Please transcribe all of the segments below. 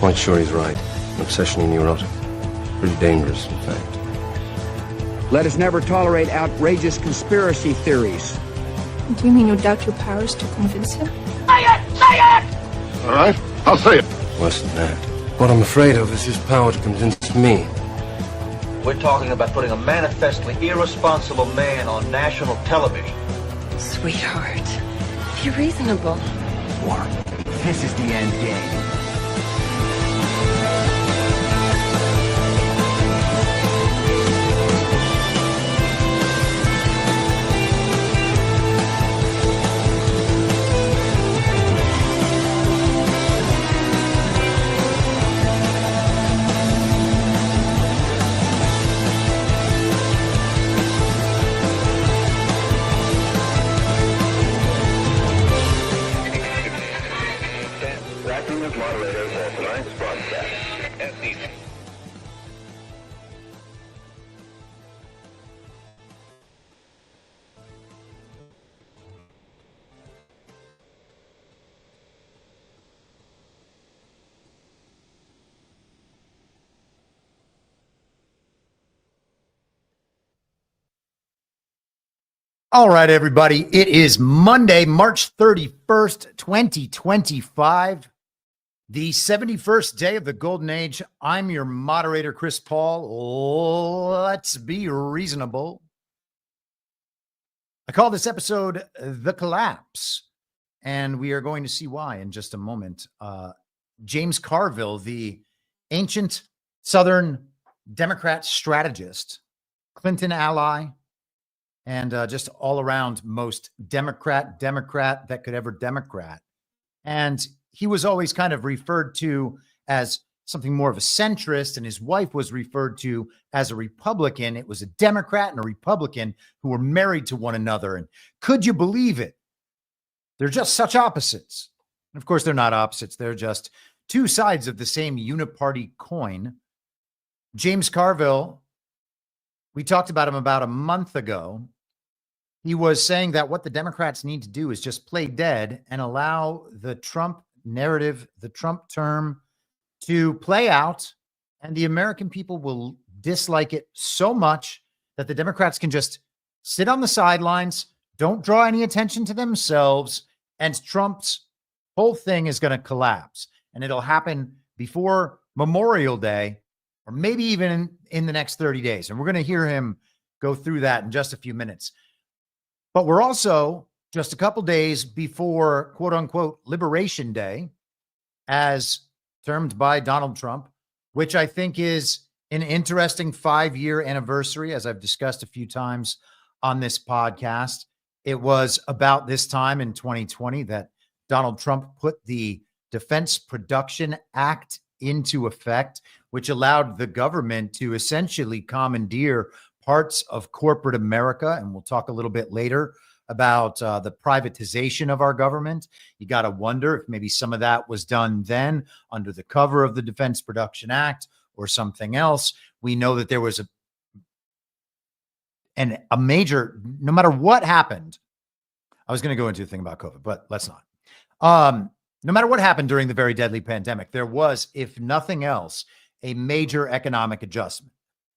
Quite sure he's right. An obsession in neurotic. Pretty dangerous, in fact. Let us never tolerate outrageous conspiracy theories. Do you mean you doubt your powers to convince him? Say it! Say it! All right, I'll say it. Worse than that. What I'm afraid of is his power to convince me. We're talking about putting a manifestly irresponsible man on national television. Sweetheart, be reasonable. War. This is the end game. All right, everybody. It is Monday, March 31st, 2025, the 71st day of the Golden Age. I'm your moderator, Chris Paul. Let's be reasonable. I call this episode The Collapse, and we are going to see why in just a moment. James Carville, the ancient Southern Democrat strategist, Clinton ally, and just all around most Democrat that could ever Democrat. And he was always kind of referred to as something more of a centrist, and his wife was referred to as a Republican. It was a Democrat and a Republican who were married to one another. And could you believe it? They're just such opposites. And of course, they're not opposites. They're just two sides of the same uniparty coin. James Carville, we talked about him about a month ago. He was saying that what the Democrats need to do is just play dead and allow the Trump narrative, the Trump term to play out, and the American people will dislike it so much that the Democrats can just sit on the sidelines, don't draw any attention to themselves, and Trump's whole thing is going to collapse. And it'll happen before Memorial Day, or maybe even in the next 30 days. And we're going to hear him go through that in just a few minutes. But we're also just a couple days before, quote unquote, Liberation Day, as termed by Donald Trump, which I think is an interesting 5-year anniversary, as I've discussed a few times on this podcast. It was about this time in 2020 that Donald Trump put the Defense Production Act into effect, which allowed the government to essentially commandeer parts of corporate America. And we'll talk a little bit later about the privatization of our government. You got to wonder if maybe some of that was done then under the cover of the Defense Production Act or something else. We know that there was a major, no matter what happened, I was going to go into a thing about COVID, but let's not. No matter what happened during the very deadly pandemic, there was, if nothing else, a major economic adjustment.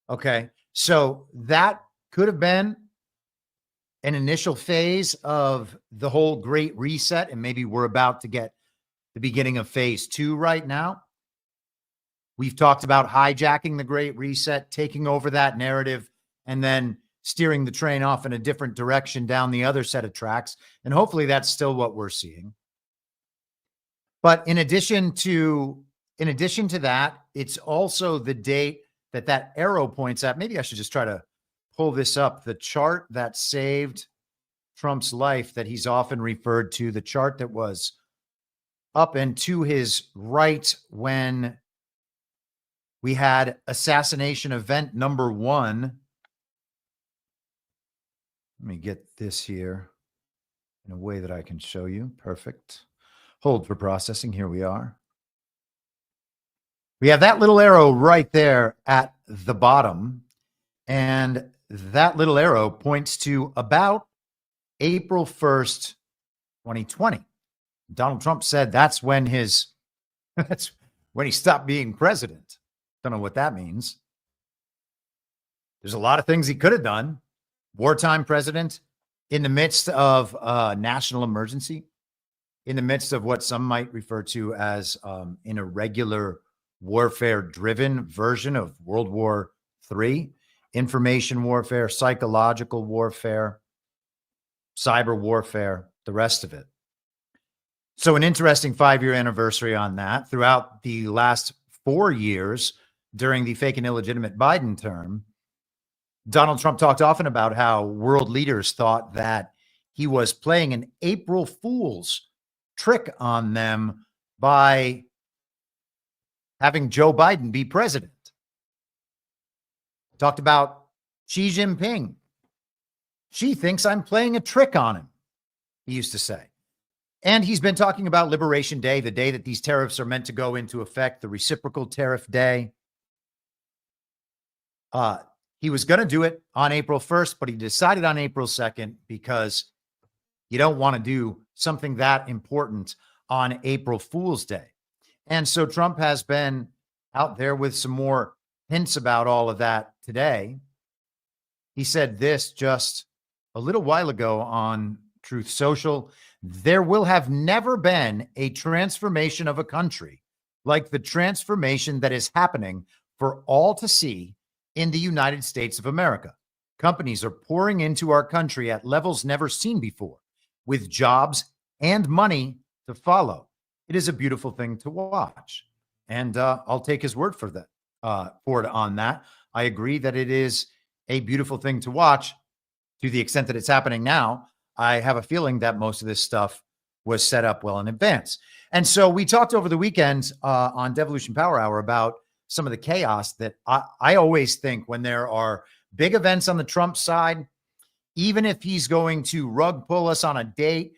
Okay. So that could have been an initial phase of the whole Great Reset. And maybe we're about to get the beginning of phase 2 right now. We've talked about hijacking the Great Reset, taking over that narrative, and then steering the train off in a different direction down the other set of tracks. And hopefully that's still what we're seeing. But in addition to that, it's also the date that arrow points at. Maybe I should just try to pull this up. The chart that saved Trump's life that he's often referred to, the chart that was up and to his right when we had assassination event number 1. Let me get this here in a way that I can show you. Perfect. Hold for processing. Here we are. We have that little arrow right there at the bottom, and that little arrow points to about April 1st, 2020. Donald Trump said that's when when he stopped being president. Don't know what that means. There's a lot of things he could have done. Wartime president in the midst of a national emergency, in the midst of what some might refer to as an irregular warfare-driven version of World War III, information warfare, psychological warfare, cyber warfare, the rest of it. So an interesting 5-year anniversary on that. Throughout the last 4 years during the fake and illegitimate Biden term, Donald Trump talked often about how world leaders thought that he was playing an April Fool's trick on them by having Joe Biden be president. Talked about Xi Jinping. She thinks I'm playing a trick on him, he used to say. And he's been talking about Liberation Day, the day that these tariffs are meant to go into effect, the reciprocal tariff day. He was going to do it on April 1st, but he decided on April 2nd because you don't want to do something that important on April Fool's Day. And so Trump has been out there with some more hints about all of that today. He said this just a little while ago on Truth Social. There will have never been a transformation of a country like the transformation that is happening for all to see in the United States of America. Companies are pouring into our country at levels never seen before, with jobs and money to follow. It is a beautiful thing to watch. And I'll take his word for that, for it on that. I agree that it is a beautiful thing to watch to the extent that it's happening now. I have a feeling that most of this stuff was set up well in advance. And so we talked over the weekend on Devolution Power Hour about some of the chaos that I always think when there are big events on the Trump side, even if he's going to rug pull us on a date,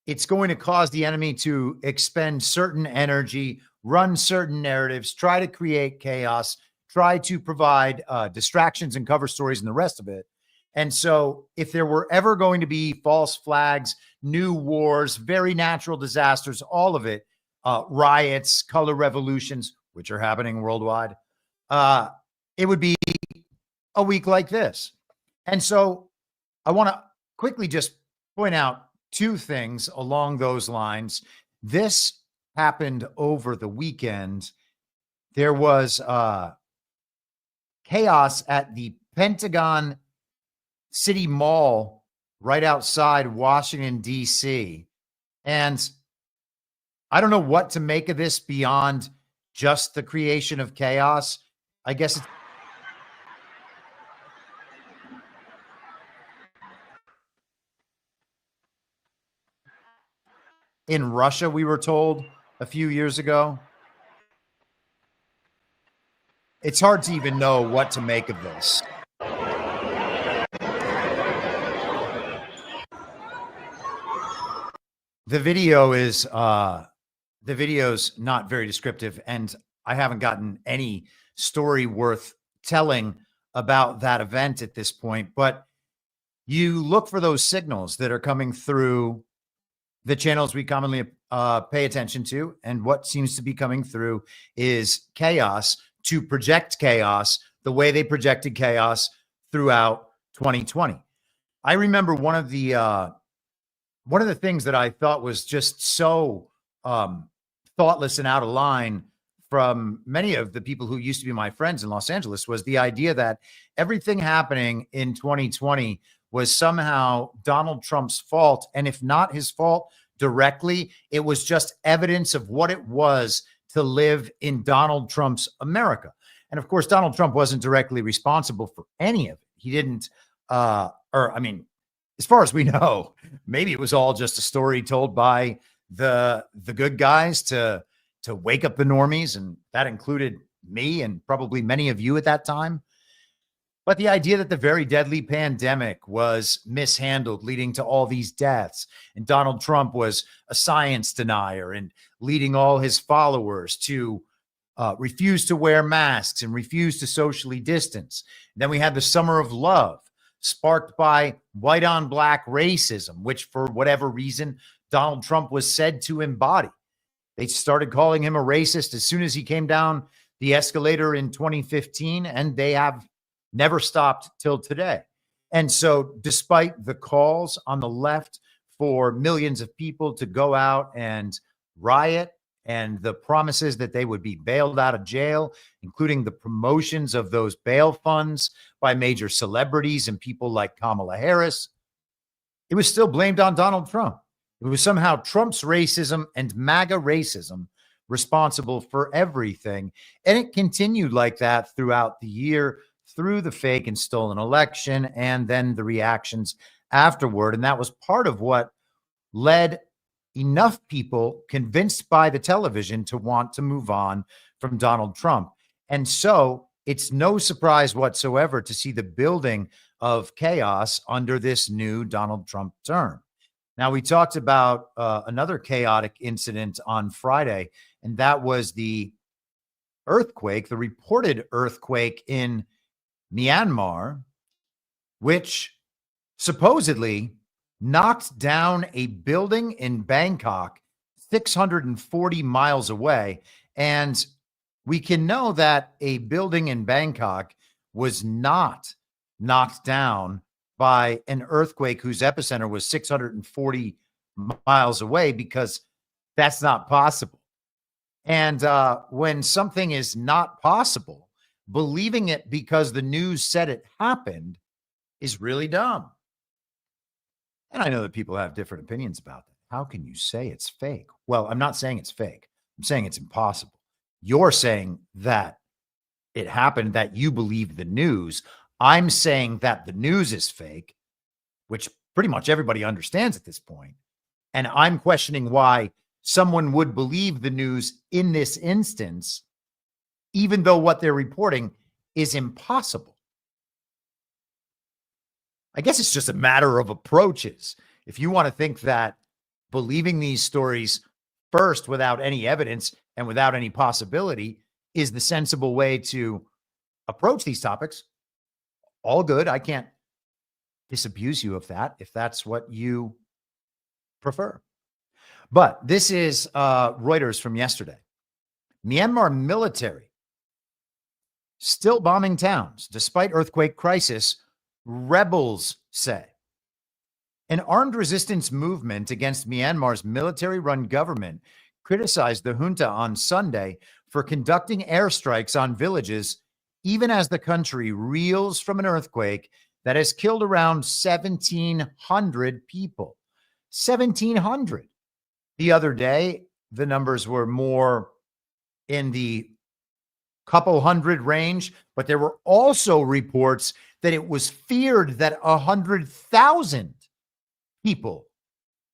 it's going to cause the enemy to expend certain energy, run certain narratives, try to create chaos, try to provide distractions and cover stories and the rest of it. And so if there were ever going to be false flags, new wars, very natural disasters, all of it, riots, color revolutions, which are happening worldwide, it would be a week like this. And so I want to quickly just point out two things along those lines. This happened over the weekend. There was chaos at the Pentagon City Mall right outside Washington, D.C. And I don't know what to make of this beyond just the creation of chaos. I guess it's in Russia, we were told a few years ago. It's hard to even know what to make of this. The video is the video's not very descriptive, and I haven't gotten any story worth telling about that event at this point. But you look for those signals that are coming through the channels we commonly pay attention to, and what seems to be coming through is chaos to project chaos the way they projected chaos throughout 2020. I remember one of the things that I thought was just so thoughtless and out of line from many of the people who used to be my friends in Los Angeles was the idea that everything happening in 2020 was somehow Donald Trump's fault. And if not his fault directly, it was just evidence of what it was to live in Donald Trump's America. And of course, Donald Trump wasn't directly responsible for any of it. He didn't, as far as we know, maybe it was all just a story told by the good guys to wake up the normies. And that included me and probably many of you at that time. But the idea that the very deadly pandemic was mishandled, leading to all these deaths, and Donald Trump was a science denier and leading all his followers to refuse to wear masks and refuse to socially distance. And then we had the summer of love, sparked by white on black racism, which for whatever reason, Donald Trump was said to embody. They started calling him a racist as soon as he came down the escalator in 2015, and they have never stopped till today. And so despite the calls on the left for millions of people to go out and riot, and the promises that they would be bailed out of jail, including the promotions of those bail funds by major celebrities and people like Kamala Harris, it was still blamed on Donald Trump. It was somehow Trump's racism and MAGA racism responsible for everything. And it continued like that throughout the year, through the fake and stolen election, and then the reactions afterward. And that was part of what led enough people convinced by the television to want to move on from Donald Trump. And so it's no surprise whatsoever to see the building of chaos under this new Donald Trump term. Now, we talked about another chaotic incident on Friday, and that was the earthquake, the reported earthquake in Myanmar, which supposedly knocked down a building in Bangkok 640 miles away. And we can know that a building in Bangkok was not knocked down by an earthquake whose epicenter was 640 miles away, because that's not possible. And when something is not possible, believing it because the news said it happened is really dumb. And I know that people have different opinions about that. How can you say it's fake? Well, I'm not saying it's fake. I'm saying it's impossible. You're saying that it happened, that you believe the news. I'm saying that the news is fake, which pretty much everybody understands at this point. And I'm questioning why someone would believe the news in this instance, even though what they're reporting is impossible. I guess it's just a matter of approaches. If you want to think that believing these stories first without any evidence and without any possibility is the sensible way to approach these topics, all good. I can't disabuse you of that if that's what you prefer. But this is Reuters from yesterday. Myanmar military still bombing towns despite earthquake crisis, rebels say. An armed resistance movement against Myanmar's military-run government criticized the junta on Sunday for conducting airstrikes on villages, even as the country reels from an earthquake that has killed around 1,700 people. 1,700. The other day, the numbers were more in the couple hundred range, but there were also reports that it was feared that 100,000 people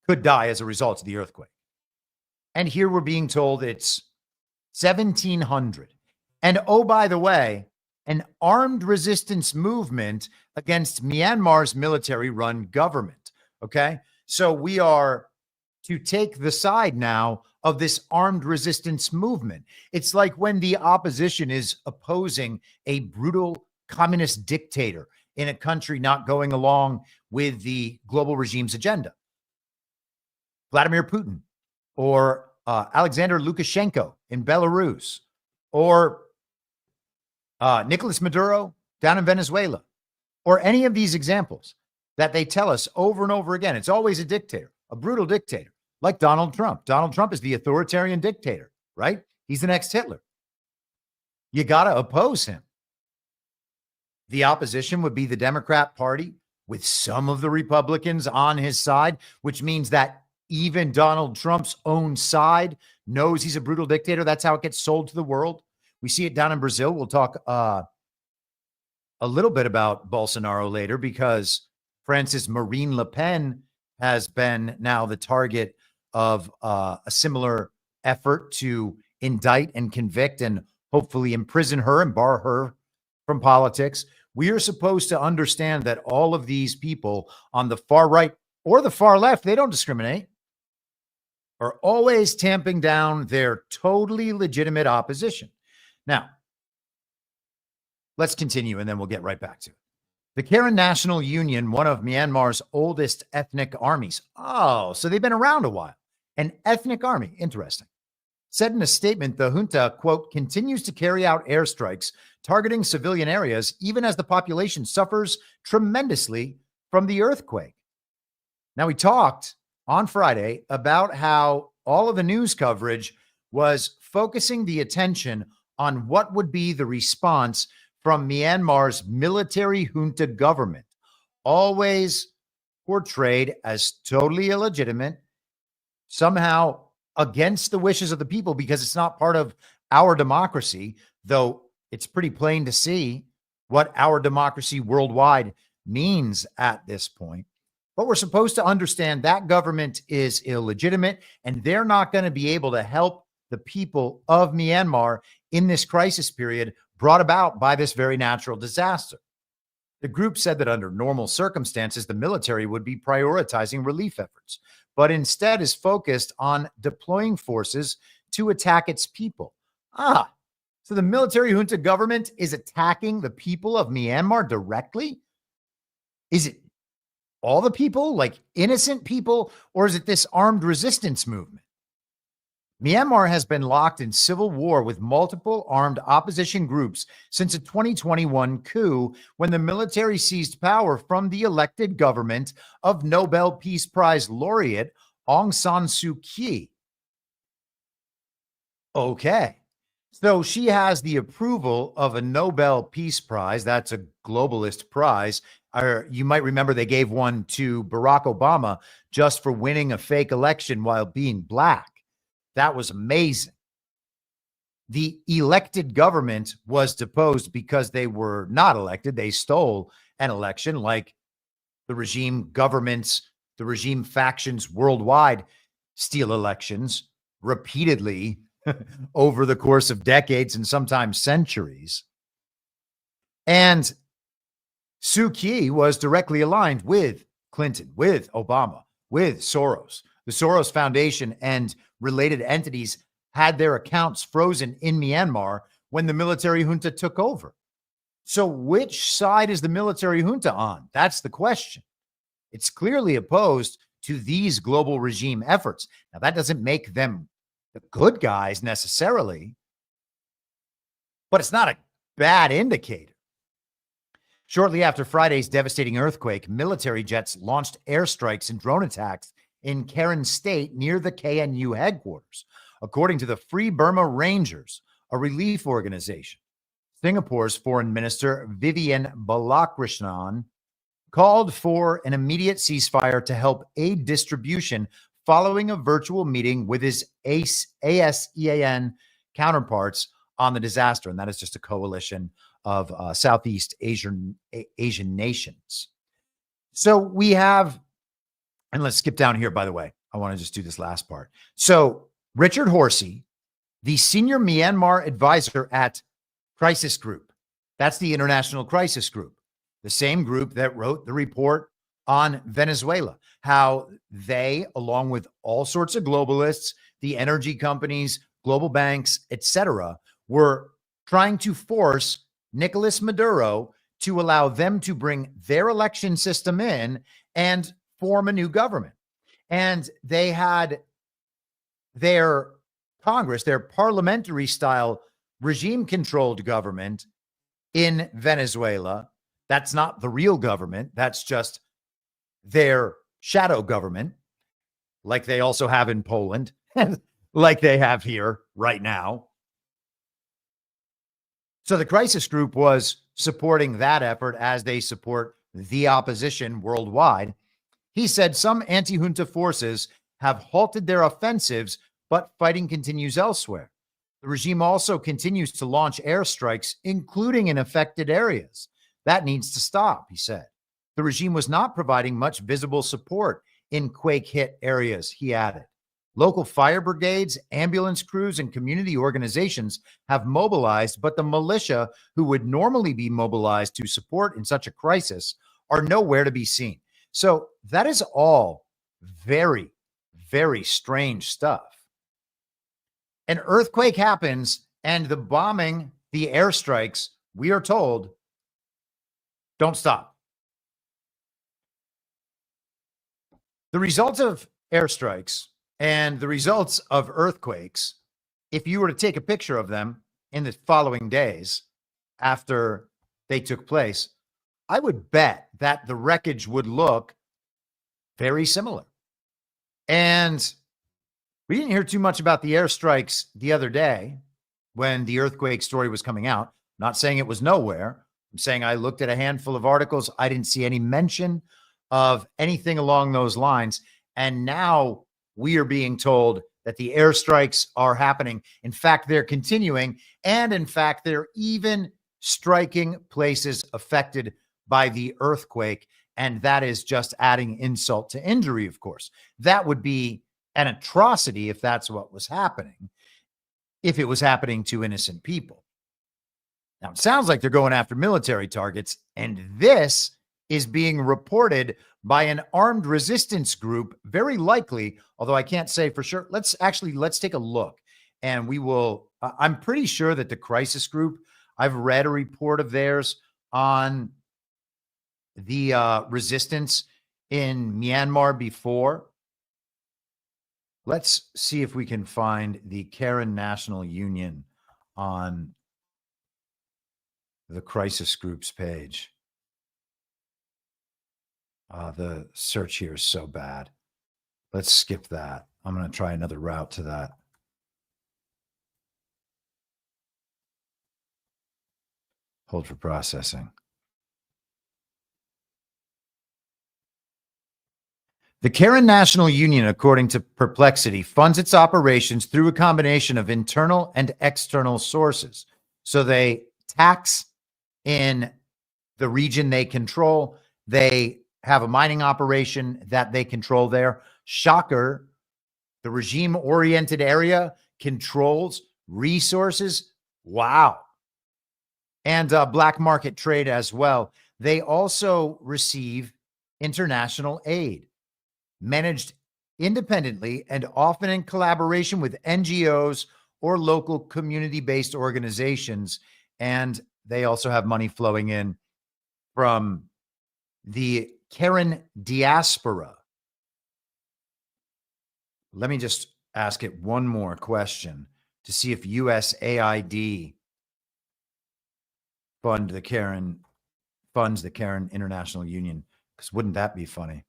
could die as a result of the earthquake. And here we're being told it's 1,700. And oh, by the way, an armed resistance movement against Myanmar's military-run government. Okay? So we are to take the side now of this armed resistance movement. It's like when the opposition is opposing a brutal communist dictator in a country not going along with the global regime's agenda. Vladimir Putin or Alexander Lukashenko in Belarus, or Nicolas Maduro down in Venezuela, or any of these examples that they tell us over and over again. It's always a dictator, a brutal dictator, like Donald Trump. Donald Trump is the authoritarian dictator, right? He's the next Hitler. You got to oppose him. The opposition would be the Democrat Party with some of the Republicans on his side, which means that even Donald Trump's own side knows he's a brutal dictator. That's how it gets sold to the world. We see it down in Brazil. We'll talk a little bit about Bolsonaro later, because Francis Marine Le Pen has been now the target of a similar effort to indict and convict and hopefully imprison her and bar her from politics. We are supposed to understand that all of these people on the far right or the far left, they don't discriminate, are always tamping down their totally legitimate opposition. Now, let's continue and then we'll get right back to it. The Karen National Union, one of Myanmar's oldest ethnic armies. Oh, so they've been around a while. An ethnic army. Interesting. said in a statement the junta, quote, continues to carry out airstrikes targeting civilian areas, even as the population suffers tremendously from the earthquake. Now, we talked on Friday about how all of the news coverage was focusing the attention on what would be the response from Myanmar's military junta government, always portrayed as totally illegitimate, somehow against the wishes of the people because it's not part of our democracy, though it's pretty plain to see what our democracy worldwide means at this point. But we're supposed to understand that government is illegitimate and they're not going to be able to help the people of Myanmar in this crisis period brought about by this very natural disaster. The group said that under normal circumstances, the military would be prioritizing relief efforts, but instead is focused on deploying forces to attack its people. So the military junta government is attacking the people of Myanmar directly? Is it all the people, like innocent people, or is it this armed resistance movement? Myanmar has been locked in civil war with multiple armed opposition groups since a 2021 coup when the military seized power from the elected government of Nobel Peace Prize laureate Aung San Suu Kyi. Okay. So she has the approval of a Nobel Peace Prize. That's a globalist prize. Or you might remember they gave one to Barack Obama just for winning a fake election while being black. That was amazing. The elected government was deposed because they were not elected. They stole an election, like the regime governments, the regime factions worldwide steal elections repeatedly over the course of decades and sometimes centuries. And Suu Kyi was directly aligned with Clinton, with Obama, with Soros. The Soros Foundation and related entities had their accounts frozen in Myanmar when the military junta took over. So which side is the military junta on? That's the question. It's clearly opposed to these global regime efforts. Now, that doesn't make them the good guys necessarily, but it's not a bad indicator. Shortly after Friday's devastating earthquake, military jets launched airstrikes and drone attacks in Karen State near the KNU headquarters, according to the Free Burma Rangers, a relief organization. Singapore's Foreign Minister Vivian Balakrishnan called for an immediate ceasefire to help aid distribution following a virtual meeting with his ASEAN counterparts on the disaster. And that is just a coalition of Southeast Asian nations. So we have, and let's skip down here, by the way. I want to just do this last part. So Richard Horsey, the senior Myanmar advisor at Crisis Group, that's the International Crisis Group, the same group that wrote the report on Venezuela, how they, along with all sorts of globalists, the energy companies, global banks, etc., were trying to force Nicolas Maduro to allow them to bring their election system in and form a new government. And they had their Congress, their parliamentary style regime controlled government in Venezuela. That's not the real government. That's just their shadow government, like they also have in Poland, like they have here right now. So the crisis group was supporting that effort as they support the opposition worldwide. He said some anti-junta forces have halted their offensives, but fighting continues elsewhere. The regime also continues to launch airstrikes, including in affected areas. That needs to stop, he said. The regime was not providing much visible support in quake-hit areas, he added. Local fire brigades, ambulance crews, and community organizations have mobilized, but the militia who would normally be mobilized to support in such a crisis are nowhere to be seen. So that is all very, very strange stuff. An earthquake happens, and the bombing, the airstrikes, we are told, don't stop. The results of airstrikes and the results of earthquakes if you were to take a picture of them in the following days after they took place, I would bet that the wreckage would look very similar. And we didn't hear too much about the airstrikes the other day when the earthquake story was coming out. Not saying it was nowhere. I'm saying I looked at a handful of articles. I didn't see any mention of anything along those lines. And now we are being told that the airstrikes are happening. In fact, they're continuing. And in fact, they're even striking places affected by the earthquake. And that is just adding insult to injury, of course. That would be an atrocity if that's what was happening, if it was happening to innocent people. Now, it sounds like they're going after military targets, and this is being reported by an armed resistance group, very likely, although I can't say for sure. Let's take a look, and we will. I'm pretty sure that the crisis group, I've read a report of theirs on the resistance in Myanmar before. Let's see if we can find the Karen National Union on the crisis groups page. The search here is so bad. Let's skip that. I'm going to try another route to that. Hold for processing. The Karen National Union, according to Perplexity, funds its operations through a combination of internal and external sources. So they tax in the region they control. They have a mining operation that they control there. Shocker, the regime-oriented area controls resources. Wow. And black market trade as well. They also receive international aid, managed independently and often in collaboration with NGOs or local community-based organizations. And they also have money flowing in from the Karen diaspora. Let me just ask it one more question to see if USAID funds the Karen International Union, because wouldn't that be funny?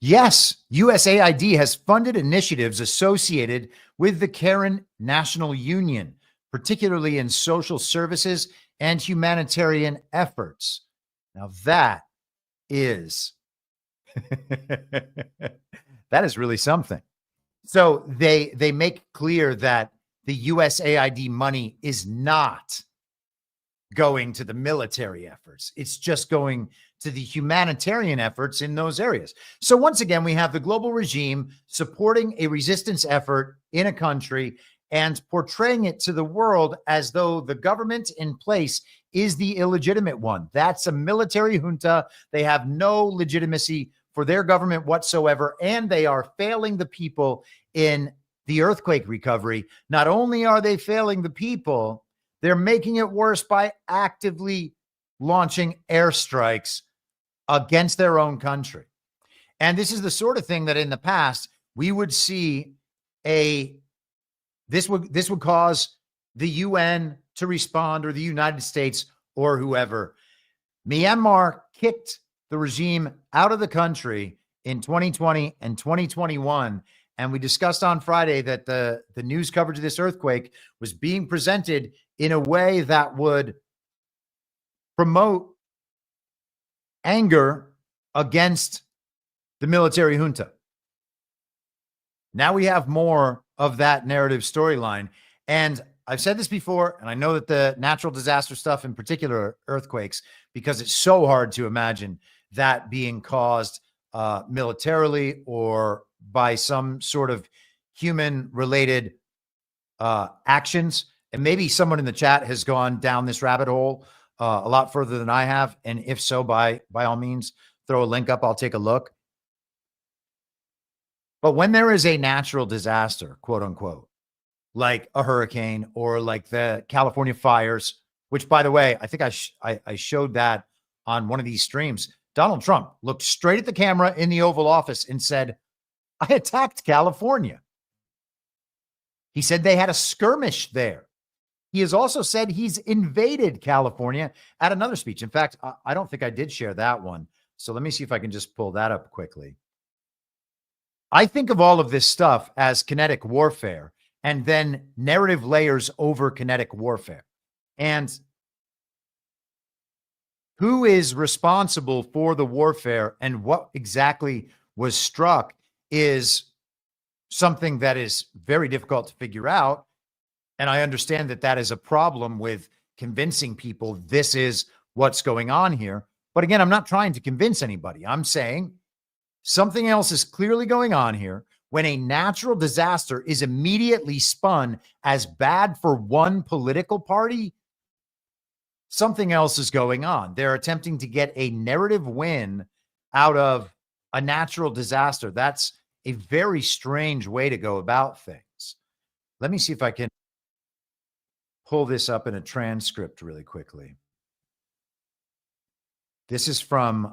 Yes, USAID has funded initiatives associated with the Karen National Union, particularly in social services and humanitarian efforts. Now that is that is really something. So they make clear that the USAID money is not going to the military efforts. It's just going to the humanitarian efforts in those areas. So once again, we have the global regime supporting a resistance effort in a country and portraying it to the world as though the government in place is the illegitimate one. That's a military junta. They have no legitimacy for their government whatsoever, and they are failing the people in the earthquake recovery. Not only are they failing the people, they're making it worse by actively launching airstrikes against their own country. And this is the sort of thing that in the past we would see this would cause the UN to respond, or the United States, or whoever. Myanmar kicked the regime out of the country in 2020 and 2021. And we discussed on Friday that the news coverage of this earthquake was being presented in a way that would promote anger against the military junta. Now we have more of that narrative storyline. And I've said this before, and I know that the natural disaster stuff, in particular earthquakes, because it's so hard to imagine that being caused militarily or by some sort of human-related actions. And maybe someone in the chat has gone down this rabbit hole a lot further than I have. And if so, by all means, throw a link up. I'll take a look. But when there is a natural disaster, quote unquote, like a hurricane or like the California fires, which, by the way, I think I showed that on one of these streams. Donald Trump looked straight at the camera in the Oval Office and said, "I attacked California." He said they had a skirmish there. He has also said he's invaded California at another speech. In fact, I don't think I did share that one. So let me see if I can just pull that up quickly. I think of all of this stuff as kinetic warfare and then narrative layers over kinetic warfare. And who is responsible for the warfare and what exactly was struck is something that is very difficult to figure out. And I understand that that is a problem with convincing people this is what's going on here. But again, I'm not trying to convince anybody. I'm saying something else is clearly going on here. When a natural disaster is immediately spun as bad for one political party, something else is going on. They're attempting to get a narrative win out of a natural disaster. That's a very strange way to go about things. Let me see if I can pull this up in a transcript really quickly. This is from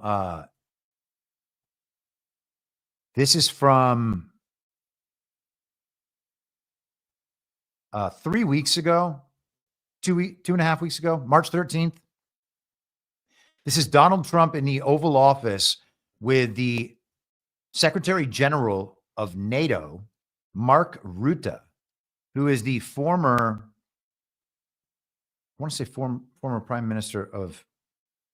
3 weeks ago, 2.5 weeks ago, March 13th. This is Donald Trump in the Oval Office with the Secretary General of NATO, Mark Rutte, who is the former, I want to say former Prime Minister of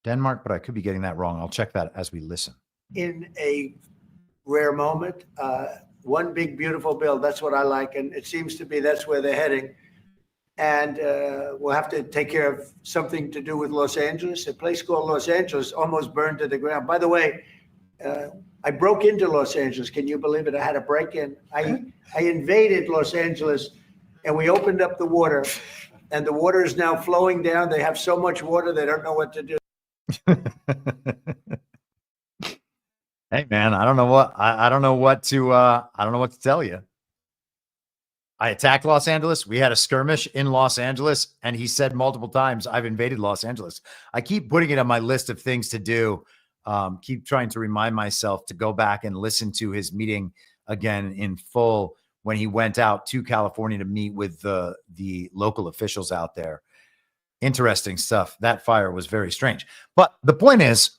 Denmark, but I could be getting that wrong. I'll check that as we listen. In a rare moment, one big, beautiful bill. That's what I like. And it seems to be that's where they're heading. And we'll have to take care of something to do with Los Angeles. A place called Los Angeles almost burned to the ground. By the way, I broke into Los Angeles. Can you believe it? I had a break-in. I invaded Los Angeles, and we opened up the water, and the water is now flowing down. They have so much water, they don't know what to do. Hey man, I don't know what to tell you. I attacked Los Angeles. We had a skirmish in Los Angeles, and he said multiple times, I've invaded Los Angeles. I keep putting it on my list of things to do. Keep trying to remind myself to go back and listen to his meeting again in full when he went out to California to meet with the local officials out there. Interesting stuff. That fire was very strange. But the point is,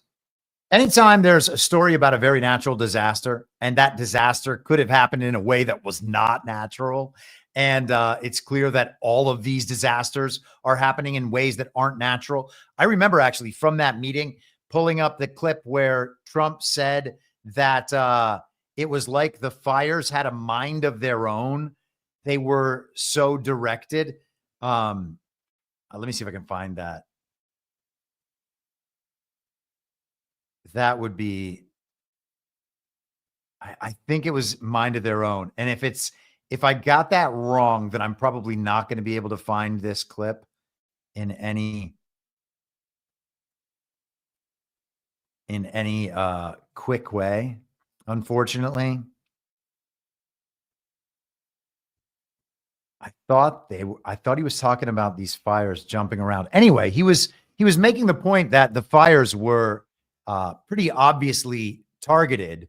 anytime there's a story about a very natural disaster, and that disaster could have happened in a way that was not natural, and it's clear that all of these disasters are happening in ways that aren't natural. I remember actually from that meeting pulling up the clip where Trump said that it was like the fires had a mind of their own. They were so directed. Let me see if I can find that. That would be, I think it was mind of their own. And if I got that wrong, then I'm probably not going to be able to find this clip in any quick way, unfortunately. I thought he was talking about these fires jumping around. Anyway, he was making the point that the fires were pretty obviously targeted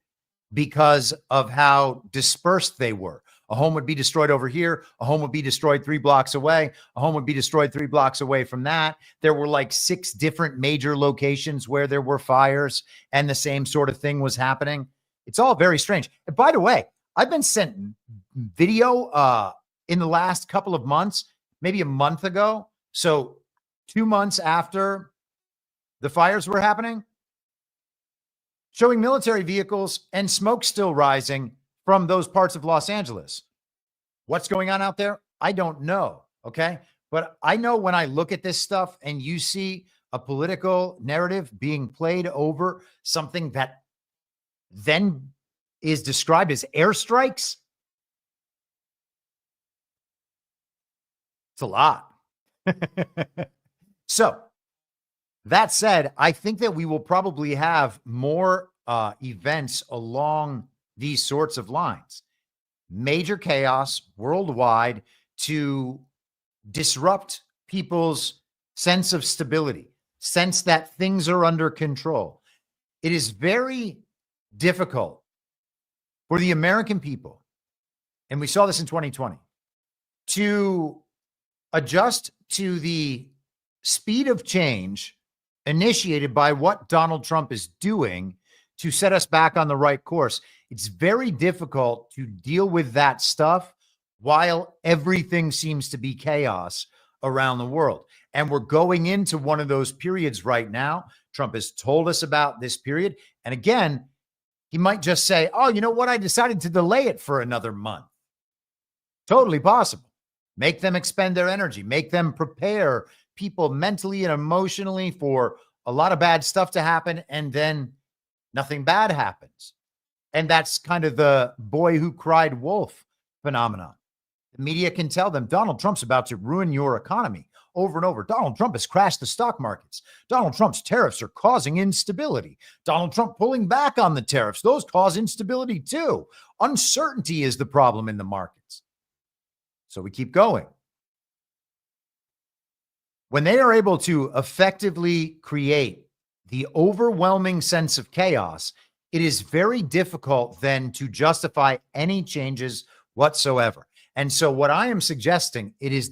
because of how dispersed they were. A home would be destroyed over here. A home would be destroyed 3 blocks away. A home would be destroyed 3 blocks away from that. There were like 6 different major locations where there were fires and the same sort of thing was happening. It's all very strange. And by the way, I've been sent video in the last couple of months, maybe a month ago. So 2 months after the fires were happening, showing military vehicles and smoke still rising from those parts of Los Angeles. What's going on out there? I don't know. Okay. But I know when I look at this stuff and you see a political narrative being played over something that then is described as airstrikes, it's a lot. So that said, I think that we will probably have more events along these sorts of lines. Major chaos worldwide to disrupt people's sense of stability, sense that things are under control. It is very difficult for the American people, and we saw this in 2020, to adjust to the speed of change initiated by what Donald Trump is doing to set us back on the right course. It's very difficult to deal with that stuff while everything seems to be chaos around the world. And we're going into one of those periods right now. Trump has told us about this period. And again, he might just say, oh, you know what? I decided to delay it for another month. Totally possible. Make them expend their energy, make them prepare people mentally and emotionally for a lot of bad stuff to happen, and then nothing bad happens. And that's kind of the boy who cried wolf phenomenon. The media can tell them Donald Trump's about to ruin your economy over and over. Donald Trump has crashed the stock markets. Donald Trump's tariffs are causing instability. Donald Trump pulling back on the tariffs, those cause instability too. Uncertainty is the problem in the markets. So we keep going. When they are able to effectively create the overwhelming sense of chaos, it is very difficult then to justify any changes whatsoever. And so what I am suggesting is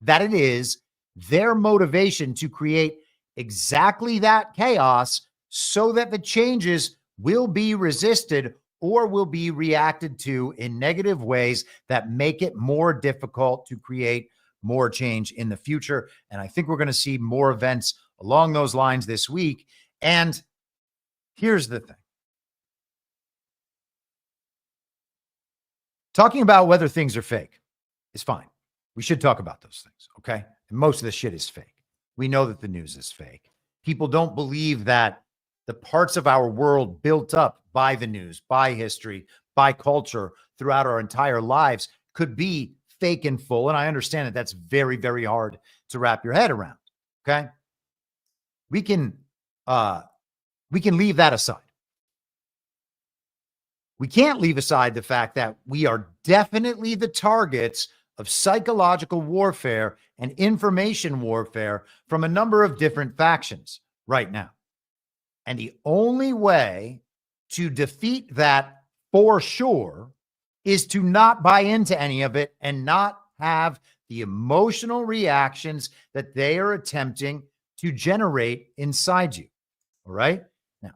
that it is their motivation to create exactly that chaos so that the changes will be resisted or will be reacted to in negative ways that make it more difficult to create more change in the future. And I think we're going to see more events along those lines this week. And here's the thing. Talking about whether things are fake is fine. We should talk about those things, okay? And most of the shit is fake. We know that the news is fake. People don't believe that the parts of our world built up by the news, by history, by culture throughout our entire lives could be fake in full. And I understand that that's very, very hard to wrap your head around, okay? We can leave that aside. We can't leave aside the fact that we are definitely the targets of psychological warfare and information warfare from a number of different factions right now. And the only way to defeat that for sure is to not buy into any of it and not have the emotional reactions that they are attempting to generate inside you. All right? Now,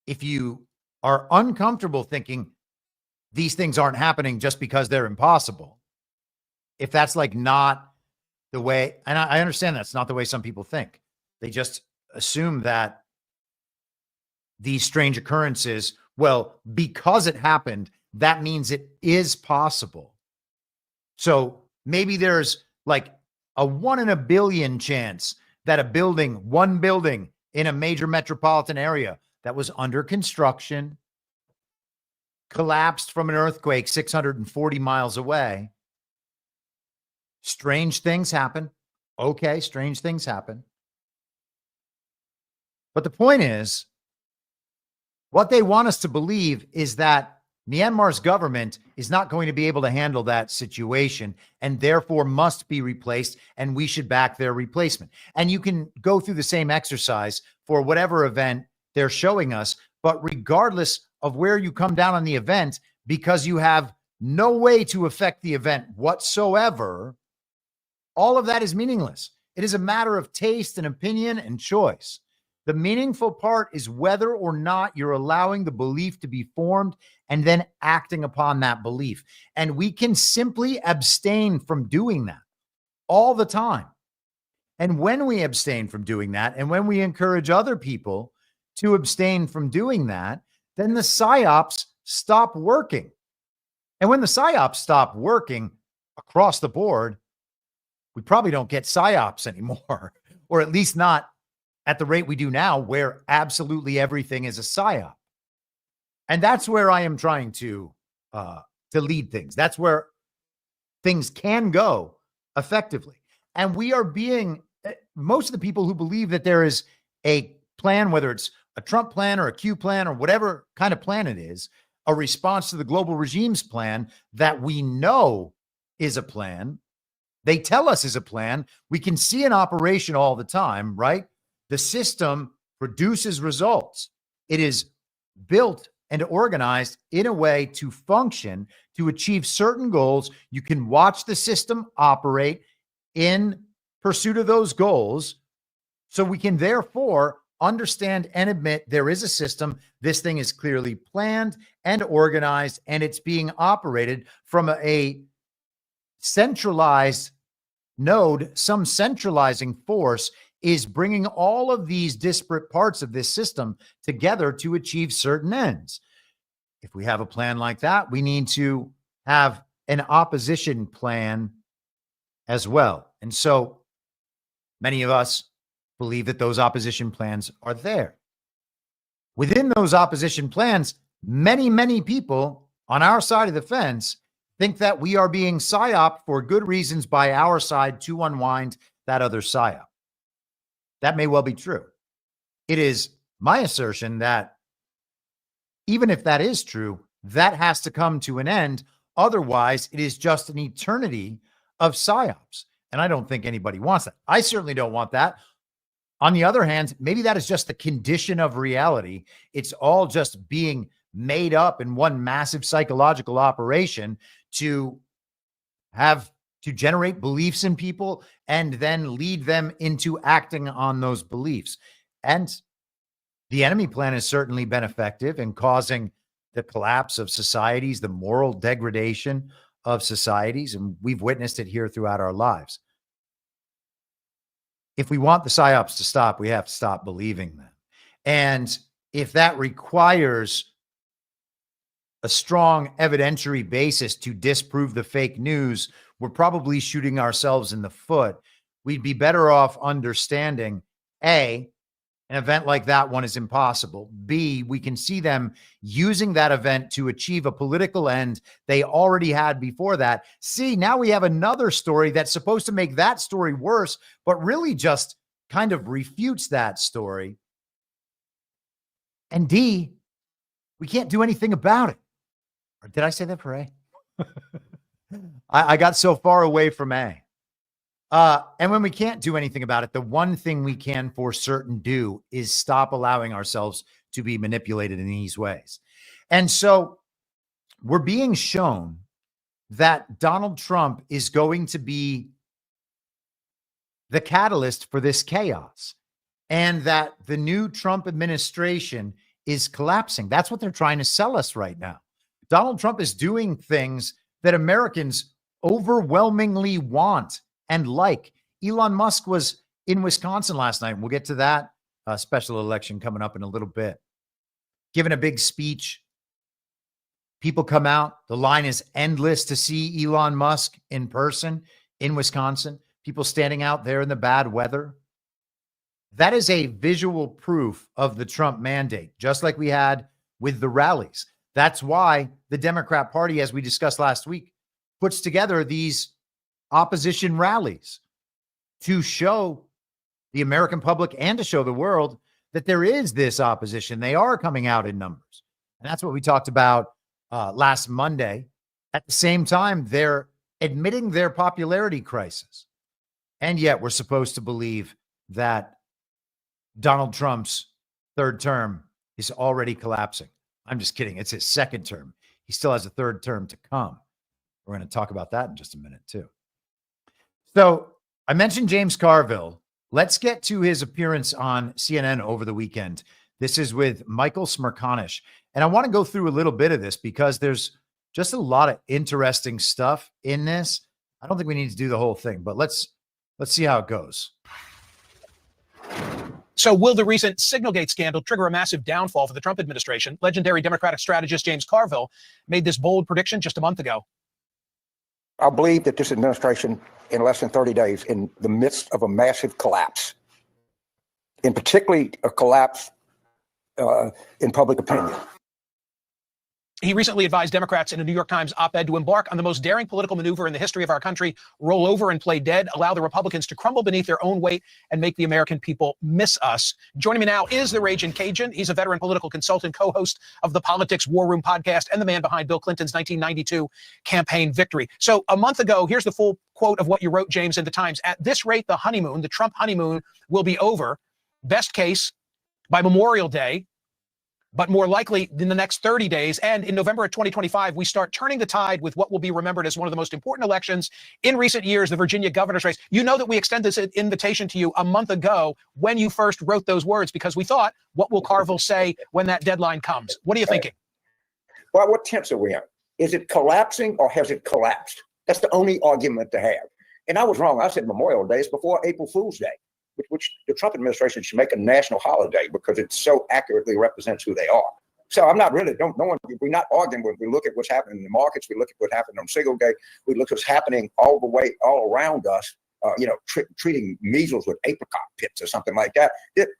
if you are uncomfortable thinking these things aren't happening just because they're impossible, if that's like not the way, and I understand that's not the way some people think. They just assume that these strange occurrences, well, because it happened, that means it is possible. So maybe there's like a 1 in a billion chance that one building in a major metropolitan area that was under construction collapsed from an earthquake 640 miles away. Strange things happen. Okay, strange things happen. But the point is, what they want us to believe is that Myanmar's government is not going to be able to handle that situation and therefore must be replaced, and we should back their replacement. And you can go through the same exercise for whatever event they're showing us, but regardless of where you come down on the event, because you have no way to affect the event whatsoever, all of that is meaningless. It is a matter of taste and opinion and choice. The meaningful part is whether or not you're allowing the belief to be formed and then acting upon that belief. And we can simply abstain from doing that all the time. And when we abstain from doing that, and when we encourage other people to abstain from doing that, then the psyops stop working. And when the psyops stop working across the board, we probably don't get psyops anymore, or at least not at the rate we do now, where absolutely everything is a psyop. And that's where I am trying to lead things. That's where things can go effectively. And we are most of the people who believe that there is a plan, whether it's a Trump plan or a Q plan or whatever kind of plan it is, a response to the global regime's plan that we know is a plan. They tell us is a plan. We can see in operation all the time, right? The system produces results. It is built and organized in a way to function, to achieve certain goals. You can watch the system operate in pursuit of those goals. So we can therefore understand and admit there is a system. This thing is clearly planned and organized, and it's being operated from a centralized node. Some centralizing force is bringing all of these disparate parts of this system together to achieve certain ends. If we have a plan like that, we need to have an opposition plan as well. And so many of us believe that those opposition plans are there. Within those opposition plans, many, many people on our side of the fence think that we are being psyoped for good reasons by our side to unwind that other psyop. That may well be true. It is my assertion that even if that is true, that has to come to an end. Otherwise, it is just an eternity of psyops. And I don't think anybody wants that. I certainly don't want that. On the other hand, maybe that is just the condition of reality. It's all just being made up in one massive psychological operation to generate beliefs in people and then lead them into acting on those beliefs. And the enemy plan has certainly been effective in causing the collapse of societies, the moral degradation of societies, and we've witnessed it here throughout our lives. If we want the psyops to stop, we have to stop believing them. And if that requires a strong evidentiary basis to disprove the fake news, we're probably shooting ourselves in the foot. We'd be better off understanding, A, an event like that one is impossible. B, we can see them using that event to achieve a political end they already had before that. C, now we have another story that's supposed to make that story worse, but really just kind of refutes that story. And D, we can't do anything about it. Or did I say that for A? I got so far away from A. And when we can't do anything about it, the one thing we can for certain do is stop allowing ourselves to be manipulated in these ways. And so we're being shown that Donald Trump is going to be the catalyst for this chaos, and that the new Trump administration is collapsing. That's what they're trying to sell us right now. Donald Trump is doing things that Americans overwhelmingly want and like. Elon Musk was in Wisconsin last night. We'll get to that special election coming up in a little bit. Giving a big speech. People come out. The line is endless to see Elon Musk in person in Wisconsin. People standing out there in the bad weather. That is a visual proof of the Trump mandate, just like we had with the rallies. That's why the Democrat Party, as we discussed last week, puts together these opposition rallies to show the American public and to show the world that there is this opposition. They are coming out in numbers. And that's what we talked about last Monday. At the same time, they're admitting their popularity crisis. And yet we're supposed to believe that Donald Trump's third term is already collapsing. I'm just kidding. It's his second term. He still has a third term to come. We're going to talk about that in just a minute, too. So I mentioned James Carville. Let's get to his appearance on CNN over the weekend. This is with Michael Smerconish. And I want to go through a little bit of this because there's just a lot of interesting stuff in this. I don't think we need to do the whole thing, but let's see how it goes. So will the recent Signalgate scandal trigger a massive downfall for the Trump administration? Legendary Democratic strategist James Carville made this bold prediction just a month ago. I believe that this administration, in less than 30 days, in the midst of a massive collapse, and particularly a collapse in public opinion. He recently advised Democrats in a New York Times op-ed to embark on the most daring political maneuver in the history of our country: roll over and play dead, allow the Republicans to crumble beneath their own weight, and make the American people miss us. Joining me now is the Raging Cajun. He's a veteran political consultant, co-host of the Politics War Room podcast, and the man behind Bill Clinton's 1992 campaign victory. So a month ago, here's the full quote of what you wrote, James, in the Times. At this rate, the honeymoon, the Trump honeymoon, will be over, best case, by Memorial Day. but more likely in the next 30 days. And in November of 2025, we start turning the tide with what will be remembered as one of the most important elections in recent years, the Virginia governor's race. You know that we extended this invitation to you a month ago when you first wrote those words, because we thought, what will Carville say when that deadline comes? What are you thinking? Well, what tense are we in? Is it collapsing or has it collapsed? That's the only argument to have. And I was wrong. I said Memorial Day is before April Fool's Day, which the Trump administration should make a national holiday because it so accurately represents who they are. So I'm not really, we're not arguing when we look at what's happening in the markets. We look at what happened on Single Day. We look at what's happening all around us, treating measles with apricot pits or something like that.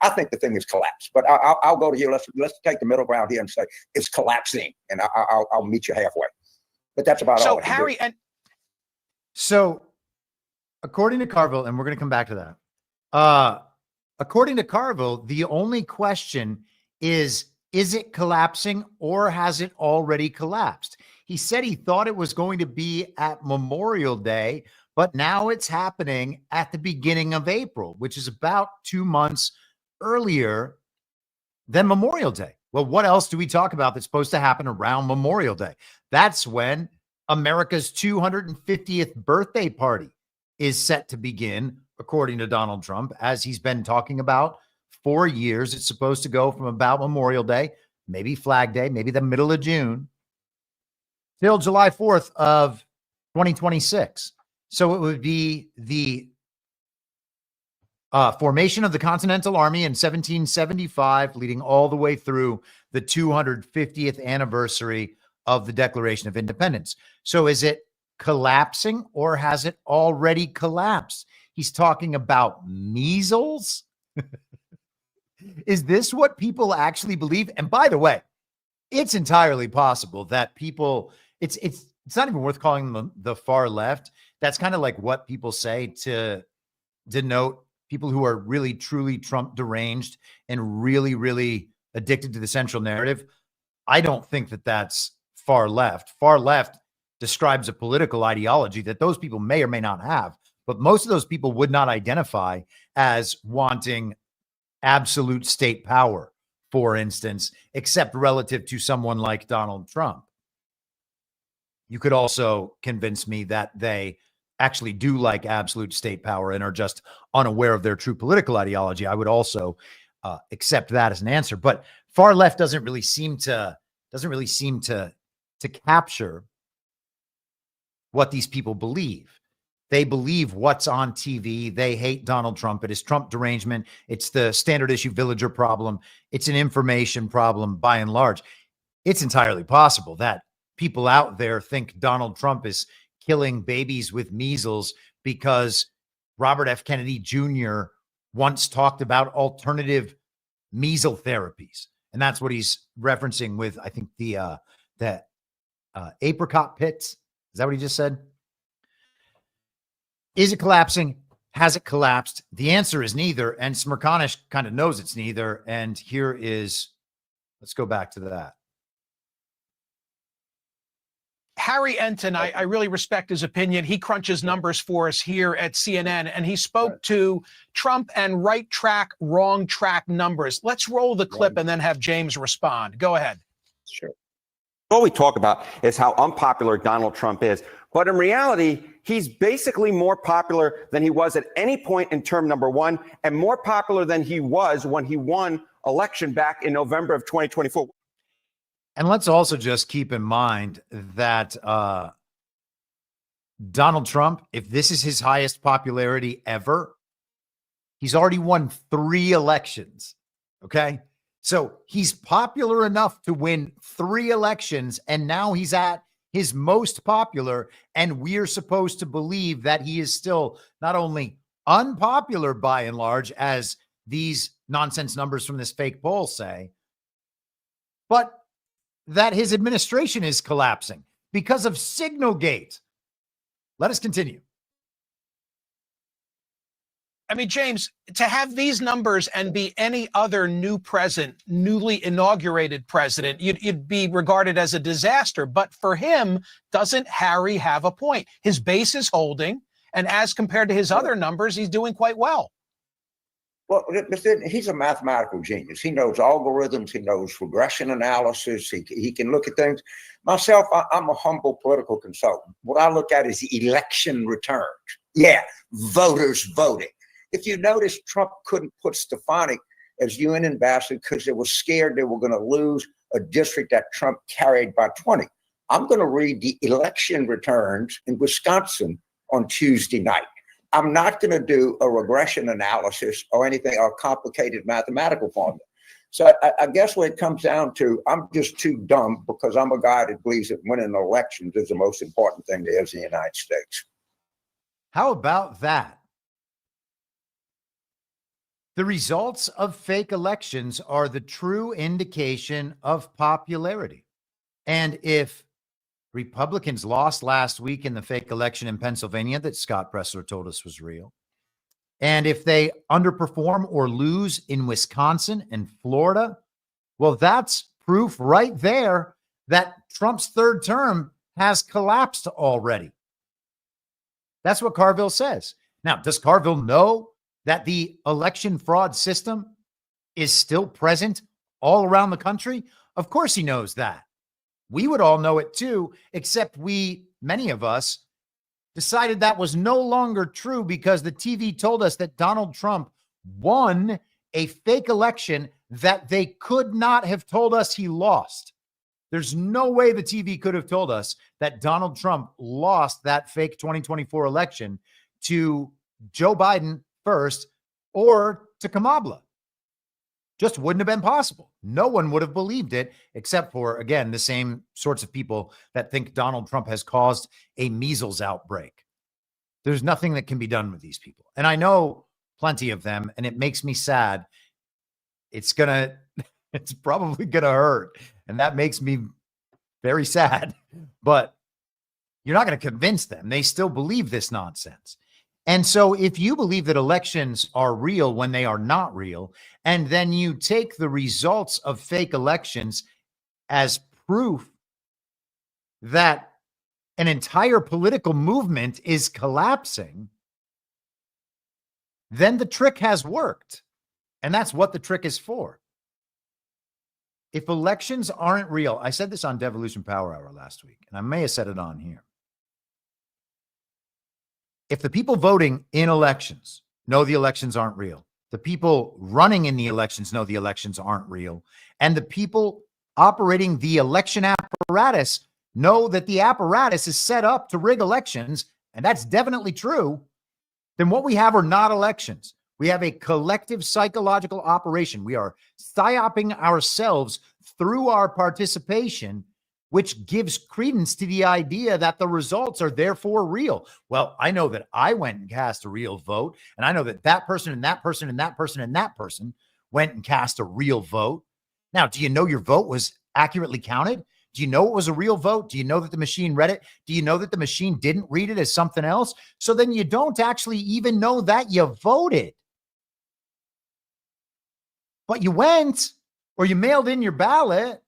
I think the thing is collapsed, but I'll go to you. Let's take the middle ground here and say it's collapsing, and I'll meet you halfway. But that's about all. So Harry, so according to Carville, and we're going to come back to that. According to Carville, the only question is it collapsing or has it already collapsed? He said he thought it was going to be at Memorial Day, but now it's happening at the beginning of April, which is about 2 months earlier than Memorial Day. Well, what else do we talk about that's supposed to happen around Memorial Day? That's when America's 250th birthday party is set to begin, according to Donald Trump, as he's been talking about for years. It's supposed to go from about Memorial Day, maybe Flag Day, maybe the middle of June, till July 4th of 2026. So it would be the formation of the Continental Army in 1775, leading all the way through the 250th anniversary of the Declaration of Independence. So is it collapsing or has it already collapsed? He's talking about measles. Is this what people actually believe? And by the way, it's entirely possible that people, it's not even worth calling them the far left. That's kind of like what people say to denote people who are really, truly Trump deranged and really, really addicted to the central narrative. I don't think that that's far left. Far left describes a political ideology that those people may or may not have, but most of those people would not identify as wanting absolute state power, for instance, except relative to someone like Donald Trump. You could also convince me that they actually do like absolute state power and are just unaware of their true political ideology. I would also accept that as an answer, but far left doesn't really seem to capture what these people believe. They believe what's on TV. They hate Donald Trump. It is Trump derangement. It's the standard issue villager problem. It's an information problem by and large. It's entirely possible that people out there think Donald Trump is killing babies with measles because Robert F. Kennedy Jr. once talked about alternative measles therapies. And that's what he's referencing with, I think, the apricot pits. Is that what he just said? Is it collapsing? Has it collapsed? The answer is neither. And Smirkanish kind of knows it's neither. And here is, let's go back to that. Harry Enton, I really respect his opinion. He crunches numbers for us here at CNN, and he spoke to Trump and right track, wrong track numbers. Let's roll the clip and then have James respond. Go ahead. Sure. All we talk about is how unpopular Donald Trump is. But in reality, he's basically more popular than he was at any point in term number one, and more popular than he was when he won election back in November of 2024. And let's also just keep in mind that Donald Trump, if this is his highest popularity ever, he's already won 3 elections. Okay. So he's popular enough to win 3 elections, and now he's at his most popular, and we're supposed to believe that he is still not only unpopular by and large, as these nonsense numbers from this fake poll say, but that his administration is collapsing because of Signalgate. Let us continue. I mean, James, to have these numbers and be any other new president, newly inaugurated president, you'd be regarded as a disaster. But for him, doesn't Harry have a point? His base is holding, and as compared to his other numbers, he's doing quite well. Well, he's a mathematical genius. He knows algorithms. He knows regression analysis. He can look at things. Myself, I'm a humble political consultant. What I look at is election returns. Yeah, voters voting. If you notice, Trump couldn't put Stefanik as UN ambassador because they were scared they were going to lose a district that Trump carried by 20. I'm going to read the election returns in Wisconsin on Tuesday night. I'm not going to do a regression analysis or anything or complicated mathematical formula. So I guess what it comes down to, I'm just too dumb because I'm a guy that believes that winning elections is the most important thing there is in the United States. How about that? The results of fake elections are the true indication of popularity. And if Republicans lost last week in the fake election in Pennsylvania that Scott Presler told us was real, and if they underperform or lose in Wisconsin and Florida, well, that's proof right there that Trump's third term has collapsed already. That's what Carville says. Now, does Carville know that the election fraud system is still present all around the country? Of course he knows that. We would all know it too, except many of us, decided that was no longer true because the TV told us that Donald Trump won a fake election that they could not have told us he lost. There's no way the TV could have told us that Donald Trump lost that fake 2024 election to Joe Biden first or to Kamala. Just wouldn't have been possible. No one would have believed it, except for, again, the same sorts of people that think Donald Trump has caused a measles outbreak. There's nothing that can be done with these people. And I know plenty of them, and it makes me sad. It's probably gonna hurt. And that makes me very sad. But you're not going to convince them. They still believe this nonsense. And so if you believe that elections are real when they are not real, and then you take the results of fake elections as proof that an entire political movement is collapsing, then the trick has worked. And that's what the trick is for. If elections aren't real, I said this on Devolution Power Hour last week, and I may have said it on here. If the people voting in elections know the elections aren't real, the people running in the elections know the elections aren't real, and the people operating the election apparatus know that the apparatus is set up to rig elections, and that's definitely true, then what we have are not elections. We have a collective psychological operation. We are psyoping ourselves through our participation, which gives credence to the idea that the results are therefore real. Well, I know that I went and cast a real vote, and I know that that person and that person and that person and that person went and cast a real vote. Now, do you know your vote was accurately counted? Do you know it was a real vote? Do you know that the machine read it? Do you know that the machine didn't read it as something else? So then you don't actually even know that you voted. But you went, or you mailed in your ballot.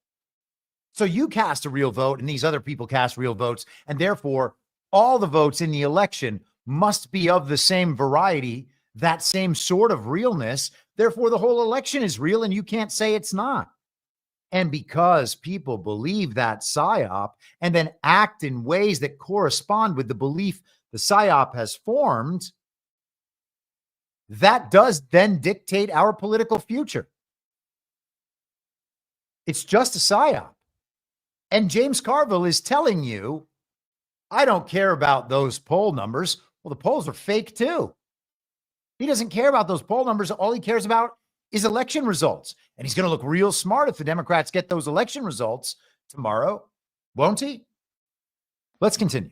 So you cast a real vote and these other people cast real votes. And therefore, all the votes in the election must be of the same variety, that same sort of realness. Therefore, the whole election is real and you can't say it's not. And because people believe that psyop and then act in ways that correspond with the belief the psyop has formed, that does then dictate our political future. It's just a psyop. And James Carville is telling you, I don't care about those poll numbers. Well, the polls are fake too. He doesn't care about those poll numbers. All he cares about is election results. And he's going to look real smart if the Democrats get those election results tomorrow, won't he? Let's continue.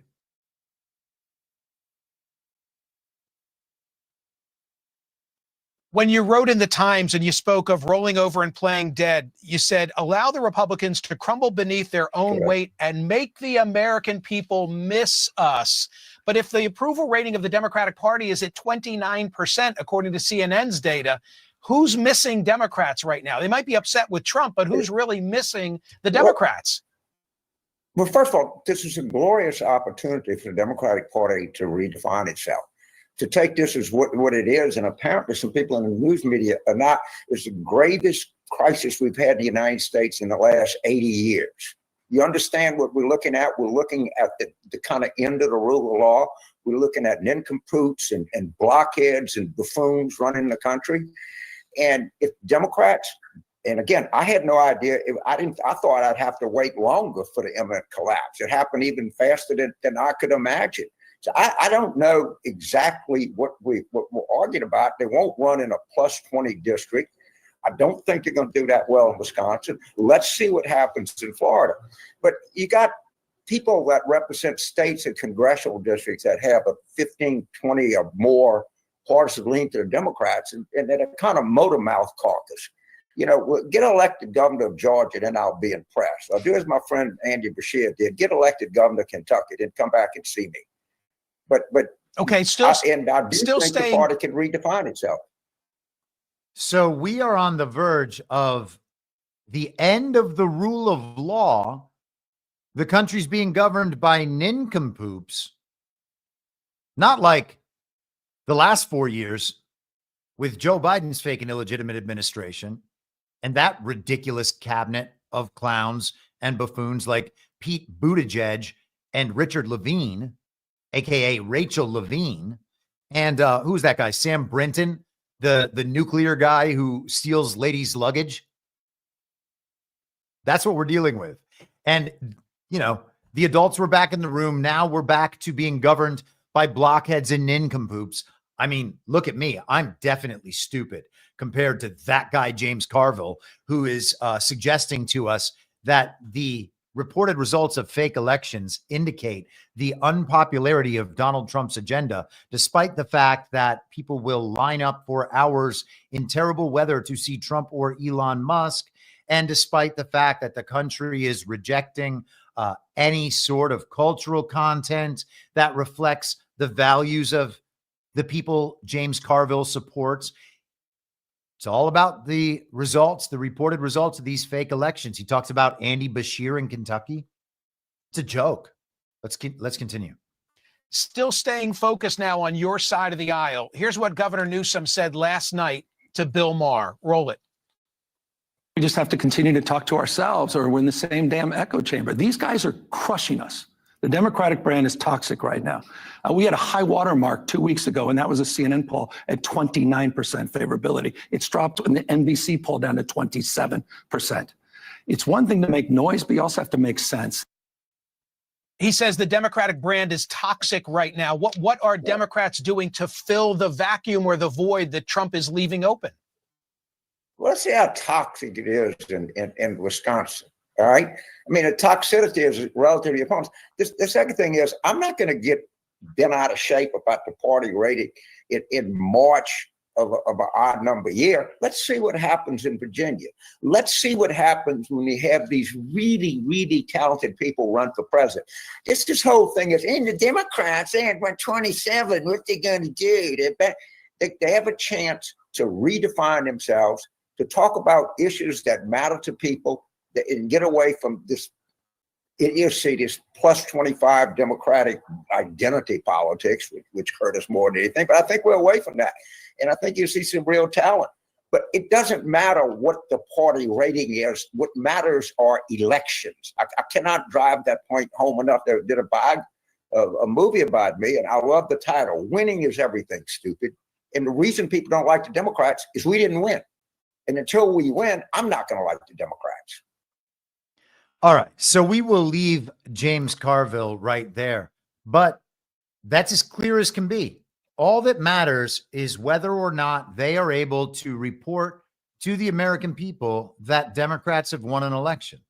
When you wrote in the Times and you spoke of rolling over and playing dead, you said, allow the Republicans to crumble beneath their own weight and make the American people miss us. But if the approval rating of the Democratic Party is at 29%, according to CNN's data, who's missing Democrats right now? They might be upset with Trump, but who's really missing the Democrats? Well, first of all, this is a glorious opportunity for the Democratic Party to redefine itself. to take this as what it is, and apparently some people in the news media are not, is the gravest crisis we've had in the United States in the last 80 years. You understand what we're looking at? We're looking at the kind of end of the rule of law. We're looking at nincompoops and blockheads and buffoons running the country. And if Democrats, and again, I had no idea. I thought I'd have to wait longer for the imminent collapse. It happened even faster than I could imagine. So I don't know exactly what we're arguing about. They won't run in a plus 20 district. I don't think they're going to do that well in Wisconsin. Let's see what happens in Florida. But you got people that represent states and congressional districts that have a 15, 20 or more partisan lean to the Democrats, and they're a kind of motor mouth caucus. You know, get elected governor of Georgia, then I'll be impressed. I'll do as my friend Andy Beshear did. Get elected governor of Kentucky, then come back and see me. But okay, I do think the party can redefine itself. So we are on the verge of the end of the rule of law. The country's being governed by nincompoops, not like the last 4 years with Joe Biden's fake and illegitimate administration and that ridiculous cabinet of clowns and buffoons like Pete Buttigieg and Richard Levine, aka Rachel Levine, and who's that guy? Sam Brinton, the nuclear guy who steals ladies' luggage. That's what we're dealing with. And, you know, the adults were back in the room. Now we're back to being governed by blockheads and nincompoops. I mean, look at me. I'm definitely stupid compared to that guy, James Carville, who is suggesting to us that the reported results of fake elections indicate the unpopularity of Donald Trump's agenda, despite the fact that people will line up for hours in terrible weather to see Trump or Elon Musk, and despite the fact that the country is rejecting any sort of cultural content that reflects the values of the people James Carville supports. It's all about the results, the reported results of these fake elections. He talks about Andy Beshear in Kentucky. It's a joke. Let's continue. Still staying focused now on your side of the aisle. Here's what Governor Newsom said last night to Bill Maher. Roll it. We just have to continue to talk to ourselves, or we're in the same damn echo chamber. These guys are crushing us. The Democratic brand is toxic right now. We had a high water mark 2 weeks ago, and that was a CNN poll at 29% favorability. It's dropped in the NBC poll down to 27%. It's one thing to make noise, but you also have to make sense. He says the Democratic brand is toxic right now. What are Democrats doing to fill the vacuum or the void that Trump is leaving open? Well, let's see how toxic it is in Wisconsin. All right. I mean, the toxicity is relative to your opponents. The second thing is, I'm not going to get bent out of shape about the party rating in March of an odd number year. Let's see what happens in Virginia. Let's see what happens when we have these really, really talented people run for president. This whole thing is, and the Democrats, they had 127. What they going to do? They have a chance to redefine themselves, to talk about issues that matter to people, and get away from this idiocy, this plus 25 Democratic identity politics, which hurt us more than anything. But I think we're away from that. And I think you see some real talent. But it doesn't matter what the party rating is. What matters are elections. I cannot drive that point home enough. They did a movie about me, and I love the title. Winning is everything, stupid. And the reason people don't like the Democrats is we didn't win. And until we win, I'm not going to like the Democrats. All right. So we will leave James Carville right there. But that's as clear as can be. All that matters is whether or not they are able to report to the American people that Democrats have won an election.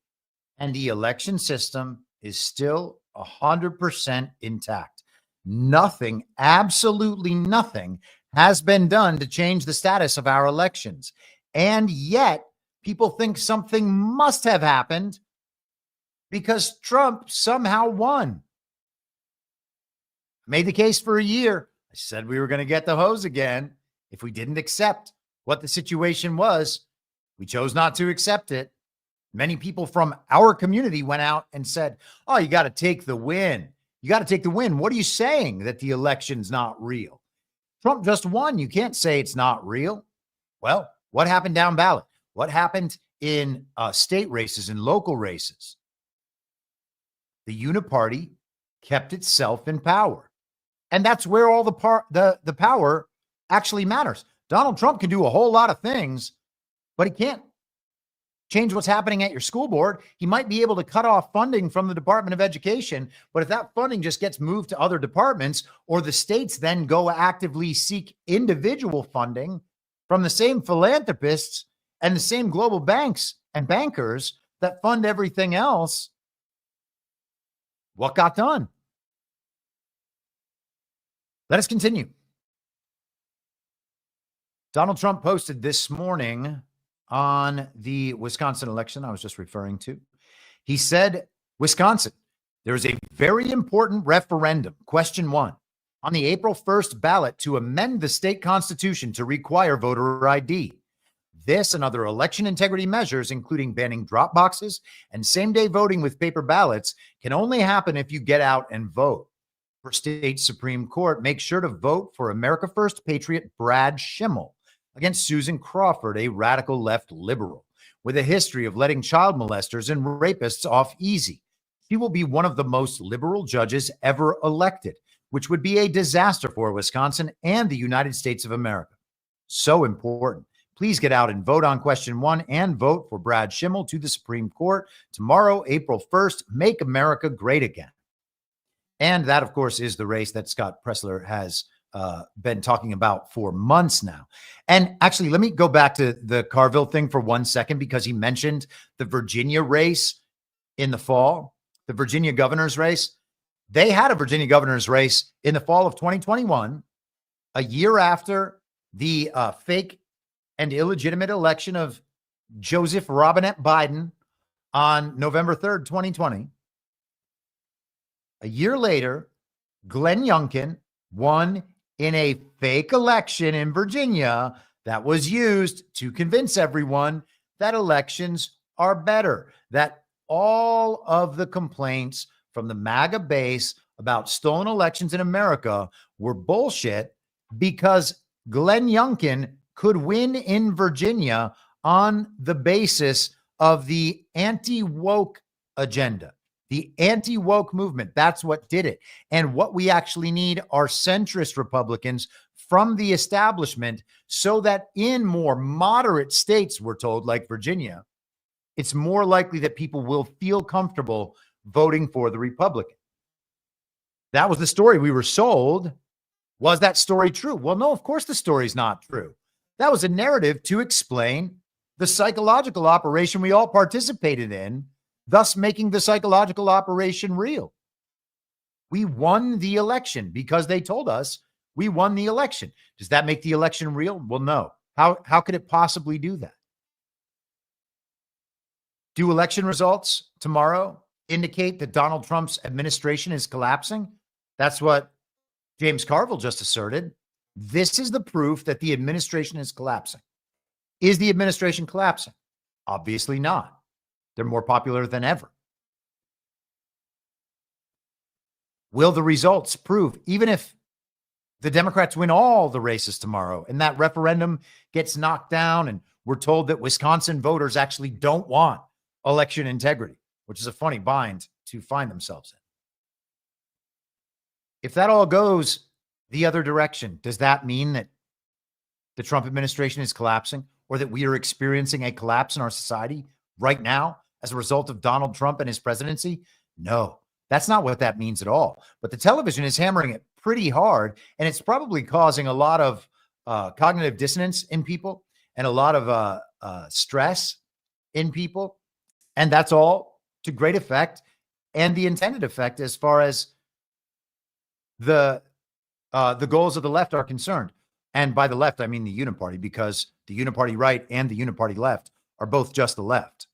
And the election system is still 100% intact. Nothing, absolutely nothing, has been done to change the status of our elections. And yet, people think something must have happened because Trump somehow won. Made the case for a year. I said we were going to get the hose again if we didn't accept what the situation was. We chose not to accept it. Many people from our community went out and said, oh, you got to take the win. You got to take the win. What are you saying, that the election's not real? Trump just won. You can't say it's not real. Well, what happened down ballot? What happened in state races and local races? The uniparty kept itself in power. And that's where all the power actually matters. Donald Trump can do a whole lot of things, but he can't change what's happening at your school board. He might be able to cut off funding from the Department of Education, but if that funding just gets moved to other departments, or the states then go actively seek individual funding from the same philanthropists and the same global banks and bankers that fund everything else, what got done? Let us continue. Donald Trump posted this morning on the Wisconsin election I was just referring to. He said, Wisconsin, there is a very important referendum, question 1, on the April 1st ballot to amend the state constitution to require voter ID. This and other election integrity measures, including banning drop boxes and same-day voting with paper ballots, can only happen if you get out and vote. For state Supreme Court, make sure to vote for America First patriot Brad Schimmel against Susan Crawford, a radical left liberal with a history of letting child molesters and rapists off easy. She will be one of the most liberal judges ever elected, which would be a disaster for Wisconsin and the United States of America. So important. Please get out and vote on question 1 and vote for Brad Schimmel to the Supreme Court tomorrow, April 1st. Make America great again. And that, of course, is the race that Scott Presler has been talking about for months now. And actually, let me go back to the Carville thing for 1 second, because he mentioned the Virginia race in the fall, the Virginia governor's race. They had a Virginia governor's race in the fall of 2021, a year after the fake and illegitimate election of Joseph Robinette Biden on November 3rd, 2020. A year later, Glenn Youngkin won in a fake election in Virginia that was used to convince everyone that elections are better, that all of the complaints from the MAGA base about stolen elections in America were bullshit, because Glenn Youngkin could win in Virginia on the basis of the anti-woke agenda, the anti-woke movement. That's what did it. And what we actually need are centrist Republicans from the establishment, so that in more moderate states, we're told, like Virginia, it's more likely that people will feel comfortable voting for the Republican. That was the story we were sold. Was that story true? Well, no, of course the story's not true. That was a narrative to explain the psychological operation we all participated in, thus making the psychological operation real. We won the election because they told us we won the election. Does that make the election real? Well, no. How could it possibly do that? Do election results tomorrow indicate that Donald Trump's administration is collapsing? That's what James Carville just asserted. This is the proof that the administration is collapsing. Is the administration collapsing? Obviously not. They're more popular than ever. Will the results prove, even if the Democrats win all the races tomorrow and that referendum gets knocked down and we're told that Wisconsin voters actually don't want election integrity, which is a funny bind to find themselves in? If that all goes the other direction, does that mean that the Trump administration is collapsing, or that we are experiencing a collapse in our society right now as a result of Donald Trump and his presidency? No, that's not what that means at all. But the television is hammering it pretty hard, and it's probably causing a lot of cognitive dissonance in people and a lot of stress in people. And that's all to great effect, and the intended effect as far as the goals of the left are concerned. And by the left, I mean the uniparty, because the uniparty right and the uniparty left are both just the left.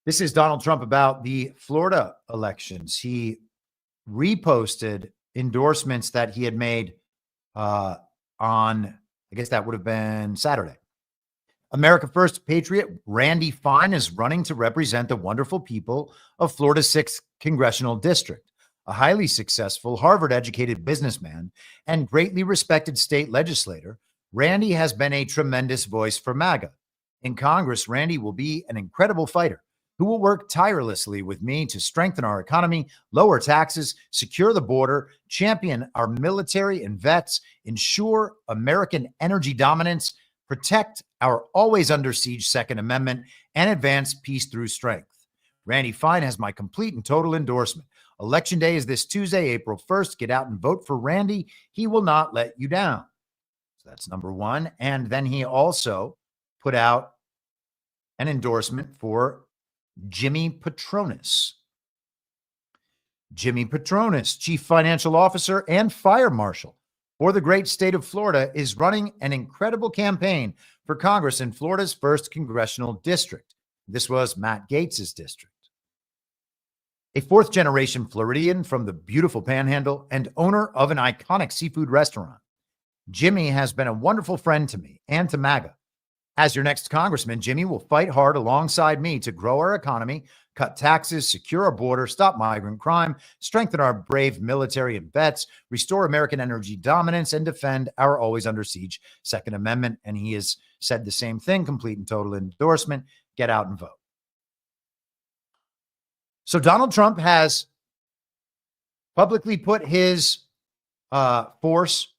This is Donald Trump about the Florida elections. He reposted endorsements that he had made on, I guess that would have been Saturday. America First patriot Randy Fine is running to represent the wonderful people of Florida's 6th congressional district. a highly successful Harvard-educated businessman and greatly respected state legislator, Randy has been a tremendous voice for MAGA. In Congress, Randy will be an incredible fighter who will work tirelessly with me to strengthen our economy, lower taxes, secure the border, champion our military and vets, ensure American energy dominance, protect our always under siege Second Amendment, and advance peace through strength. Randy Fine has my complete and total endorsement. Election day is this Tuesday, April 1st. Get out and vote for Randy. He will not let you down. So that's number one. And then he also put out an endorsement for Jimmy Patronis. Jimmy Patronis, Chief Financial Officer and Fire Marshal for the great state of Florida, is running an incredible campaign for Congress in Florida's 1st Congressional District. This was Matt Gaetz's district. A 4th-generation Floridian from the beautiful Panhandle and owner of an iconic seafood restaurant, Jimmy has been a wonderful friend to me and to MAGA. As your next congressman, Jimmy will fight hard alongside me to grow our economy, cut taxes, secure our border, stop migrant crime, strengthen our brave military and vets, restore American energy dominance, and defend our always under siege Second Amendment. And he has said the same thing, complete and total endorsement. Get out and vote. So Donald Trump has publicly put his force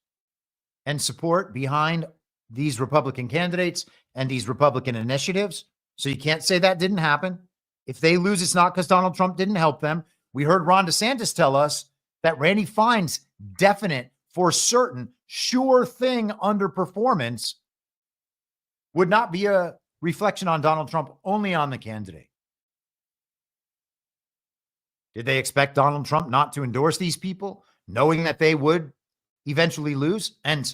and support behind these Republican candidates and these Republican initiatives. So you can't say that didn't happen. If they lose, it's not because Donald Trump didn't help them. We heard Ron DeSantis tell us that Randy Fine's definite, for certain, sure thing underperformance would not be a reflection on Donald Trump, only on the candidate. Did they expect Donald Trump not to endorse these people, knowing that they would eventually lose? And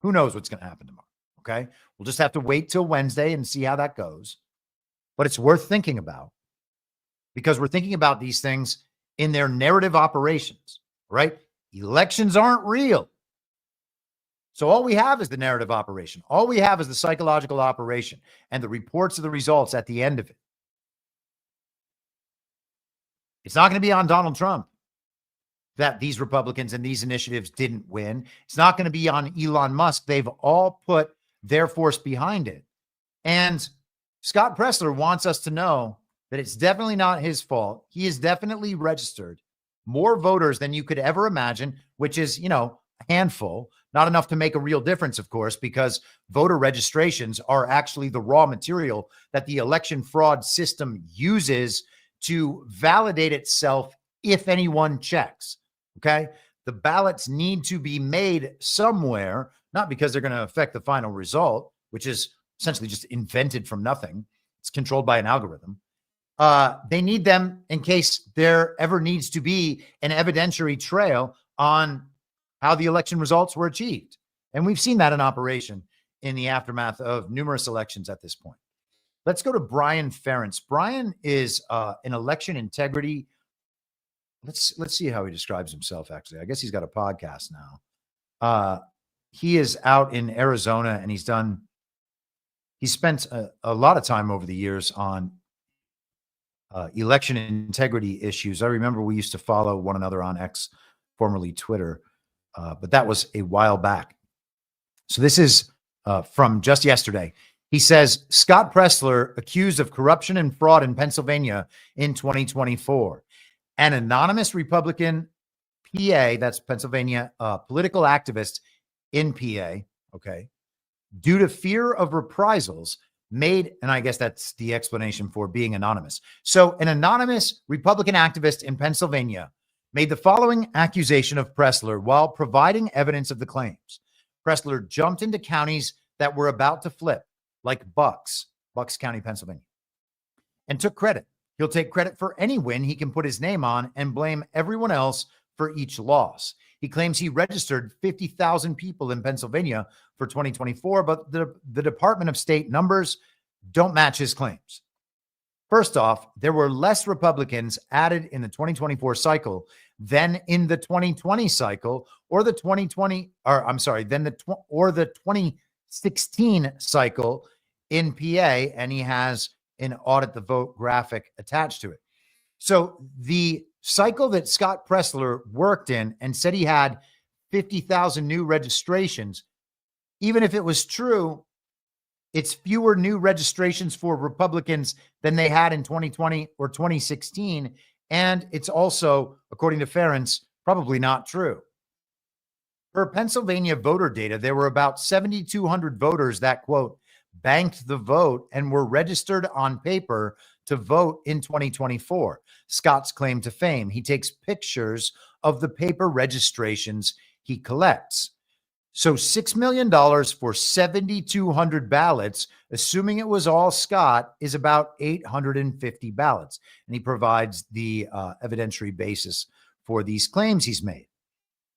who knows what's going to happen tomorrow? Okay. We'll just have to wait till Wednesday and see how that goes. But it's worth thinking about because we're thinking about these things in their narrative operations, right? Elections aren't real. So all we have is the narrative operation. All we have is the psychological operation and the reports of the results at the end of it. It's not going to be on Donald Trump that these Republicans and these initiatives didn't win. It's not going to be on Elon Musk. They've all put their force behind it. And Scott Presler wants us to know that it's definitely not his fault. He has definitely registered more voters than you could ever imagine, which is, a handful, not enough to make a real difference, of course, because voter registrations are actually the raw material that the election fraud system uses to validate itself if anyone checks. Okay. The ballots need to be made somewhere, not because they're going to affect the final result, which is essentially just invented from nothing. It's controlled by an algorithm. They need them in case there ever needs to be an evidentiary trail on how the election results were achieved. And we've seen that in operation in the aftermath of numerous elections at this point. Let's go to Brian Ferentz. Brian is an election integrity. Let's see how he describes himself, actually. I guess he's got a podcast now. He is out in Arizona, and he spent a lot of time over the years on election integrity issues. I remember we used to follow one another on X, formerly Twitter, but that was a while back. So this is from just yesterday. He says, Scott Presler accused of corruption and fraud in Pennsylvania in 2024. An anonymous Republican PA, that's Pennsylvania, political activist in PA, okay, due to fear of reprisals made, and I guess that's the explanation for being anonymous. So an anonymous Republican activist in Pennsylvania made the following accusation of Presler while providing evidence of the claims. Presler jumped into counties that were about to flip, like Bucks County, Pennsylvania, and took credit. He'll take credit for any win he can put his name on and blame everyone else for each loss. He claims he registered 50,000 people in Pennsylvania for 2024, but the Department of State numbers don't match his claims. First off, there were less Republicans added in the 2024 cycle than in the 2020 cycle or the 2016 cycle in PA, and he has an audit the vote graphic attached to it. So the cycle that Scott Presler worked in and said he had 50,000 new registrations, even if it was true, it's fewer new registrations for Republicans than they had in 2020 or 2016. And it's also, according to Ferentz, probably not true. For Pennsylvania voter data, there were about 7,200 voters that, quote, banked the vote and were registered on paper to vote in 2024. Scott's claim to fame. He takes pictures of the paper registrations he collects. So $6 million for 7,200 ballots, assuming it was all Scott, is about 850 ballots. And he provides the evidentiary basis for these claims he's made.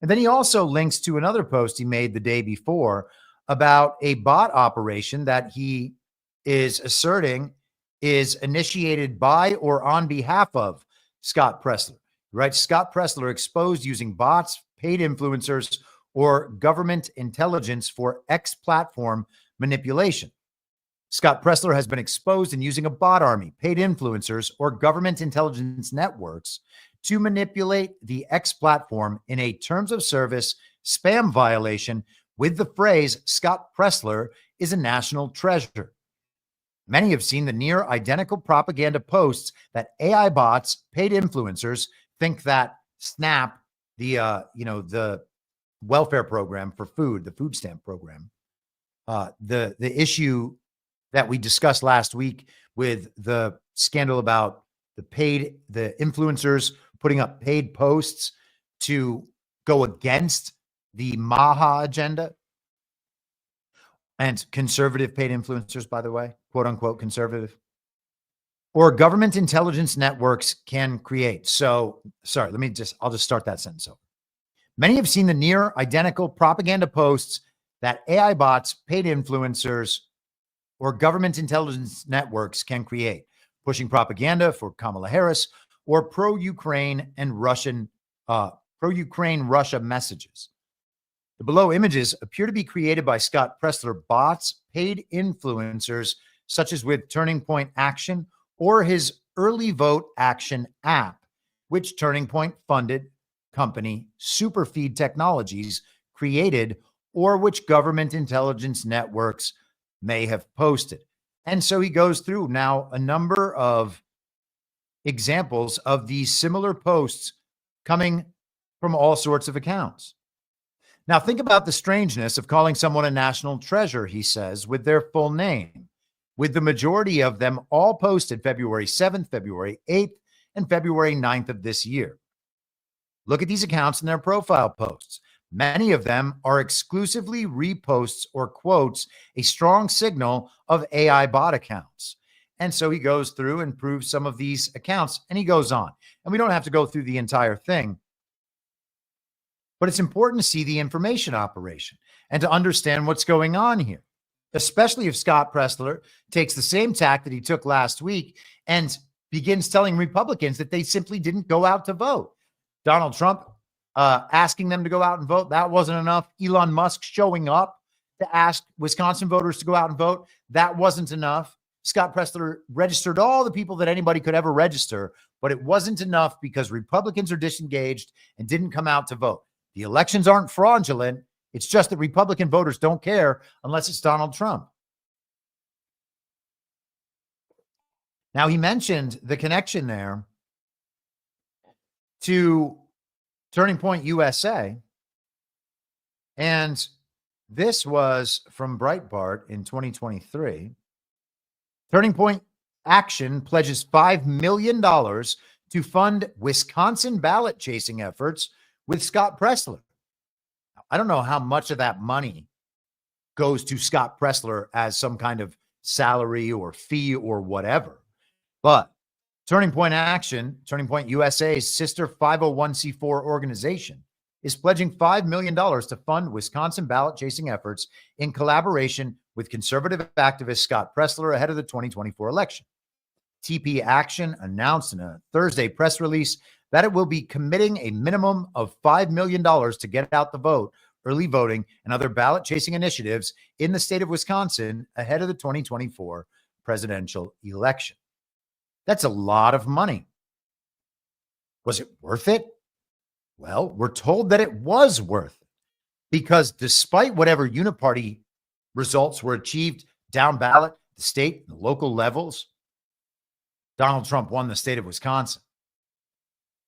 And then he also links to another post he made the day before about a bot operation that he is asserting is initiated by or on behalf of Scott Presler. Right? Scott Presler exposed using bots, paid influencers, or government intelligence for X platform manipulation. Scott Presler has been exposed in using a bot army, paid influencers, or government intelligence networks to manipulate the X platform in a terms of service spam violation with the phrase Scott Presler is a national treasure. Many have seen the near identical propaganda posts that AI bots, paid influencers, think that SNAP, the welfare program for food, the food stamp program, the issue that we discussed last week with the scandal about the influencers putting up paid posts to go against the Maha agenda, and conservative paid influencers, by the way, quote unquote conservative, or government intelligence networks can create. So, sorry, I'll just start that sentence over. Many have seen the near identical propaganda posts that AI bots, paid influencers, or government intelligence networks can create, pushing propaganda for Kamala Harris or pro-Ukraine and Russia messages. The below images appear to be created by Scott Presler bots, paid influencers, such as with Turning Point Action or his Early Vote Action app, which Turning Point funded company Superfeed Technologies created, or which government intelligence networks may have posted. And so he goes through now a number of examples of these similar posts coming from all sorts of accounts. Now, think about the strangeness of calling someone a national treasure, he says, with their full name, with the majority of them all posted February 7th, February 8th, and February 9th of this year. Look at these accounts and their profile posts. Many of them are exclusively reposts or quotes, a strong signal of AI bot accounts. And so he goes through and proves some of these accounts, and he goes on. And we don't have to go through the entire thing, but it's important to see the information operation and to understand what's going on here, especially if Scott Presler takes the same tack that he took last week and begins telling Republicans that they simply didn't go out to vote. Donald Trump asking them to go out and vote, that wasn't enough. Elon Musk showing up to ask Wisconsin voters to go out and vote, that wasn't enough. Scott Presler registered all the people that anybody could ever register, but it wasn't enough because Republicans are disengaged and didn't come out to vote. The elections aren't fraudulent. It's just that Republican voters don't care unless it's Donald Trump. Now, he mentioned the connection there to Turning Point USA. And this was from Breitbart in 2023. Turning Point Action pledges $5 million to fund Wisconsin ballot chasing efforts with Scott Presler. I don't know how much of that money goes to Scott Presler as some kind of salary or fee or whatever. But Turning Point Action, Turning Point USA's sister 501c4 organization, is pledging $5 million to fund Wisconsin ballot chasing efforts in collaboration with conservative activist Scott Presler ahead of the 2024 election. TP Action announced in a Thursday press release that it will be committing a minimum of $5 million to get out the vote, early voting, and other ballot chasing initiatives in the state of Wisconsin ahead of the 2024 presidential election. That's a lot of money. Was it worth it? Well, we're told that it was worth it because despite whatever uniparty results were achieved down ballot, the state, the local levels, Donald Trump won the state of Wisconsin.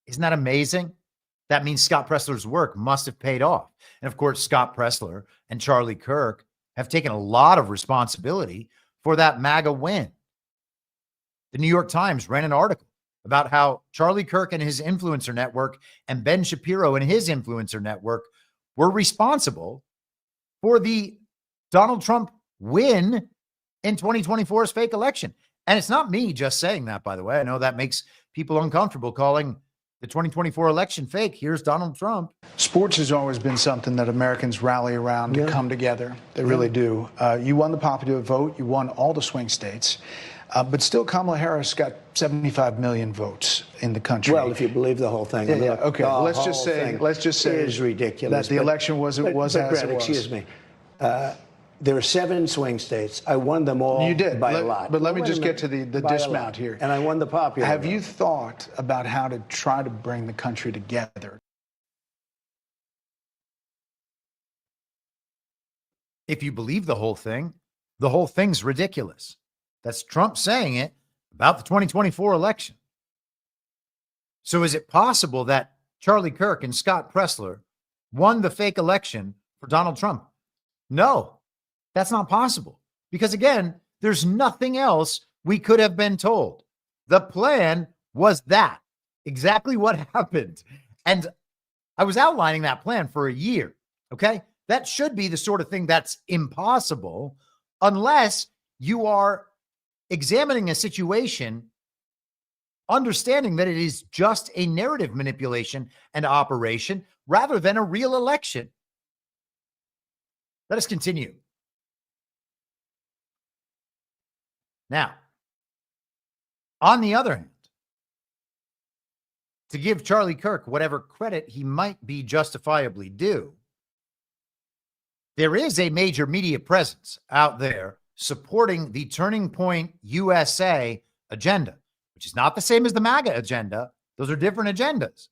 Isn't that amazing? That means Scott Presler's work must have paid off. And of course, Scott Presler and Charlie Kirk have taken a lot of responsibility for that MAGA win. The New York Times ran an article about how Charlie Kirk and his influencer network and Ben Shapiro and his influencer network were responsible for the Donald Trump win in 2024's fake election. And it's not me just saying that, by the way. I know that makes people uncomfortable calling the 2024 election fake. Here's Donald Trump. Sports has always been something that Americans rally around to come together. They really do. You won the popular vote. You won all the swing states. But still, Kamala Harris got 75 million votes in the country. Well, if you believe the whole thing. Yeah, okay. Let's just say it is ridiculous. That the election was as it was. Excuse me. There are 7 swing states. I won them all. You did by a lot. But let me just get to the dismount here. And I won the popular Have vote. you thought about how to try to bring the country together? If you believe the whole thing's ridiculous. That's Trump saying it about the 2024 election. So is it possible that Charlie Kirk and Scott Presler won the fake election for Donald Trump? No. That's not possible because, again, there's nothing else we could have been told. The plan was that exactly what happened. And I was outlining that plan for a year. Okay. That should be the sort of thing that's impossible unless you are examining a situation, understanding that it is just a narrative manipulation and operation rather than a real election. Let us continue. Now, on the other hand, to give Charlie Kirk whatever credit he might be justifiably due, there is a major media presence out there supporting the Turning Point USA agenda, which is not the same as the MAGA agenda. Those are different agendas.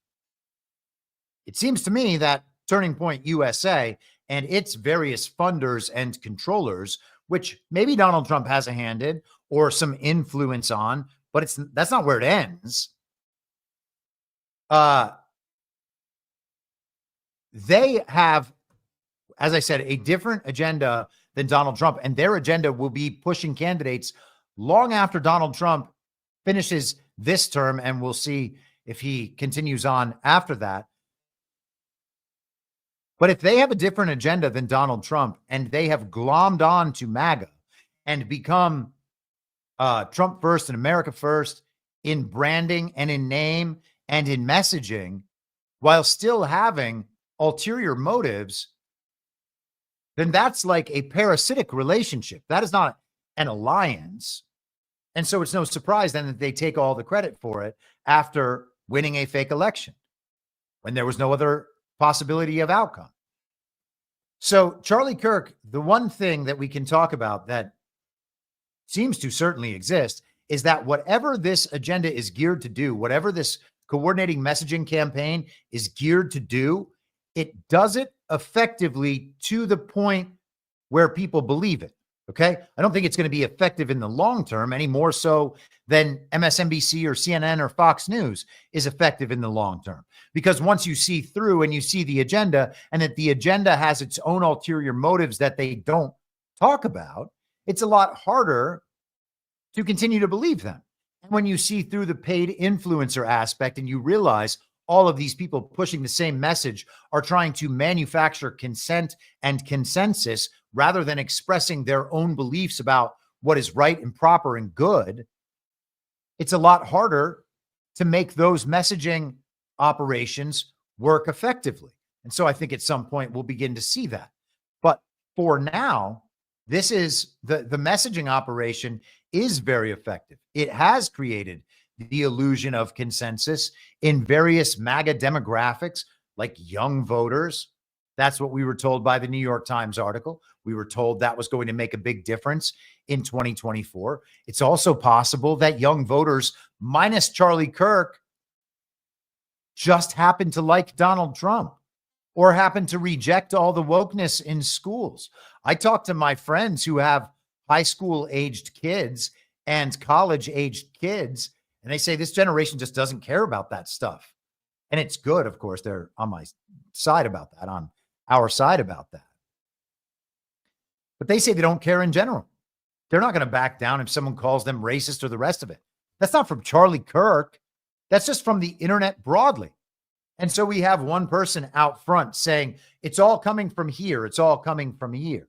It seems to me that Turning Point USA and its various funders and controllers, which maybe Donald Trump has a hand in or some influence on, but that's not where it ends. They have, as I said, a different agenda than Donald Trump, and their agenda will be pushing candidates long after Donald Trump finishes this term, and we'll see if he continues on after that. But if they have a different agenda than Donald Trump and they have glommed on to MAGA and become Trump first and America first in branding and in name and in messaging while still having ulterior motives, then that's like a parasitic relationship. That is not an alliance. And so it's no surprise then that they take all the credit for it after winning a fake election when there was no other possibility of outcome. So Charlie Kirk, the one thing that we can talk about that seems to certainly exist is that whatever this agenda is geared to do, whatever this coordinating messaging campaign is geared to do, it does it effectively to the point where people believe it. Okay. I don't think it's going to be effective in the long term any more so than MSNBC or CNN or Fox News is effective in the long term. Because once you see through and you see the agenda and that the agenda has its own ulterior motives that they don't talk about, it's a lot harder to continue to believe them. And when you see through the paid influencer aspect and you realize all of these people pushing the same message are trying to manufacture consent and consensus rather than expressing their own beliefs about what is right and proper and good, it's a lot harder to make those messaging operations work effectively. And so I think at some point we'll begin to see that. But for now, this is the messaging operation is very effective. It has created the illusion of consensus in various MAGA demographics like young voters. That's what we were told by the New York Times article. We were told that was going to make a big difference in 2024. It's also possible that young voters, minus Charlie Kirk, just happen to like Donald Trump or happen to reject all the wokeness in schools. I talk to my friends who have high school aged kids and college aged kids, and they say this generation just doesn't care about that stuff. And it's good, of course, they're on my side about that, on our side about that. But they say they don't care in general. They're not going to back down if someone calls them racist or the rest of it. That's not from Charlie Kirk. That's just from the internet broadly. And so we have one person out front saying, it's all coming from here. It's all coming from here.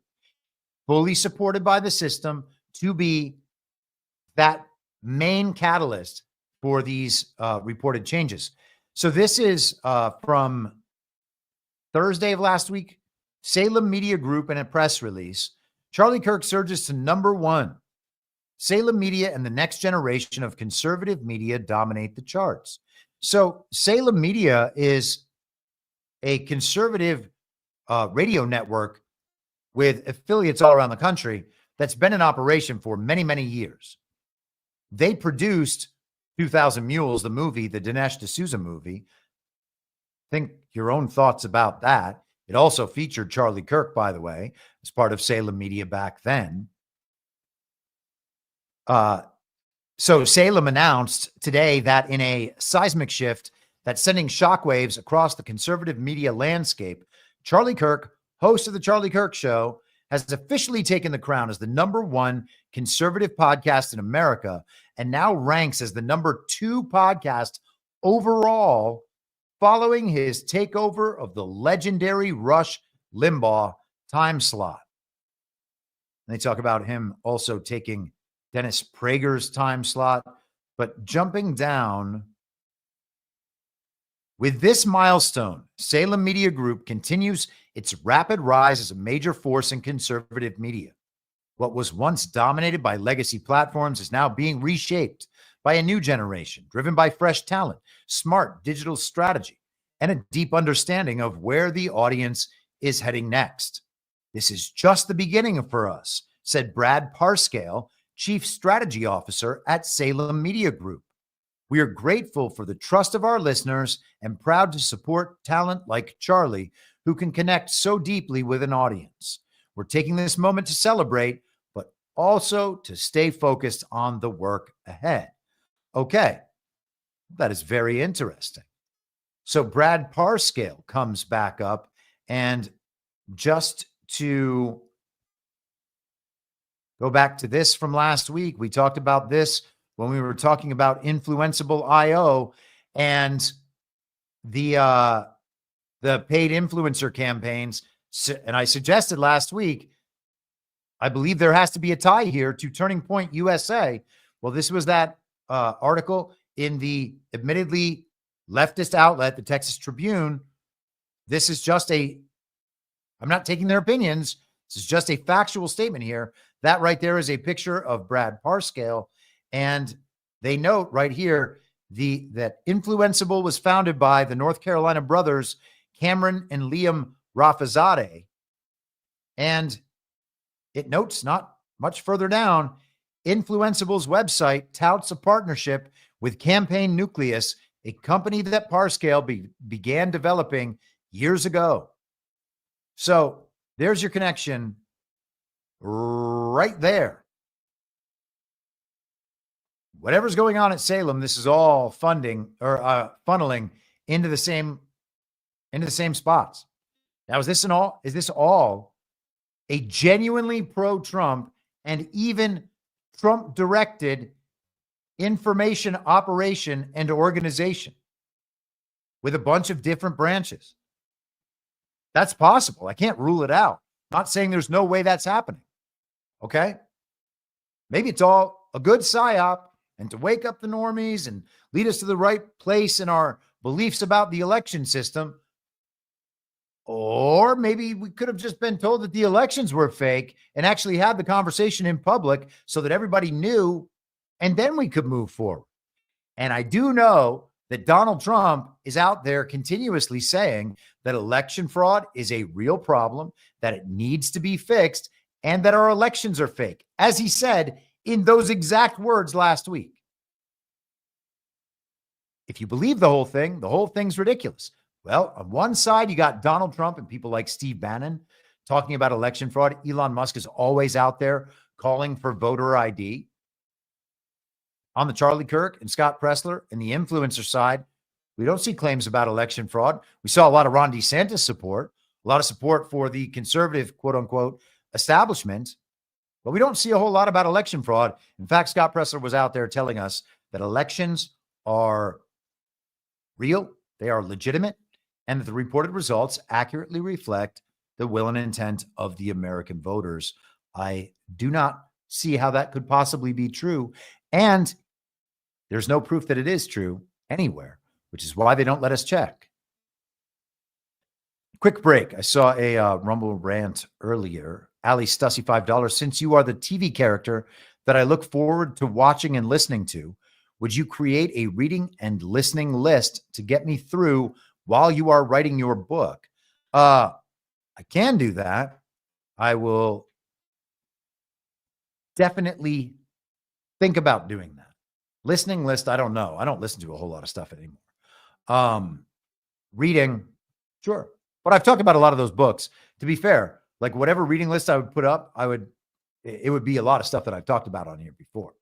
Fully supported by the system to be that main catalyst for these reported changes. So this is from Thursday of last week, Salem Media Group in a press release. Charlie Kirk surges to #1. Salem Media and the next generation of conservative media dominate the charts. So Salem Media is a conservative radio network with affiliates all around the country that's been in operation for many, many years. They produced 2,000 Mules, the movie, the Dinesh D'Souza movie. Think your own thoughts about that. It also featured Charlie Kirk, by the way, as part of Salem Media back then. So Salem announced today that in a seismic shift that's sending shockwaves across the conservative media landscape, Charlie Kirk, host of The Charlie Kirk Show, has officially taken the crown as the #1 conservative podcast in America and now ranks as the #2 podcast overall following his takeover of the legendary Rush Limbaugh time slot. And they talk about him also taking Dennis Prager's time slot, but jumping down. With this milestone, Salem Media Group continues its rapid rise as a major force in conservative media. What was once dominated by legacy platforms is now being reshaped by a new generation, driven by fresh talent, smart digital strategy, and a deep understanding of where the audience is heading next. This is just the beginning for us, said Brad Parscale, Chief Strategy Officer at Salem Media Group. We are grateful for the trust of our listeners and proud to support talent like Charlie, who can connect so deeply with an audience. We're taking this moment to celebrate, but also to stay focused on the work ahead. Okay, that is very interesting. So Brad Parscale comes back up, and just to go back to this from last week, we talked about this when we were talking about Influenceable IO and the paid influencer campaigns. And I suggested last week, I believe there has to be a tie here to Turning Point USA. Well, this was that article in the admittedly leftist outlet, the Texas Tribune. This is just I'm not taking their opinions. This is just a factual statement here. That right there is a picture of Brad Parscale. And they note right here that Influenceable was founded by the North Carolina brothers, Cameron and Liam Rafazadeh. And it notes not much further down, Influencable's website touts a partnership with Campaign Nucleus, a company that Parscale began developing years ago. So there's your connection right there. Whatever's going on at Salem, this is all funding or funneling into the same spots. Now, is this all a genuinely pro-Trump and even Trump-directed information operation and organization with a bunch of different branches? That's possible. I can't rule it out. I'm not saying there's no way that's happening. Okay? Maybe it's all a good psyop and to wake up the normies and lead us to the right place in our beliefs about the election system. Or maybe we could have just been told that the elections were fake and actually had the conversation in public so that everybody knew, and then we could move forward. And I do know that Donald Trump is out there continuously saying that election fraud is a real problem, that it needs to be fixed, and that our elections are fake, as he said in those exact words last week. if you believe the whole thing's ridiculous. Well, on one side, you got Donald Trump and people like Steve Bannon talking about election fraud. Elon Musk is always out there calling for voter ID. On the Charlie Kirk and Scott Presler and the influencer side, we don't see claims about election fraud. We saw a lot of Ron DeSantis support, a lot of support for the conservative, quote unquote, establishment, but we don't see a whole lot about election fraud. In fact, Scott Presler was out there telling us that elections are real, they are legitimate, and that the reported results accurately reflect the will and intent of the American voters. I do not see how that could possibly be true. And there's no proof that it is true anywhere, which is why they don't let us check. Quick break. I saw a Rumble rant earlier. Ali Stussy, $5. Since you are the TV character that I look forward to watching and listening to, would you create a reading and listening list to get me through while you are writing your book? I can do that. I will definitely think about doing that. Listening list, I don't know. I don't listen to a whole lot of stuff anymore. Reading, sure. But I've talked about a lot of those books. To be fair, like whatever reading list I would put up, it would be a lot of stuff that I've talked about on here before.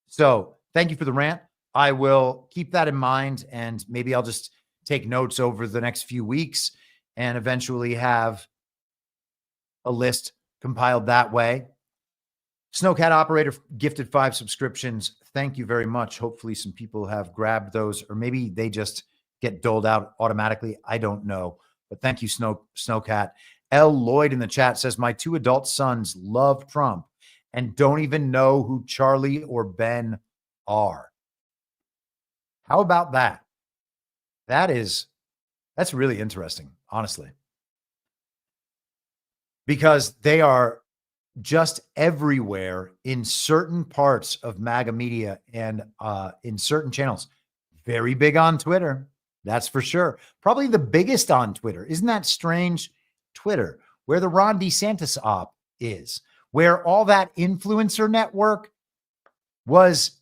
So thank you for the rant. I will keep that in mind, and maybe I'll just take notes over the next few weeks and eventually have a list compiled that way. Snowcat Operator gifted 5 subscriptions. Thank you very much. Hopefully some people have grabbed those, or maybe they just get doled out automatically. I don't know. But thank you, Snowcat. L. Lloyd in the chat says, my 2 adult sons love Trump and don't even know who Charlie or Ben are. How about that? That's really interesting, honestly. Because they are just everywhere in certain parts of MAGA media and in certain channels. Very big on Twitter. That's for sure. Probably the biggest on Twitter. Isn't that strange? Twitter, where the Ron DeSantis op is, where all that influencer network was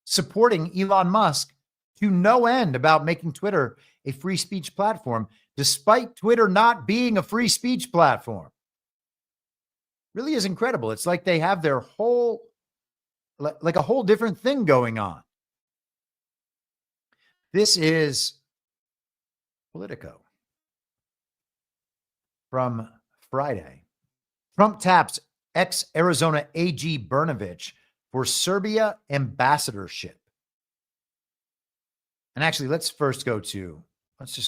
supporting Elon Musk to no end about making Twitter a free speech platform, despite Twitter not being a free speech platform. Really is incredible. It's like they have their whole, like a whole different thing going on. This is Politico from Friday. Trump taps ex-Arizona AG Brnovich for Serbia ambassadorship. And actually, let's just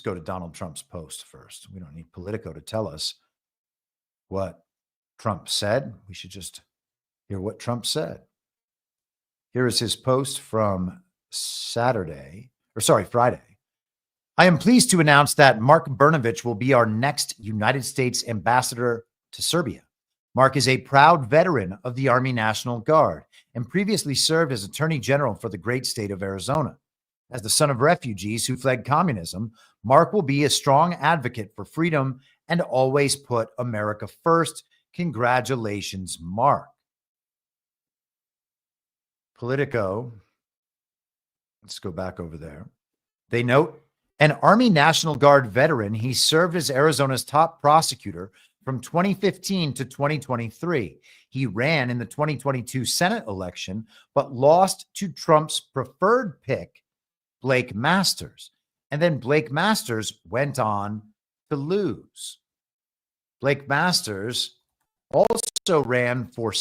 go to Donald Trump's post first. We don't need Politico to tell us what Trump said. We should just hear what Trump said. Here is his post from Friday. I am pleased to announce that Mark Brnovich will be our next United States ambassador to Serbia. Mark is a proud veteran of the Army National Guard and previously served as Attorney General for the great state of Arizona. As the son of refugees who fled communism, Mark will be a strong advocate for freedom and always put America first. Congratulations, Mark. Politico. Let's go back over there. They note, an Army National Guard veteran, he served as Arizona's top prosecutor from 2015 to 2023. He ran in the 2022 Senate election, but lost to Trump's preferred pick, Blake Masters. And then Blake Masters went on to lose. Blake Masters also ran for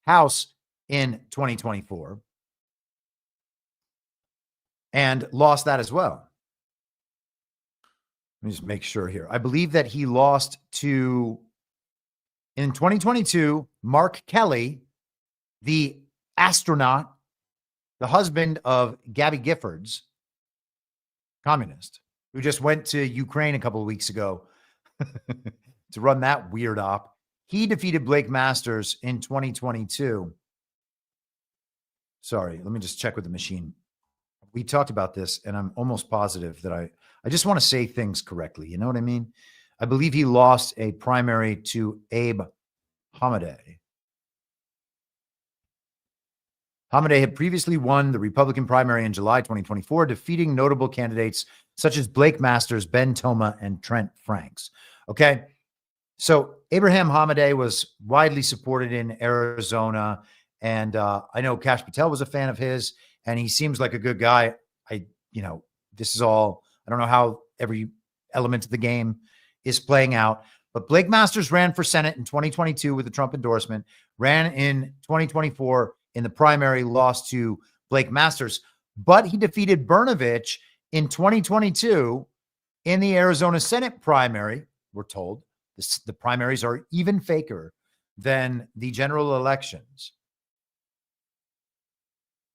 House in 2024 and lost that as well. Let me just make sure here. I believe that he lost to, in 2022, Mark Kelly, the astronaut, the husband of Gabby Giffords, communist, who just went to Ukraine a couple of weeks ago to run that weird op. He defeated Blake Masters in 2022. Sorry, let me just check with the machine. We talked about this, and I'm almost positive that I just want to say things correctly. You know what I mean? I believe he lost a primary to Abe Hamadeh. Hamadeh had previously won the Republican primary in July 2024, defeating notable candidates such as Blake Masters, Ben Toma, and Trent Franks. Okay, so Abraham Hamadeh was widely supported in Arizona, and I know Kash Patel was a fan of his, and he seems like a good guy. This is all, I don't know how every element of the game is playing out, but Blake Masters ran for Senate in 2022 with a Trump endorsement, ran in 2024 in the primary, lost to Blake Masters, but he defeated Brnovich in 2022 in the Arizona Senate primary. We're told the primaries are even faker than the general elections.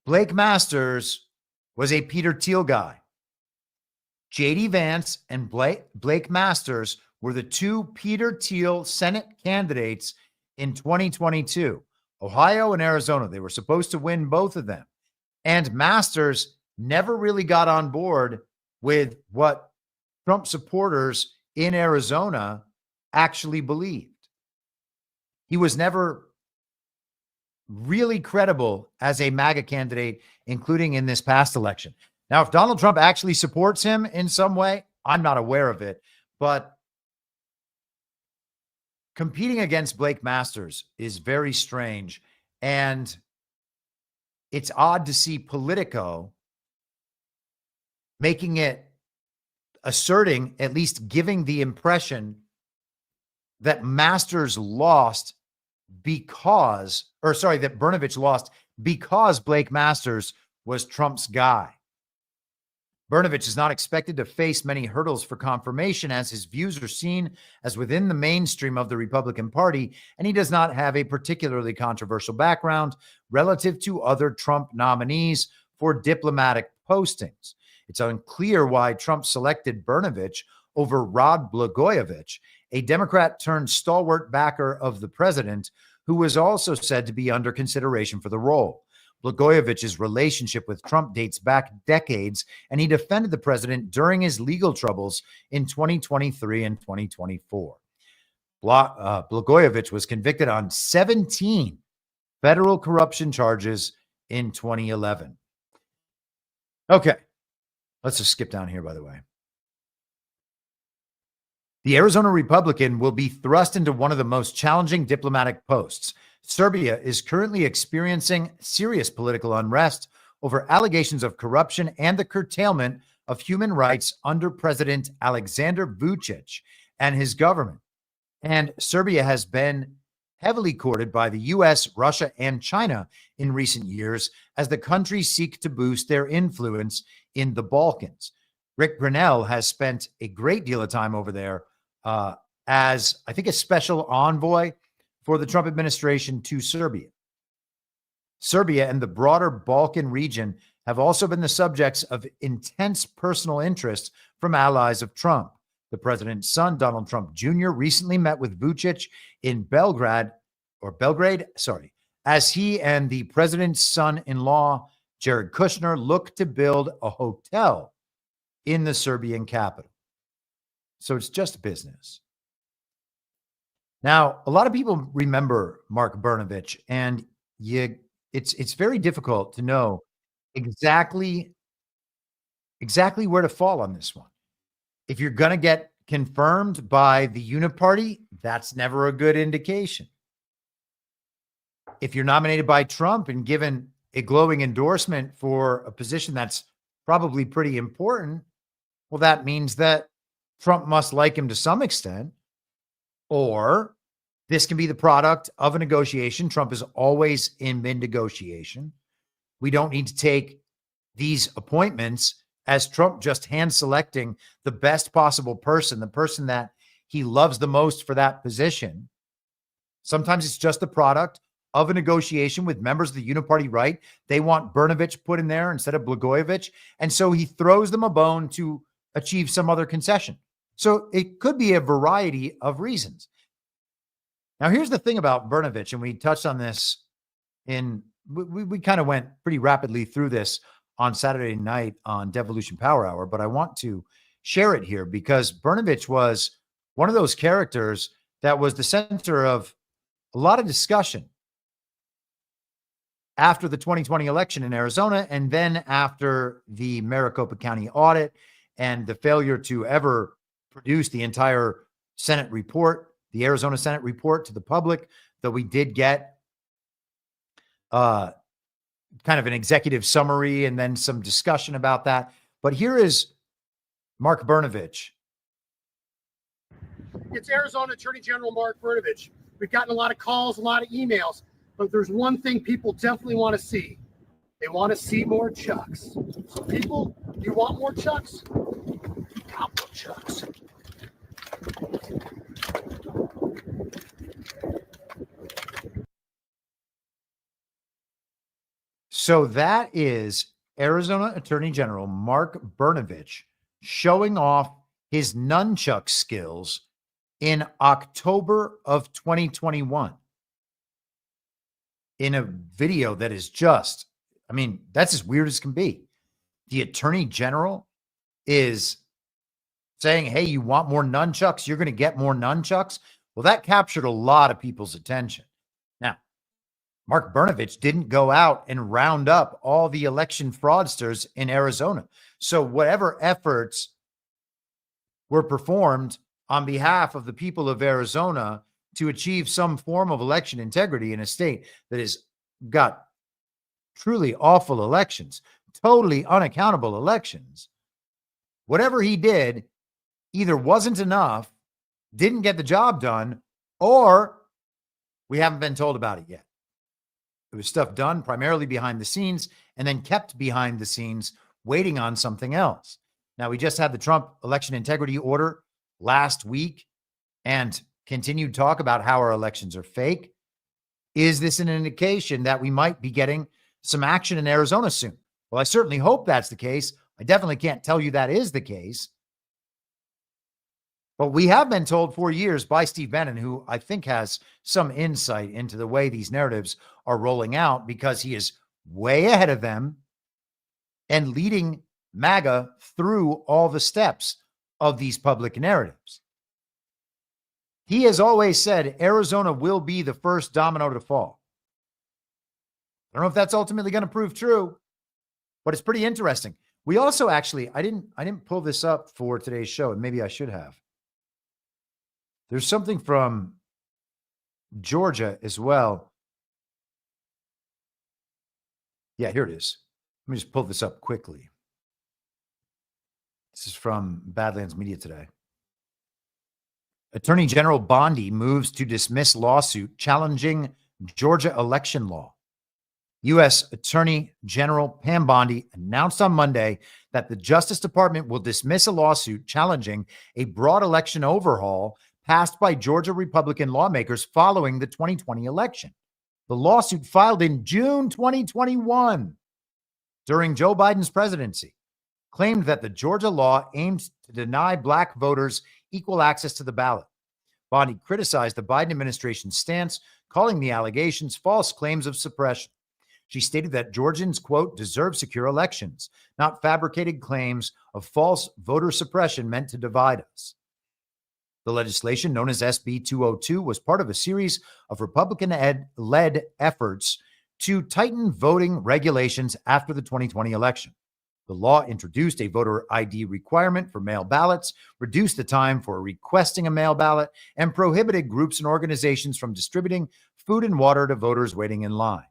Blake Masters was a Peter Thiel guy. J.D. Vance and Blake Masters were the two Peter Thiel Senate candidates in 2022. Ohio and Arizona, they were supposed to win both of them. And Masters never really got on board with what Trump supporters in Arizona actually believed. He was never really credible as a MAGA candidate, including in this past election. Now, if Donald Trump actually supports him in some way, I'm not aware of it, but competing against Blake Masters is very strange. And it's odd to see Politico asserting, at least giving the impression that Masters lost that Brnovich lost because Blake Masters was Trump's guy. Brnovich is not expected to face many hurdles for confirmation, as his views are seen as within the mainstream of the Republican Party, and he does not have a particularly controversial background relative to other Trump nominees for diplomatic postings. It's unclear why Trump selected Brnovich over Rod Blagojevich, a Democrat turned stalwart backer of the president, who was also said to be under consideration for the role. Blagojevich's relationship with Trump dates back decades, and he defended the president during his legal troubles in 2023 and 2024. Blagojevich was convicted on 17 federal corruption charges in 2011. Okay, let's just skip down here, by the way. The Arizona Republican will be thrust into one of the most challenging diplomatic posts. Serbia is currently experiencing serious political unrest over allegations of corruption and the curtailment of human rights under President Alexander Vučić and his government. And Serbia has been heavily courted by the U.S., Russia, and China in recent years as the countries seek to boost their influence in the Balkans. Rick Grenell has spent a great deal of time over there as, I think, a special envoy for the Trump administration to Serbia. Serbia and the broader Balkan region have also been the subjects of intense personal interest from allies of Trump. The president's son, Donald Trump Jr., recently met with Vučić in Belgrade, as he and the president's son-in-law, Jared Kushner, look to build a hotel in the Serbian capital. So it's just business. Now, a lot of people remember Mark Brnovich, and it's very difficult to know exactly where to fall on this one. If you're going to get confirmed by the Uniparty, that's never a good indication. If you're nominated by Trump and given a glowing endorsement for a position that's probably pretty important, well, that means that Trump must like him to some extent, or this can be the product of a negotiation. Trump is always in mid-negotiation. We don't need to take these appointments as Trump just hand-selecting the best possible person, the person that he loves the most for that position. Sometimes it's just the product of a negotiation with members of the Uniparty right. They want Brnovich put in there instead of Blagojevich, and so he throws them a bone to achieve some other concession. So it could be a variety of reasons. Now, here's the thing about Brnovich, and we touched on this we kind of went pretty rapidly through this on Saturday night on Devolution Power Hour, but I want to share it here because Brnovich was one of those characters that was the center of a lot of discussion after the 2020 election in Arizona, and then after the Maricopa County audit and the failure to ever produce the entire Senate report, the Arizona Senate report to the public, though we did get kind of an executive summary and then some discussion about that. But here is Mark Brnovich. It's Arizona Attorney General Mark Brnovich. We've gotten a lot of calls, a lot of emails, but there's one thing people definitely want to see. They want to see more Chucks. So people, you want more Chucks? You got more Chucks. So that is Arizona Attorney General Mark Brnovich showing off his nunchuck skills in October of 2021 in a video that is just, I mean, that's as weird as can be. The Attorney General is saying, hey, you want more nunchucks? You're going to get more nunchucks. Well, that captured a lot of people's attention. Now, Mark Brnovich didn't go out and round up all the election fraudsters in Arizona. So whatever efforts were performed on behalf of the people of Arizona to achieve some form of election integrity in a state that has got truly awful elections, totally unaccountable elections, whatever he did either wasn't enough, didn't get the job done, or we haven't been told about it yet. It was stuff done primarily behind the scenes and then kept behind the scenes waiting on something else. Now, we just had the Trump election integrity order last week and continued talk about how our elections are fake. Is this an indication that we might be getting some action in Arizona soon? Well, I certainly hope that's the case. I definitely can't tell you that is the case. But we have been told for years by Steve Bannon, who I think has some insight into the way these narratives are rolling out because he is way ahead of them and leading MAGA through all the steps of these public narratives. He has always said Arizona will be the first domino to fall. I don't know if that's ultimately going to prove true, but it's pretty interesting. We also actually, I didn't pull this up for today's show, and maybe I should have. There's something from Georgia as well. Yeah, here it is. Let me just pull this up quickly. This is from Badlands Media today. Attorney General Bondi moves to dismiss lawsuit challenging Georgia election law. U.S. Attorney General Pam Bondi announced on Monday that the Justice Department will dismiss a lawsuit challenging a broad election overhaul passed by Georgia Republican lawmakers following the 2020 election. The lawsuit, filed in June 2021 during Joe Biden's presidency, claimed that the Georgia law aimed to deny Black voters equal access to the ballot. Bondi criticized the Biden administration's stance, calling the allegations false claims of suppression. She stated that Georgians, quote, deserve secure elections, not fabricated claims of false voter suppression meant to divide us. The legislation, known as SB 202, was part of a series of Republican-led efforts to tighten voting regulations after the 2020 election. The law introduced a voter ID requirement for mail ballots, reduced the time for requesting a mail ballot, and prohibited groups and organizations from distributing food and water to voters waiting in line.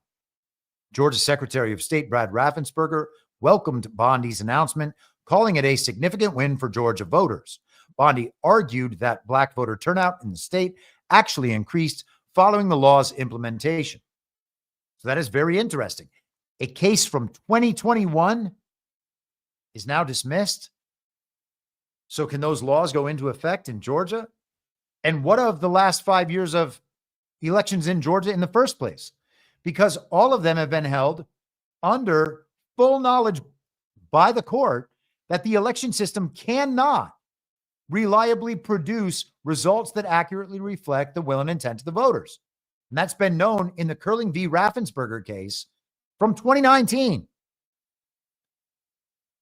Georgia Secretary of State Brad Raffensperger welcomed Bondi's announcement, calling it a significant win for Georgia voters. Bondi argued that Black voter turnout in the state actually increased following the law's implementation. So that is very interesting. A case from 2021 is now dismissed. So can those laws go into effect in Georgia? And what of the last 5 years of elections in Georgia in the first place? Because all of them have been held under full knowledge by the court that the election system cannot reliably produce results that accurately reflect the will and intent of the voters. And that's been known in the Curling v. Raffensperger case from 2019.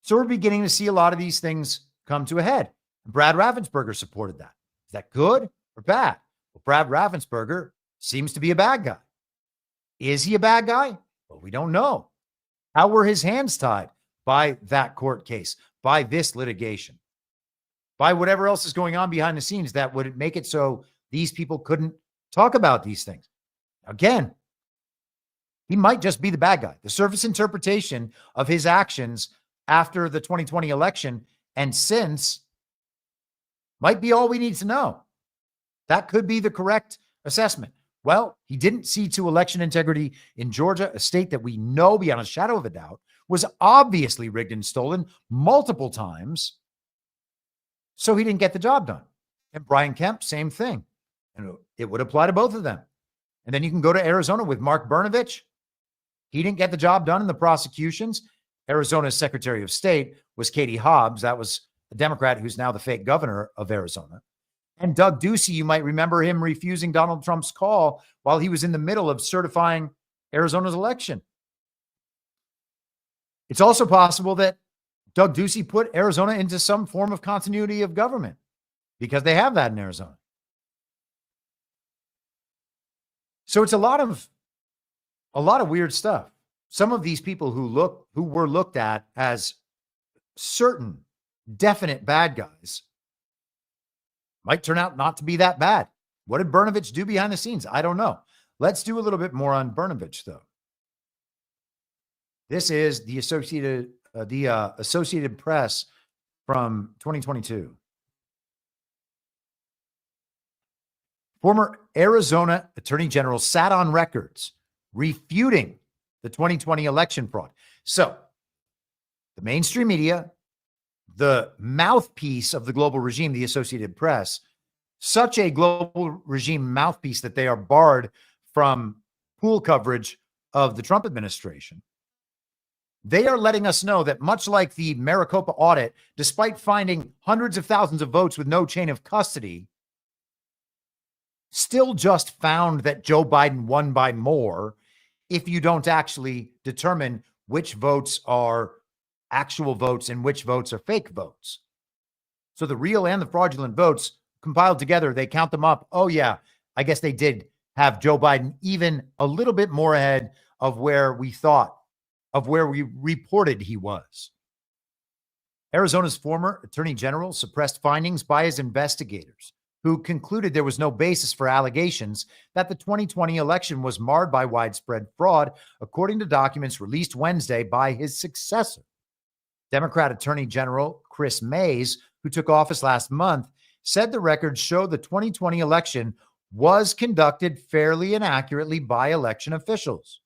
So we're beginning to see a lot of these things come to a head. Brad Raffensperger supported that. Is that good or bad? Well, Brad Raffensperger seems to be a bad guy. Is he a bad guy? Well, we don't know. How were his hands tied? By that court case, by this litigation, by whatever else is going on behind the scenes that would make it so these people couldn't talk about these things. Again, he might just be the bad guy. The surface interpretation of his actions after the 2020 election and since might be all we need to know. That could be the correct assessment. Well, he didn't see to election integrity in Georgia, a state that we know beyond a shadow of a doubt was obviously rigged and stolen multiple times. So he didn't get the job done. And Brian Kemp, same thing. And it would apply to both of them. And then you can go to Arizona with Mark Brnovich. He didn't get the job done in the prosecutions. Arizona's Secretary of State was Katie Hobbs. That was a Democrat who's now the fake governor of Arizona. And Doug Ducey, you might remember him refusing Donald Trump's call while he was in the middle of certifying Arizona's election. It's also possible that Doug Ducey put Arizona into some form of continuity of government because they have that in Arizona. So it's a lot of weird stuff. Some of these people who were looked at as certain definite bad guys might turn out not to be that bad. What did Brnovich do behind the scenes? I don't know. Let's do a little bit more on Brnovich, though. This is the Associated Press from 2022. Former Arizona Attorney General sat on records refuting the 2020 election fraud. So the mainstream media, the mouthpiece of the global regime, the Associated Press, such a global regime mouthpiece that they are barred from pool coverage of the Trump administration. They are letting us know that much like the Maricopa audit, despite finding hundreds of thousands of votes with no chain of custody, still just found that Joe Biden won by more if you don't actually determine which votes are actual votes and which votes are fake votes. So the real and the fraudulent votes compiled together, they count them up. Oh yeah, I guess they did have Joe Biden even a little bit more ahead of where we thought, of where we reported he was. Arizona's former attorney general suppressed findings by his investigators, who concluded there was no basis for allegations that the 2020 election was marred by widespread fraud, according to documents released Wednesday by his successor. Democrat Attorney General Chris Mays, who took office last month, said the records show the 2020 election was conducted fairly and accurately by election officials.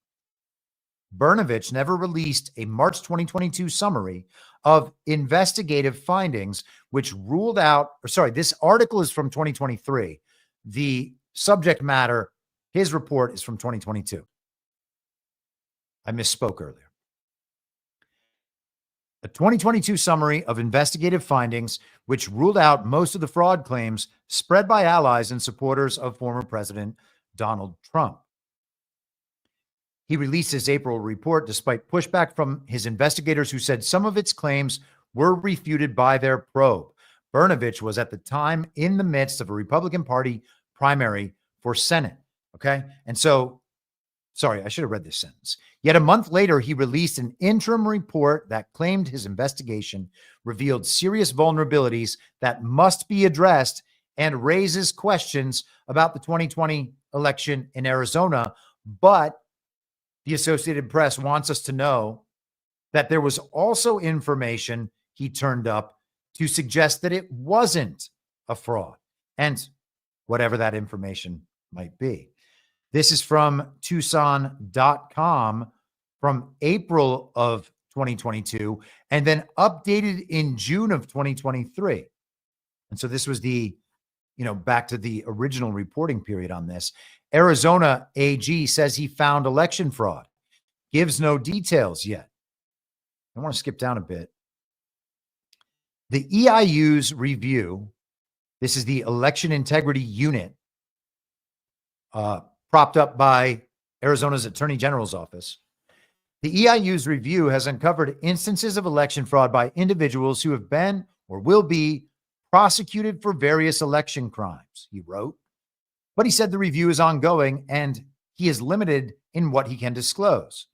Brnovich never released a March 2022 summary of investigative findings, which ruled out, this article is from 2023. The subject matter, his report, is from 2022. I misspoke earlier. A 2022 summary of investigative findings, which ruled out most of the fraud claims spread by allies and supporters of former President Donald Trump. He released his April report despite pushback from his investigators who said some of its claims were refuted by their probe. Brnovich was at the time in the midst of a Republican Party primary for Senate. Okay. And so, sorry, I should have read this sentence. Yet a month later, he released an interim report that claimed his investigation revealed serious vulnerabilities that must be addressed and raises questions about the 2020 election in Arizona. But the Associated Press wants us to know that there was also information he turned up to suggest that it wasn't a fraud, and whatever that information might be. This is from Tucson.com from April of 2022, and then updated in June of 2023. And so this was the, back to the original reporting period on this. Arizona AG says he found election fraud, gives no details yet. I want to skip down a bit. The EIU's review, this is the Election Integrity Unit, propped up by Arizona's Attorney General's office. The EIU's review has uncovered instances of election fraud by individuals who have been or will be prosecuted for various election crimes, he wrote. But he said the review is ongoing and he is limited in what he can disclose.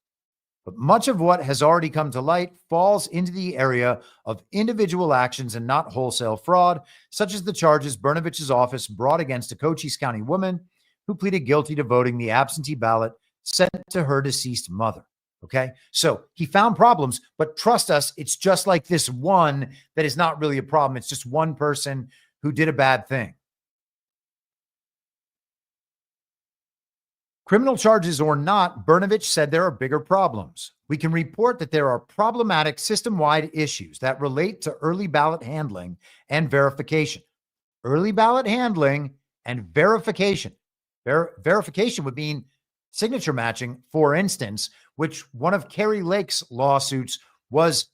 But much of what has already come to light falls into the area of individual actions and not wholesale fraud, such as the charges Brnovich's office brought against a Cochise County woman who pleaded guilty to voting the absentee ballot sent to her deceased mother. Okay, so he found problems, but trust us, it's just like this one that is not really a problem. It's just one person who did a bad thing. Criminal charges or not, Brnovich said there are bigger problems. We can report that there are problematic system-wide issues that relate to early ballot handling and verification. Early ballot handling and verification. Verification would mean signature matching, for instance, which one of Kari Lake's lawsuits was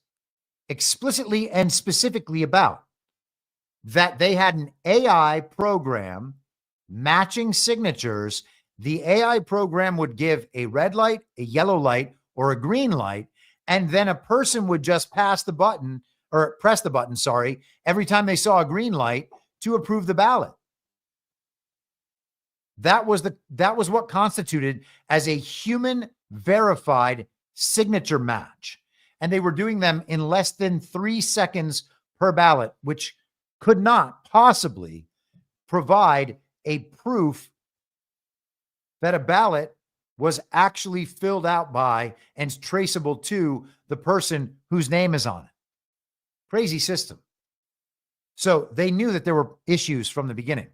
explicitly and specifically about. That they had an AI program matching signatures. The AI program would give a red light, a yellow light, or a green light, and then a person would just press the button, every time they saw a green light to approve the ballot. That was what constituted as a human verified signature match. And they were doing them in less than 3 seconds per ballot, which could not possibly provide a proof that a ballot was actually filled out by and traceable to the person whose name is on it. Crazy system. So they knew that there were issues from the beginning.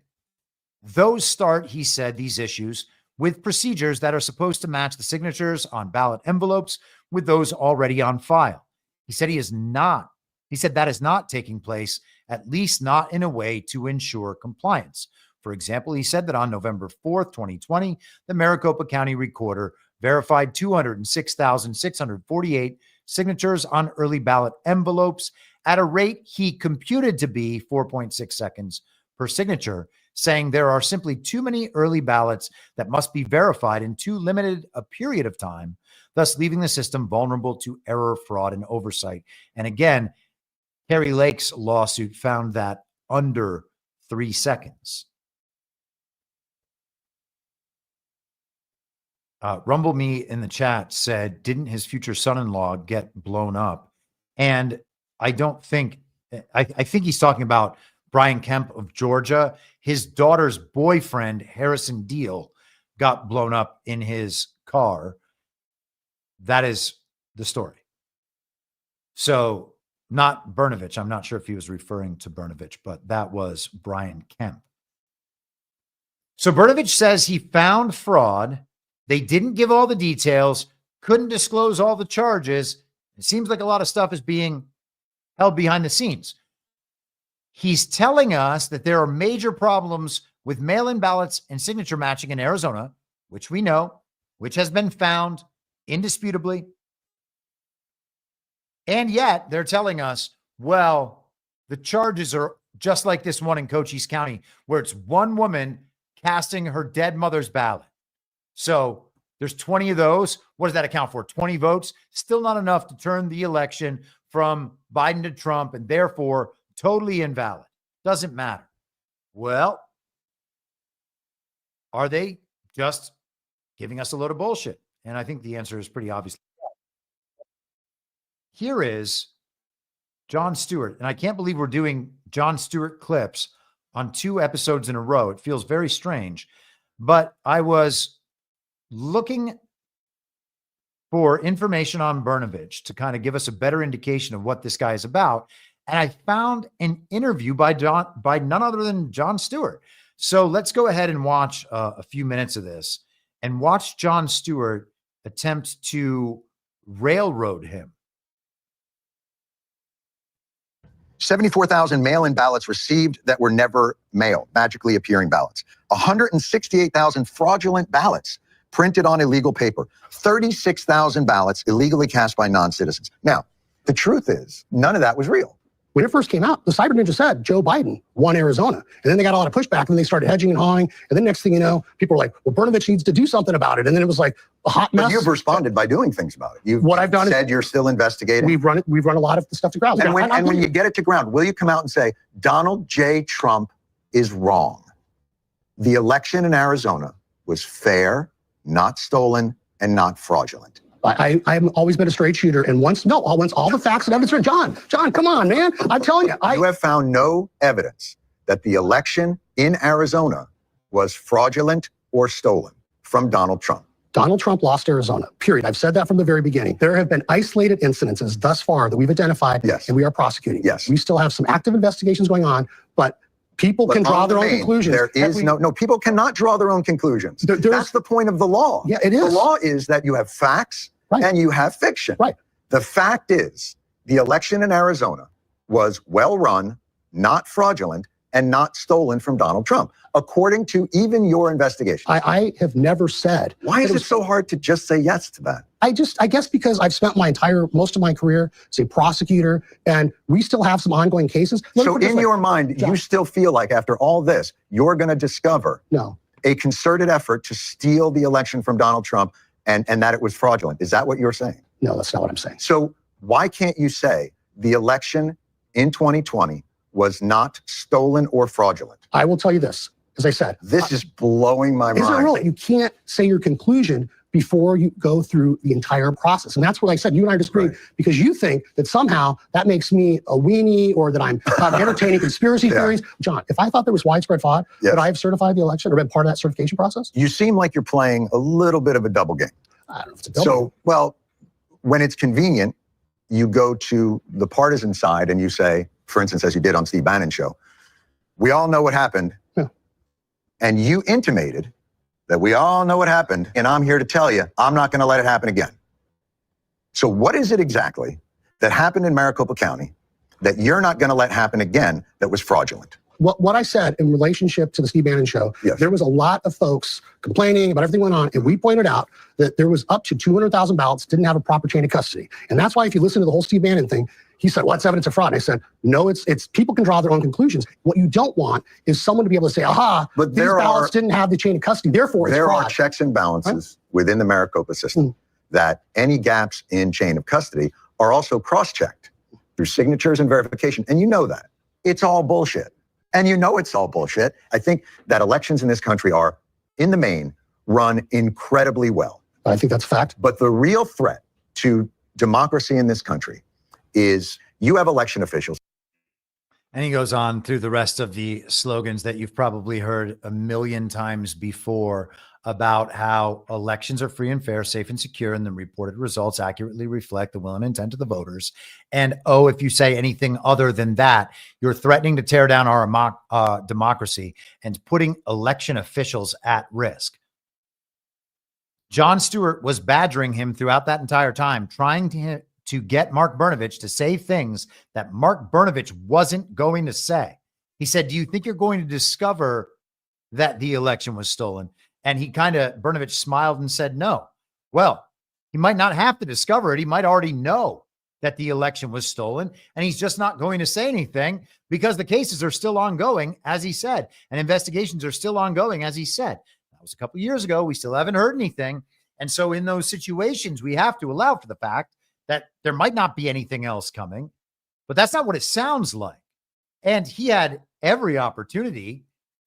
Those start, he said, these issues with procedures that are supposed to match the signatures on ballot envelopes with those already on file. He said that is not taking place, at least not in a way to ensure compliance. For example, he said that on November 4th, 2020, the Maricopa County Recorder verified 206,648 signatures on early ballot envelopes at a rate he computed to be 4.6 seconds per signature, saying there are simply too many early ballots that must be verified in too limited a period of time, thus leaving the system vulnerable to error, fraud, and oversight. And again, Kari Lake's lawsuit found that under 3 seconds. Rumble Me in the chat said, didn't his future son-in-law get blown up? And I think he's talking about Brian Kemp of Georgia. His daughter's boyfriend, Harrison Deal, got blown up in his car. That is the story. So not Brnovich. I'm not sure if he was referring to Brnovich, but that was Brian Kemp. So Brnovich says he found fraud. They didn't give all the details, couldn't disclose all the charges. It seems like a lot of stuff is being held behind the scenes. He's telling us that there are major problems with mail-in ballots and signature matching in Arizona, which we know, which has been found indisputably. And yet they're telling us, well, the charges are just like this one in Cochise County, where it's one woman casting her dead mother's ballot. So there's 20 of those. What does that account for? 20 votes. Still not enough to turn the election from Biden to Trump, and therefore totally invalid. Doesn't matter. Well, are they just giving us a load of bullshit? And I think the answer is pretty obvious. Here is Jon Stewart. And I can't believe we're doing Jon Stewart clips on 2 episodes in a row. It feels very strange. But I was looking for information on Brnovich to kind of give us a better indication of what this guy is about. And I found an interview by none other than Jon Stewart. So let's go ahead and watch a few minutes of this and watch Jon Stewart attempt to railroad him. 74,000 mail-in ballots received that were never mailed, magically appearing ballots. 168,000 fraudulent ballots printed on illegal paper. 36,000 ballots illegally cast by non-citizens. Now, the truth is, none of that was real. When it first came out, the Cyber Ninja said Joe Biden won Arizona. And then they got a lot of pushback, and then they started hedging and hawing. And then next thing you know, people were like, well, Brnovich needs to do something about it. And then it was like a hot mess. But you've responded by doing things about it. You've said you're still investigating. We've run a lot of the stuff to ground. And when you get it to ground, will you come out and say, Donald J. Trump is wrong? The election in Arizona was fair, not stolen, and not fraudulent. I've always been a straight shooter. And once all the facts and evidence are, John, come on, man. I'm telling you. You have found no evidence that the election in Arizona was fraudulent or stolen from Donald Trump. Donald Trump lost Arizona, period. I've said that from the very beginning. There have been isolated incidences thus far that we've identified, and we are prosecuting. Yes. We still have some active investigations going on, but people can draw their own conclusions. There is no, people cannot draw their own conclusions. That's the point of the law. Yeah, it is. The law is that you have facts and you have fiction. Right. The fact is the election in Arizona was well run, not fraudulent, and not stolen from Donald Trump, according to even your investigation. I have never said. Why is it so hard to just say yes to that? I guess because I've spent most of my career as a prosecutor, and we still have some ongoing cases. So in your mind, you still feel like after all this, you're going to discover a concerted effort to steal the election from Donald Trump and that it was fraudulent. Is that what you're saying? No, that's not what I'm saying. So why can't you say the election in 2020 was not stolen or fraudulent? I will tell you this, as I said. This is blowing my mind. Is it really? You can't say your conclusion before you go through the entire process. And that's what I said. You and I disagree because you think that somehow that makes me a weenie or that I'm entertaining conspiracy theories. John, if I thought there was widespread fraud, would I have certified the election or been part of that certification process? You seem like you're playing a little bit of a double game. I don't know if it's a double game. Well, when it's convenient, you go to the partisan side and you say, for instance, as you did on Steve Bannon's show, we all know what happened. And you intimated that we all know what happened, and I'm here to tell you, I'm not going to let it happen again. So what is it exactly that happened in Maricopa County that you're not going to let happen again that was fraudulent? What I said in relationship to the Steve Bannon show, there was a lot of folks complaining about everything going on, and we pointed out that there was up to 200,000 ballots didn't have a proper chain of custody. And that's why if you listen to the whole Steve Bannon thing, he said, well, that's evidence of fraud. And I said, no, it's people can draw their own conclusions. What you don't want is someone to be able to say, but these ballots didn't have the chain of custody, therefore it's fraud. There are checks and balances within the Maricopa system that any gaps in chain of custody are also cross-checked through signatures and verification. And you know that. It's all bullshit. And you know it's all bullshit. I think that elections in this country are, in the main, run incredibly well. I think that's a fact. But the real threat to democracy in this country is you have election officials. And he goes on through the rest of the slogans that you've probably heard a million times before about how elections are free and fair, safe and secure, and the reported results accurately reflect the will and intent of the voters. And if you say anything other than that, you're threatening to tear down our democracy and putting election officials at risk. Jon Stewart was badgering him throughout that entire time, trying to get Mark Brnovich to say things that Mark Brnovich wasn't going to say. He said, do you think you're going to discover that the election was stolen? And Brnovich smiled and said, no. Well, he might not have to discover it. He might already know that the election was stolen, and he's just not going to say anything because the cases are still ongoing, as he said, and investigations are still ongoing, as he said. That was a couple of years ago. We still haven't heard anything. And so in those situations, we have to allow for the fact that there might not be anything else coming, but that's not what it sounds like. And he had every opportunity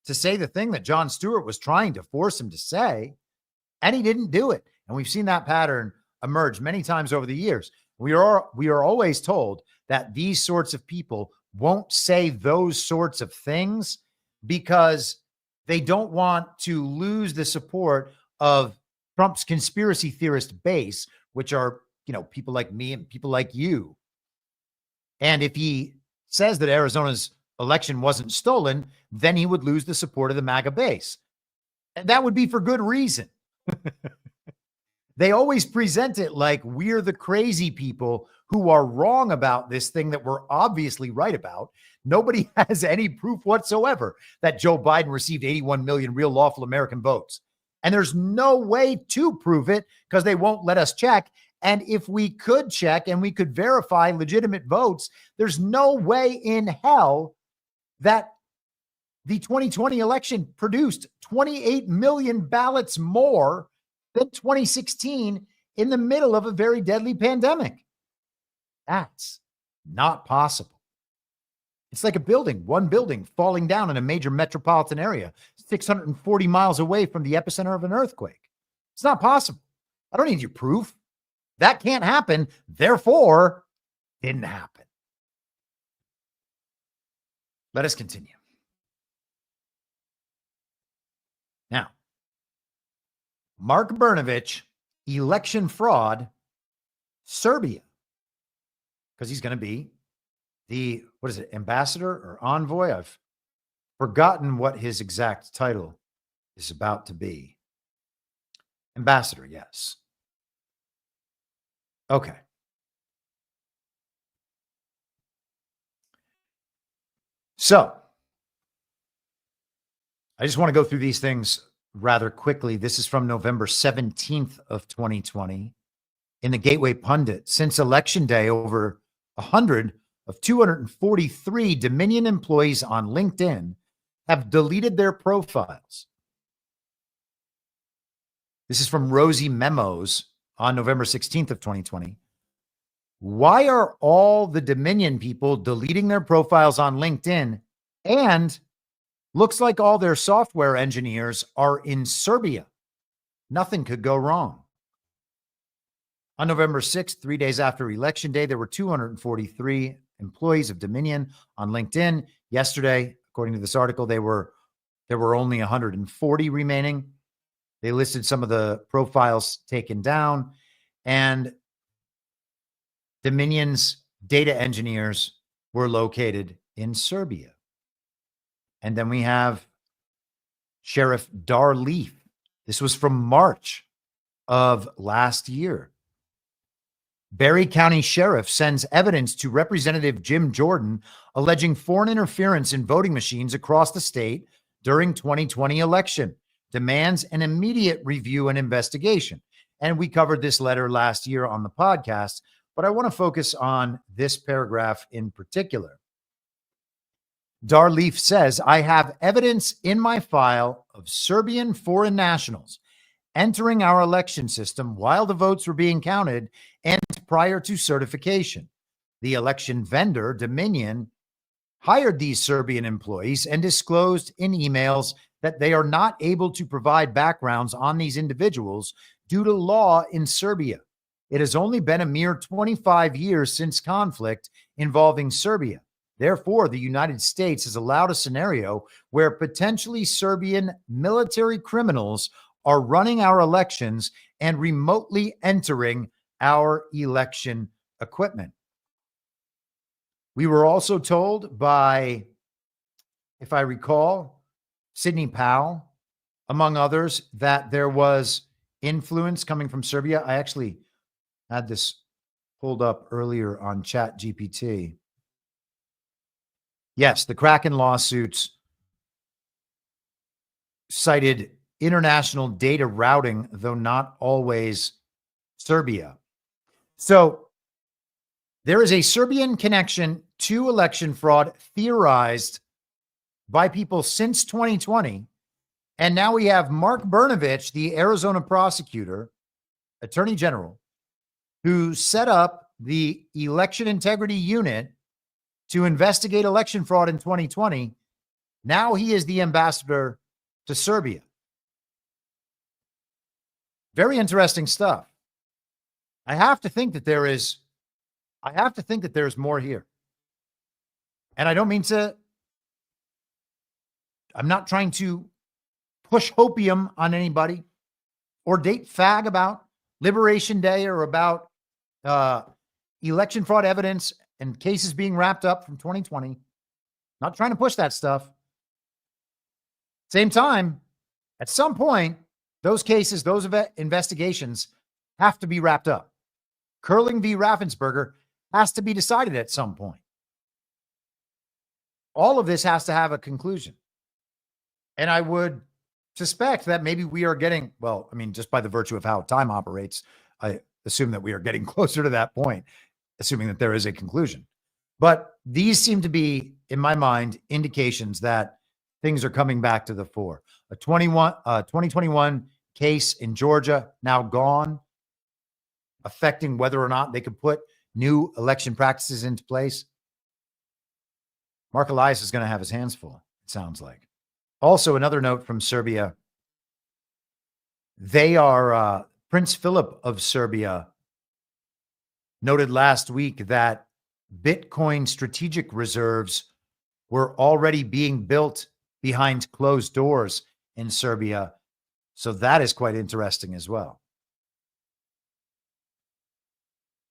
to say the thing that Jon Stewart was trying to force him to say, and he didn't do it. And we've seen that pattern emerge many times over the years. We are always told that these sorts of people won't say those sorts of things because they don't want to lose the support of Trump's conspiracy theorist base, which are, people like me and people like you. And if he says that Arizona's election wasn't stolen, then he would lose the support of the MAGA base. And that would be for good reason. They always present it like we're the crazy people who are wrong about this thing that we're obviously right about. Nobody has any proof whatsoever that Joe Biden received 81 million real lawful American votes. And there's no way to prove it because they won't let us check. And if we could check and we could verify legitimate votes, there's no way in hell that the 2020 election produced 28 million ballots more than 2016 in the middle of a very deadly pandemic. That's not possible. It's like one building falling down in a major metropolitan area, 640 miles away from the epicenter of an earthquake. It's not possible. I don't need your proof. That can't happen. Therefore, didn't happen. Let us continue. Now, Mark Brnovich, election fraud, Serbia, because he's going to be the, ambassador or envoy? I've forgotten what his exact title is about to be. Ambassador, yes. Okay. So, I just want to go through these things rather quickly. This is from November 17th of 2020 in the Gateway Pundit. Since Election Day, over 100 of 243 Dominion employees on LinkedIn have deleted their profiles. This is from Rosie Memos on November 16th of 2020. Why are all the Dominion people deleting their profiles on LinkedIn? And looks like all their software engineers are in Serbia. Nothing could go wrong. On November 6th, 3 days after Election Day, there were 243 employees of Dominion on LinkedIn. Yesterday, according to this article, there were only 140 remaining. They listed some of the profiles taken down, and Dominion's data engineers were located in Serbia. And then we have Sheriff Darleaf. This was from March of last year. Barry County Sheriff sends evidence to Representative Jim Jordan alleging foreign interference in voting machines across the state during 2020 election. Demands an immediate review and investigation. And we covered this letter last year on the podcast, but I want to focus on this paragraph in particular. Darleaf says, I have evidence in my file of Serbian foreign nationals entering our election system while the votes were being counted and prior to certification. The election vendor, Dominion, hired these Serbian employees and disclosed in emails that they are not able to provide backgrounds on these individuals due to law in Serbia. It has only been a mere 25 years since conflict involving Serbia. Therefore, the United States has allowed a scenario where potentially Serbian military criminals are running our elections and remotely entering our election equipment. We were also told by, if I recall, Sidney Powell, among others, that there was influence coming from Serbia. I actually had this pulled up earlier on ChatGPT. Yes, the Kraken lawsuits cited international data routing, though not always Serbia. So there is a Serbian connection to election fraud theorized by people since 2020. And now we have Mark Brnovich, the Arizona prosecutor, attorney general, who set up the election integrity unit to investigate election fraud in 2020. Now he is the ambassador to Serbia. Very interesting stuff. I have to think that there is more here. And I don't mean to, I'm not trying to push hopium on anybody or date fag about Liberation Day or about election fraud evidence and cases being wrapped up from 2020. Not trying to push that stuff. Same time, at some point, those cases, those investigations have to be wrapped up. Curling v. Raffensperger has to be decided at some point. All of this has to have a conclusion. And I would suspect that maybe we are getting, well, I mean, just by the virtue of how time operates, I assume that we are getting closer to that point, assuming that there is a conclusion. But these seem to be, in my mind, indications that things are coming back to the fore. A 2021 case in Georgia now gone, affecting whether or not they could put new election practices into place. Mark Elias is going to have his hands full, it sounds like. Also, another note from Serbia. They are, Prince Philip of Serbia noted last week that Bitcoin strategic reserves were already being built behind closed doors in Serbia. So that is quite interesting as well.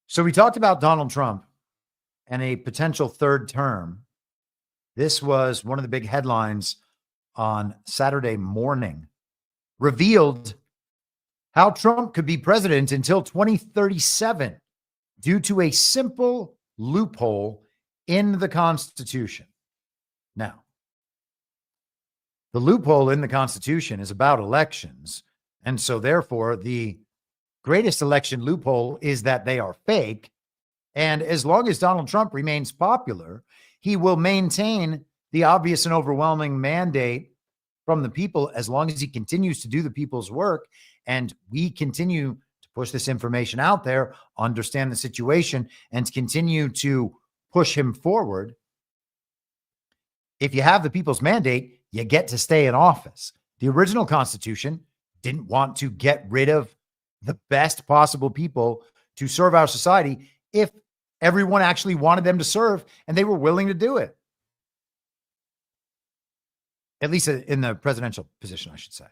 So we talked about Donald Trump and a potential third term. This was one of the big headlines on Saturday morning. Revealed how Trump could be president until 2037 due to a simple loophole in the Constitution. Now, the loophole in the Constitution is about elections. And so therefore, the greatest election loophole is that they are fake. And as long as Donald Trump remains popular, he will maintain the obvious and overwhelming mandate from the people as long as he continues to do the people's work. And we continue to push this information out there, understand the situation, and continue to push him forward. If you have the people's mandate, you get to stay in office. The original Constitution didn't want to get rid of the best possible people to serve our society if everyone actually wanted them to serve and they were willing to do it. At least in the presidential position, I should say.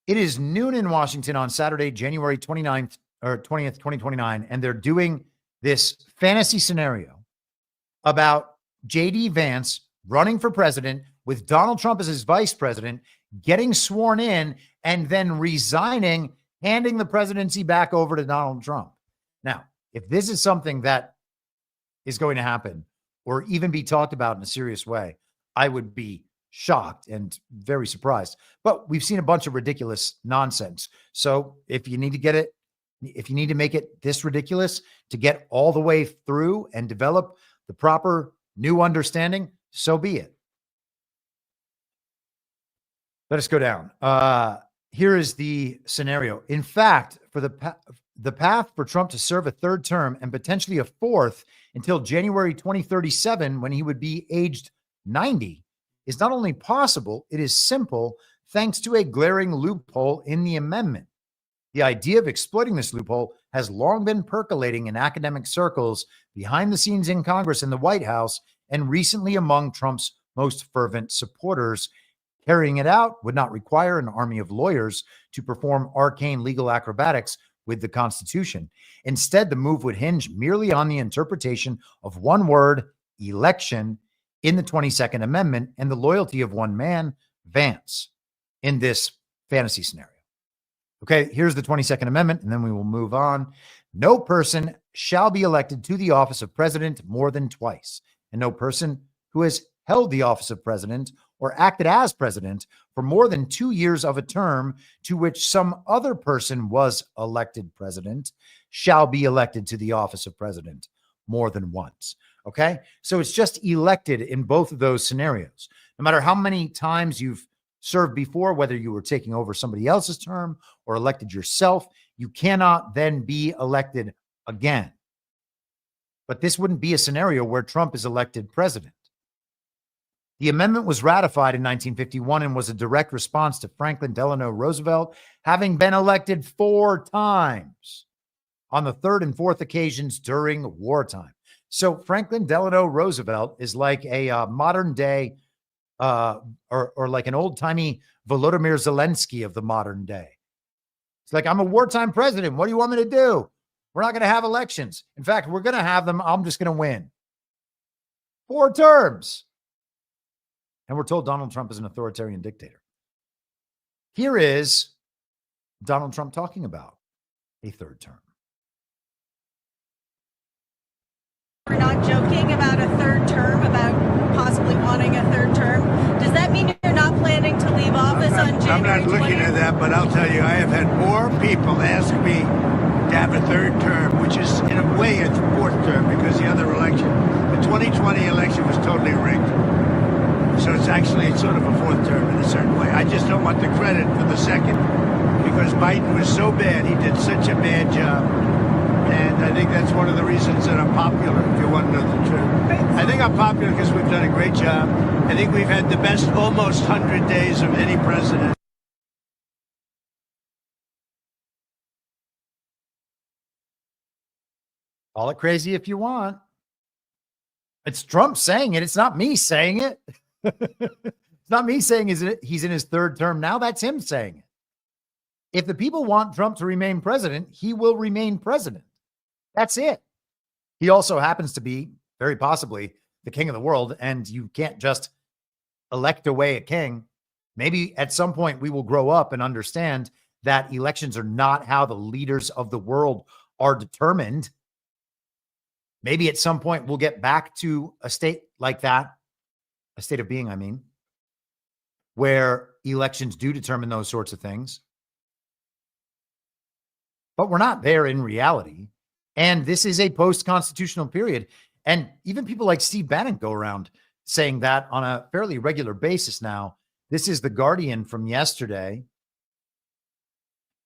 It is noon in Washington on Saturday, January 29th or 20th, 2029, and they're doing this fantasy scenario about J.D. Vance running for president with Donald Trump as his vice president, getting sworn in, and then resigning, handing the presidency back over to Donald Trump. Now, if this is something that is going to happen or even be talked about in a serious way, I would be shocked and very surprised. But we've seen a bunch of ridiculous nonsense. So if you need to get it, if you need to make it this ridiculous to get all the way through and develop the proper new understanding, so be it. Let us go down. Here is the scenario. In fact, for the path for Trump to serve a third term and potentially a fourth until January 2037, when he would be aged 90, is not only possible, it is simple, thanks to a glaring loophole in the amendment. The idea of exploiting this loophole has long been percolating in academic circles, behind the scenes in Congress and the White House, and recently among Trump's most fervent supporters. Carrying it out would not require an army of lawyers to perform arcane legal acrobatics with the Constitution. Instead, the move would hinge merely on the interpretation of one word, election, in the 22nd Amendment and the loyalty of one man, Vance, in this fantasy scenario. Okay, here's the 22nd Amendment, and then we will move on. No person shall be elected to the office of president more than twice, and no person who has held the office of president or acted as president for more than 2 years of a term to which some other person was elected president shall be elected to the office of president more than once. Okay, so it's just elected in both of those scenarios. No matter how many times you've served before, whether you were taking over somebody else's term or elected yourself, you cannot then be elected again. But this wouldn't be a scenario where Trump is elected president. The amendment was ratified in 1951 and was a direct response to Franklin Delano Roosevelt having been elected 4 times on the third and fourth occasions during wartime. So Franklin Delano Roosevelt is like a modern day or like an old timey Volodymyr Zelensky of the modern day. It's like, I'm a wartime president. What do you want me to do? We're not going to have elections. In fact, we're going to have them. I'm just going to win 4 terms. And we're told Donald Trump is an authoritarian dictator. Here is Donald Trump talking about a third term. We're not joking about a third term, about possibly wanting a third term. Does that mean you're not planning to leave office on January 20th? I'm not looking at that, but I'll tell you, I have had more people ask me to have a third term, which is in a way a fourth term, because the other election, the 2020 election, was totally rigged. So it's sort of a fourth term in a certain way. I just don't want the credit for the second, because Biden was so bad. He did such a bad job. And I think that's one of the reasons that I'm popular, if you want to know the truth. I think I'm popular because we've done a great job. I think we've had the best almost 100 days of any president. Call it crazy if you want. It's Trump saying it. It's not me saying it. It's not me saying he's in his third term now. That's him saying it. If the people want Trump to remain president, he will remain president. That's it. He also happens to be, very possibly, the king of the world, and you can't just elect away a king. Maybe at some point we will grow up and understand that elections are not how the leaders of the world are determined. Maybe at some point we'll get back to a state like that, a state of being, I mean, where elections do determine those sorts of things. But we're not there in reality. And this is a post-constitutional period. And even people like Steve Bannon go around saying that on a fairly regular basis now. This is The Guardian from yesterday.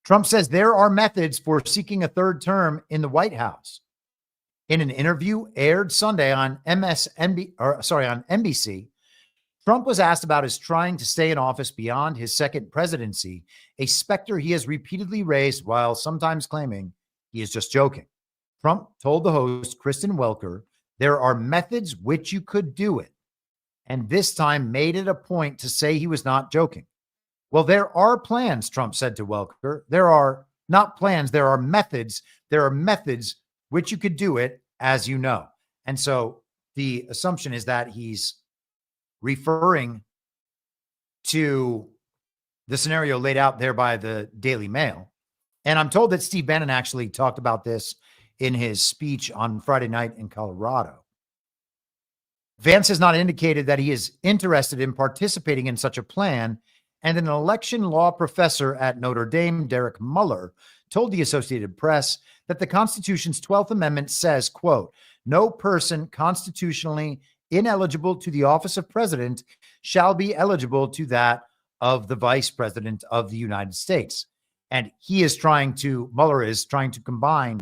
Trump says there are methods for seeking a third term in the White House. In an interview aired Sunday on NBC, Trump was asked about his trying to stay in office beyond his second presidency, a specter he has repeatedly raised while sometimes claiming he is just joking. Trump told the host, Kristen Welker, there are methods which you could do it, and this time made it a point to say he was not joking. Well, there are plans, Trump said to Welker. There are not plans, there are methods. There are methods which you could do it, as you know. And so the assumption is that he's referring to the scenario laid out there by the Daily Mail. And I'm told that Steve Bannon actually talked about this in his speech on Friday night in Colorado. Vance has not indicated that he is interested in participating in such a plan, and an election law professor at Notre Dame, Derek Muller, told the Associated Press that the Constitution's 12th Amendment says, quote, no person constitutionally ineligible to the office of president shall be eligible to that of the vice president of the United States. And Mueller is trying to combine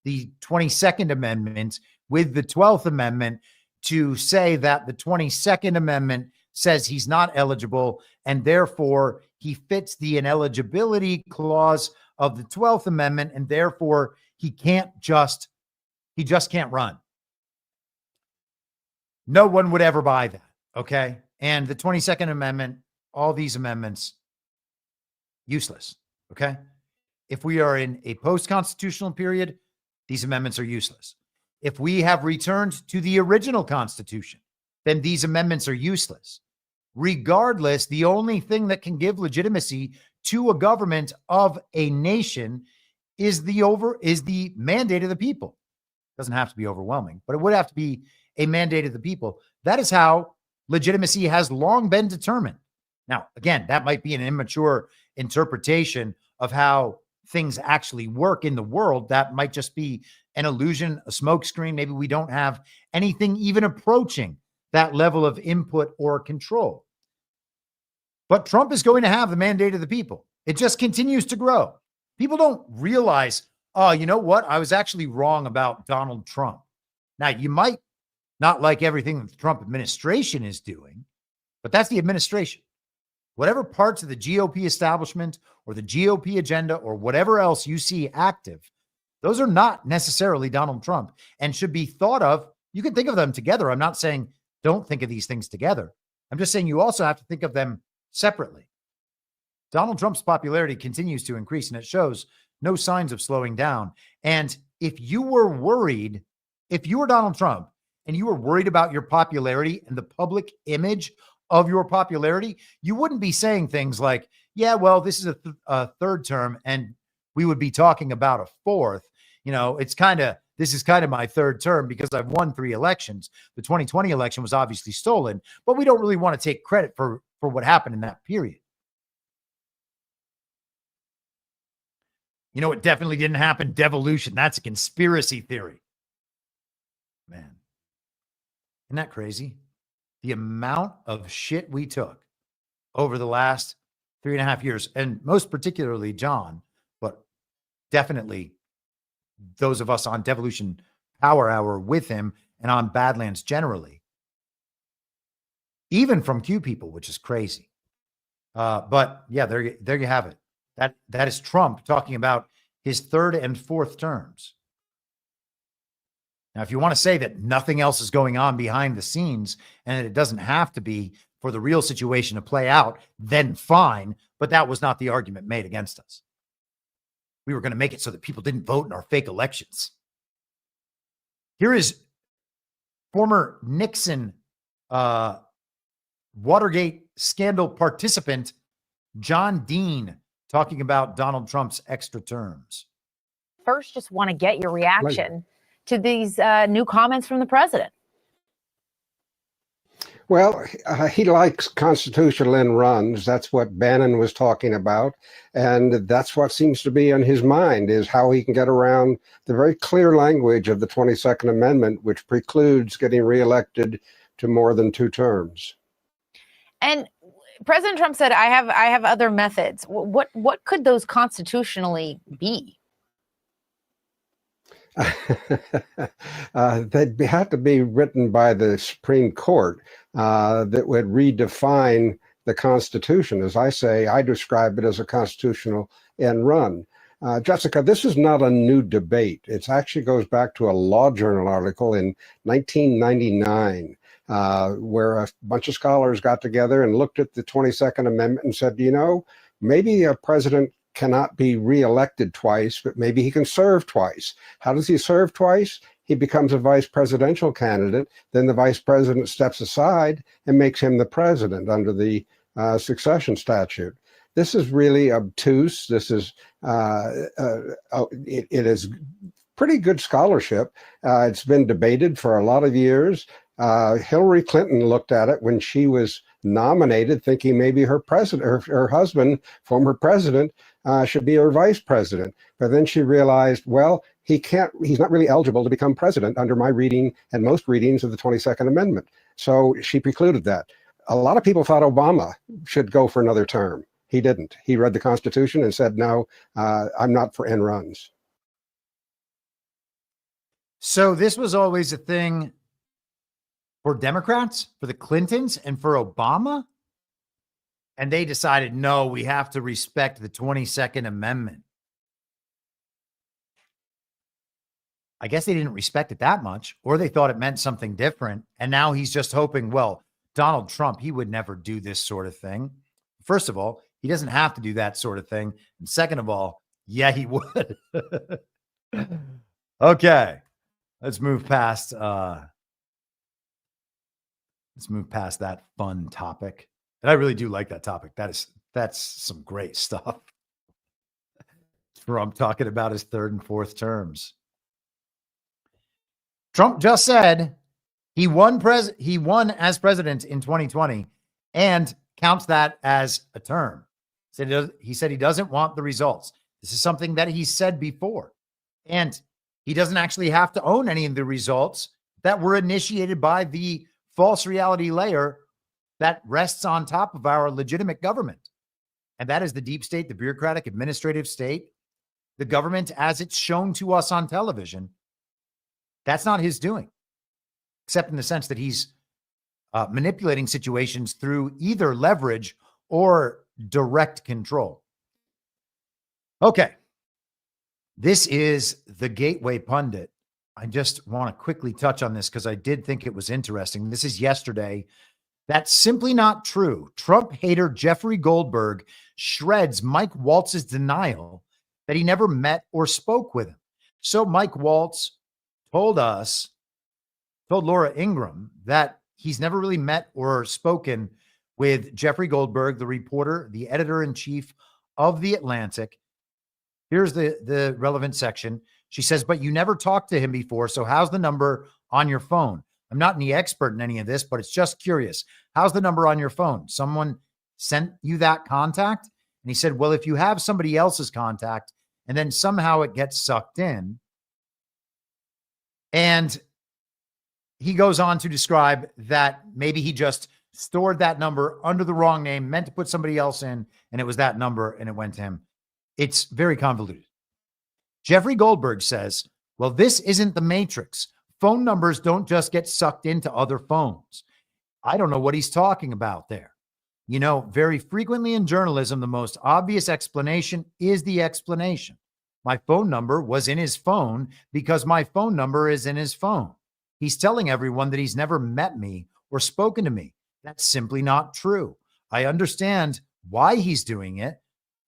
the 22nd Amendment with the 12th Amendment to say that the 22nd Amendment says he's not eligible, and therefore he fits the ineligibility clause of the 12th Amendment, and therefore he just can't run. No one would ever buy that, okay? And the 22nd Amendment, all these amendments, useless, okay? If we are in a post-constitutional period, these amendments are useless. If we have returned to the original Constitution, then these amendments are useless. Regardless, the only thing that can give legitimacy to a government of a nation is the mandate of the people. It doesn't have to be overwhelming, but it would have to be a mandate of the people. That is how legitimacy has long been determined. Now, again, that might be an immature interpretation of how things actually work in the world. That might just be an illusion, a smokescreen. Maybe we don't have anything even approaching that level of input or control. But Trump is going to have the mandate of the people. It just continues to grow. People don't realize, oh, you know what? I was actually wrong about Donald Trump. Now, you might not like everything that the Trump administration is doing, but that's the administration. Whatever parts of the GOP establishment or the GOP agenda or whatever else you see active, those are not necessarily Donald Trump and should be thought of. You can think of them together. I'm not saying don't think of these things together. I'm just saying you also have to think of them separately. Donald Trump's popularity continues to increase, and it shows no signs of slowing down. And if you were Donald Trump and you were worried about your popularity and the public image of your popularity, you wouldn't be saying things like, yeah, well, this is a third term and we would be talking about a fourth. You know, this is kind of my third term because I've won 3 elections. The 2020 election was obviously stolen, but we don't really want to take credit for what happened in that period. You know, it definitely didn't happen. Devolution. That's a conspiracy theory. Man, isn't that crazy? The amount of shit we took over the last 3.5 years, and most particularly John, but definitely those of us on Devolution Power Hour with him and on Badlands generally, even from Q people, which is crazy. But yeah, there you have it. That is Trump talking about his third and fourth terms. Now, if you want to say that nothing else is going on behind the scenes and that it doesn't have to be for the real situation to play out, then fine. But that was not the argument made against us. We were going to make it so that people didn't vote in our fake elections. Here is former Nixon Watergate scandal participant John Dean talking about Donald Trump's extra terms. First, just want to get your reaction to these new comments from the president. Well, he likes constitutional end runs. That's what Bannon was talking about. And that's what seems to be on his mind, is how he can get around the very clear language of the 22nd Amendment, which precludes getting reelected to more than 2 terms. And President Trump said, I have other methods. What could those constitutionally be? They'd have to be written by the Supreme Court that would redefine the Constitution. As I say, I describe it as a constitutional end run. Jessica, this is not a new debate. It actually goes back to a Law Journal article in 1999, where a bunch of scholars got together and looked at the 22nd Amendment and said, you know, maybe a president cannot be reelected twice, but maybe he can serve twice. How does he serve twice? He becomes a vice presidential candidate. Then the vice president steps aside and makes him the president under the succession statute. This is really obtuse. This is it is pretty good scholarship. It's been debated for a lot of years. Hillary Clinton looked at it when she was nominated, thinking maybe her president, her husband, former president, should be her vice president. But then she realized, well, he's not really eligible to become president under my reading and most readings of the 22nd Amendment. So she precluded that. A lot of people thought Obama should go for another term. He didn't. He read the Constitution and said, no, I'm not for end runs. So this was always a thing for Democrats, for the Clintons, and for Obama. And they decided, no, we have to respect the 22nd Amendment. I guess they didn't respect it that much, or they thought it meant something different. And now he's just hoping, well, Donald Trump, he would never do this sort of thing. First of all, he doesn't have to do that sort of thing. And second of all, yeah, he would. Okay, let's move past that fun topic. And I really do like that topic. That's some great stuff. Trump talking about his 3rd and 4th terms. Trump just said he won as president in 2020 and counts that as a term. He said he doesn't want the results. This is something that he said before. And he doesn't actually have to own any of the results that were initiated by the false reality layer that rests on top of our legitimate government. And that is the deep state, the bureaucratic administrative state, the government as it's shown to us on television. That's not his doing, except in the sense that he's manipulating situations through either leverage or direct control. Okay. This is the Gateway Pundit. I just want to quickly touch on this because I did think it was interesting. This is yesterday. That's simply not true. Trump hater Jeffrey Goldberg shreds Mike Waltz's denial that he never met or spoke with him. So Mike Waltz told Laura Ingraham that he's never really met or spoken with Jeffrey Goldberg, the reporter, the editor-in-chief of The Atlantic. Here's the relevant section. She says, but you never talked to him before, so how's the number on your phone? I'm not any expert in any of this, but it's just curious. How's the number on your phone? Someone sent you that contact? And he said, well, if you have somebody else's contact and then somehow it gets sucked in. And he goes on to describe that maybe he just stored that number under the wrong name, meant to put somebody else in, and it was that number and it went to him. It's very convoluted. Jeffrey Goldberg says, well, this isn't the Matrix. Phone numbers don't just get sucked into other phones. I don't know what he's talking about there. You know, very frequently in journalism, the most obvious explanation is the explanation. My phone number was in his phone because my phone number is in his phone. He's telling everyone that he's never met me or spoken to me. That's simply not true. I understand why he's doing it,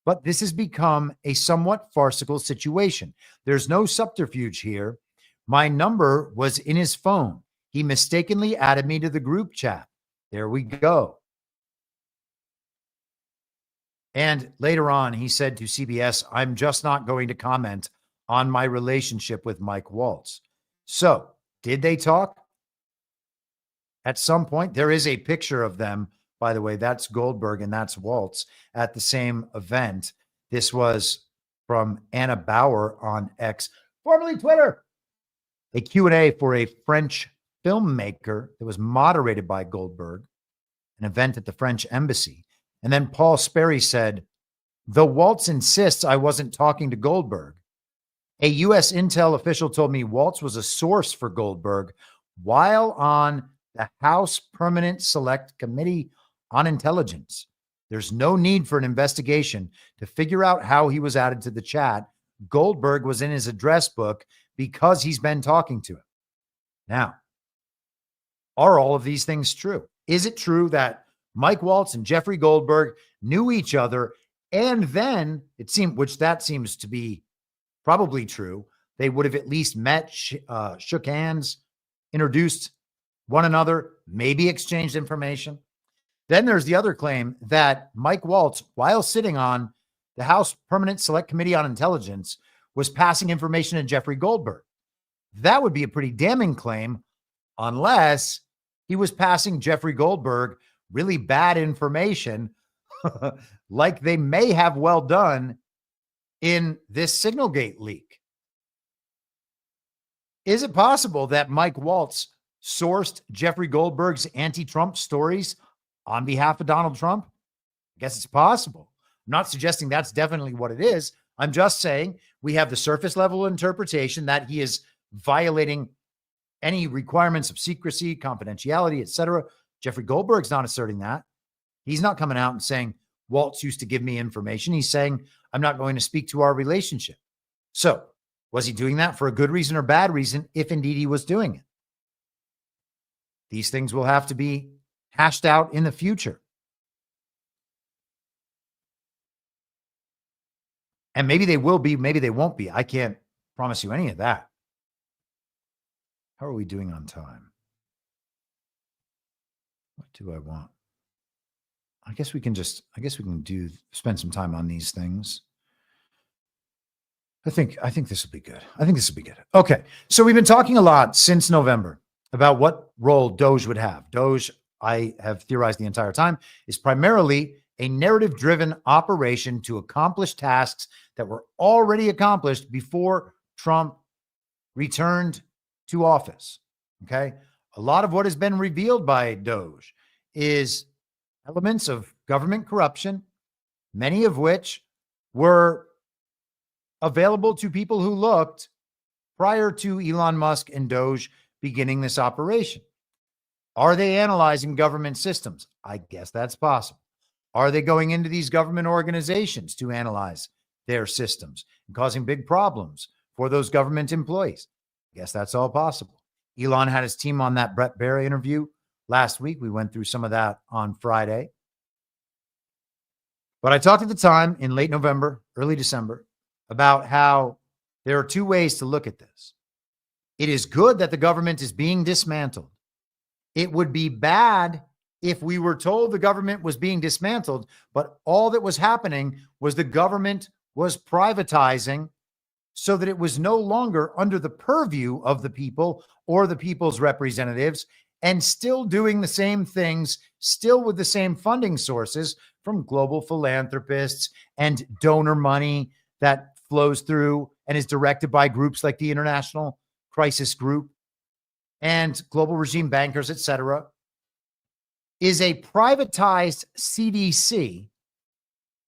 but this has become a somewhat farcical situation. There's no subterfuge here. My number was in his phone. He mistakenly added me to the group chat. There we go. And later on, he said to CBS, I'm just not going to comment on my relationship with Mike Waltz. So, did they talk? At some point, there is a picture of them. By the way, that's Goldberg and that's Waltz at the same event. This was from Anna Bauer on X, formerly Twitter. A Q&A for a French filmmaker that was moderated by Goldberg, an event at the French embassy. And then Paul Sperry said, though Waltz insists I wasn't talking to Goldberg, a U.S. intel official told me Waltz was a source for Goldberg while on the House Permanent Select Committee on Intelligence. There's no need for an investigation to figure out how he was added to the chat. Goldberg was in his address book because he's been talking to him. Now, are all of these things true? Is it true that Mike Waltz and Jeffrey Goldberg knew each other, and then it seemed, which that seems to be probably true, they would have at least met, shook hands, introduced one another, maybe exchanged information? Then there's the other claim that Mike Waltz, while sitting on the House Permanent Select Committee on Intelligence, was passing information to Jeffrey Goldberg. That would be a pretty damning claim, unless he was passing Jeffrey Goldberg really bad information, like they may have well done in this Signalgate leak. Is it possible that Mike Waltz sourced Jeffrey Goldberg's anti-Trump stories on behalf of Donald Trump? I guess it's possible. I'm not suggesting that's definitely what it is. I'm just saying we have the surface level interpretation that he is violating any requirements of secrecy, confidentiality, etc. Jeffrey Goldberg's not asserting that. He's not coming out and saying, Waltz used to give me information. He's saying, I'm not going to speak to our relationship. So, was he doing that for a good reason or bad reason, if indeed he was doing it? These things will have to be hashed out in the future. And maybe they will be, maybe they won't be. I can't promise you any of that. How are we doing on time? What do I want? I guess we can spend some time on these things. I think this will be good. Okay. So we've been talking a lot since November about what role DOGE would have. DOGE, I have theorized the entire time, is primarily a narrative-driven operation to accomplish tasks that were already accomplished before Trump returned to office. Okay. A lot of what has been revealed by DOGE is elements of government corruption, many of which were available to people who looked prior to Elon Musk and DOGE beginning this operation. Are they analyzing government systems? I guess that's possible. Are they going into these government organizations to analyze their systems and causing big problems for those government employees? I guess that's all possible. Elon had his team on that Brett Baier interview last week. We went through some of that on Friday. But I talked at the time in late November, early December, about how there are two ways to look at this. It is good that the government is being dismantled. It would be bad if we were told the government was being dismantled, but all that was happening was the government was privatizing so that it was no longer under the purview of the people or the people's representatives, and still doing the same things, still with the same funding sources from global philanthropists and donor money that flows through and is directed by groups like the International Crisis Group and global regime bankers, etc., is a privatized CDC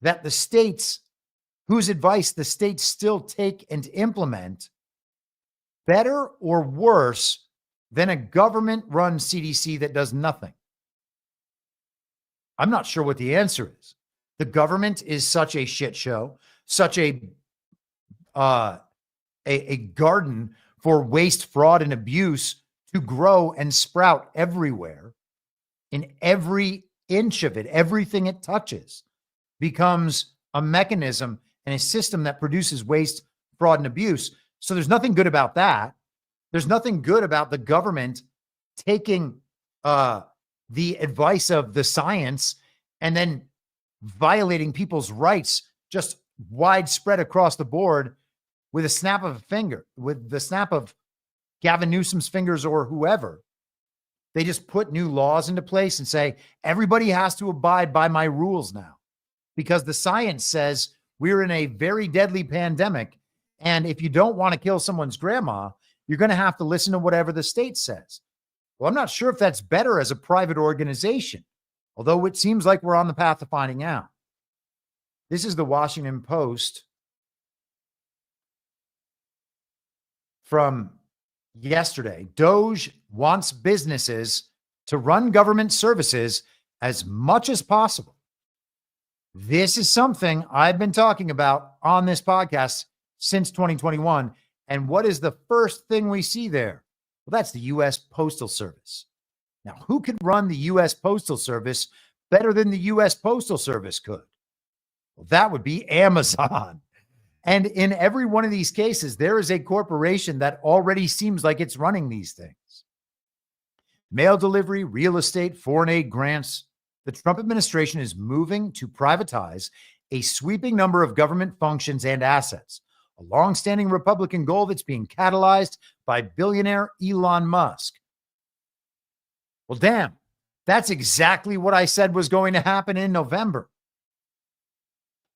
that the states, whose advice the states still take and implement, better or worse than a government-run CDC that does nothing? I'm not sure what the answer is. The government is such a shit show, such a a garden for waste, fraud, and abuse to grow and sprout everywhere. In every inch of it, everything it touches becomes a mechanism and a system that produces waste, fraud, and abuse. So there's nothing good about that. There's nothing good about the government taking the advice of the science and then violating people's rights just widespread across the board with a snap of a finger, with the snap of Gavin Newsom's fingers or whoever. They just put new laws into place and say, everybody has to abide by my rules now, because the science says we're in a very deadly pandemic. And if you don't want to kill someone's grandma, you're going to have to listen to whatever the state says. Well, I'm not sure if that's better as a private organization, although it seems like we're on the path of finding out. This is the Washington Post from yesterday. DOGE wants businesses to run government services as much as possible. This is something I've been talking about on this podcast since 2021. And what is the first thing we see there? Well, that's the U.S. Postal Service. Now, who could run the U.S. Postal Service better than the U.S. Postal Service could? Well, that would be Amazon. And in every one of these cases, there is a corporation that already seems like it's running these things. Mail delivery, real estate, foreign aid grants. The Trump administration is moving to privatize a sweeping number of government functions and assets, a longstanding Republican goal that's being catalyzed by billionaire Elon Musk. Well, damn, that's exactly what I said was going to happen in November.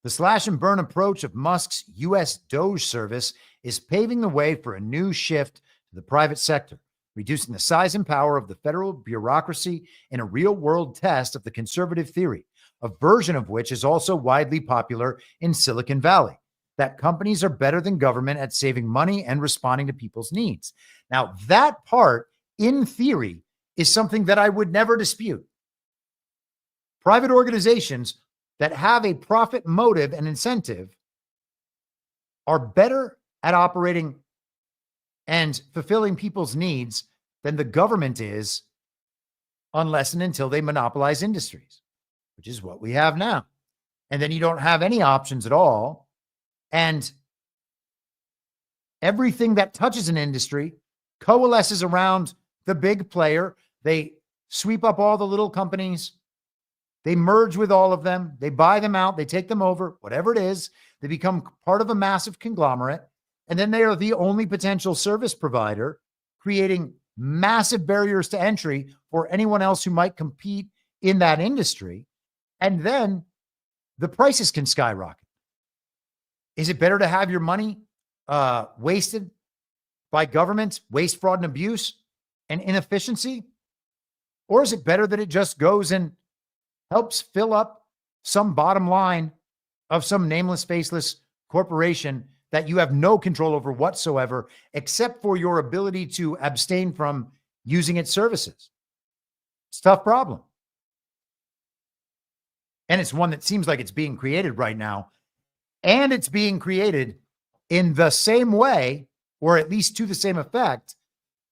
The slash and burn approach of Musk's U.S. DOGE service is paving the way for a new shift to the private sector, reducing the size and power of the federal bureaucracy in a real-world test of the conservative theory, a version of which is also widely popular in Silicon Valley, that companies are better than government at saving money and responding to people's needs. Now, that part, in theory, is something that I would never dispute. Private organizations that have a profit motive and incentive are better at operating and fulfilling people's needs than the government is, unless and until they monopolize industries, which is what we have now. And then you don't have any options at all. And everything that touches an industry coalesces around the big player. They sweep up all the little companies. They merge with all of them. They buy them out. They take them over, whatever it is. They become part of a massive conglomerate. And then they are the only potential service provider, creating massive barriers to entry for anyone else who might compete in that industry. And then the prices can skyrocket. Is it better to have your money wasted by government, waste, fraud, and abuse and inefficiency? Or is it better that it just goes and helps fill up some bottom line of some nameless, faceless corporation that you have no control over whatsoever, except for your ability to abstain from using its services? It's a tough problem. And it's one that seems like it's being created right now. And it's being created in the same way, or at least to the same effect,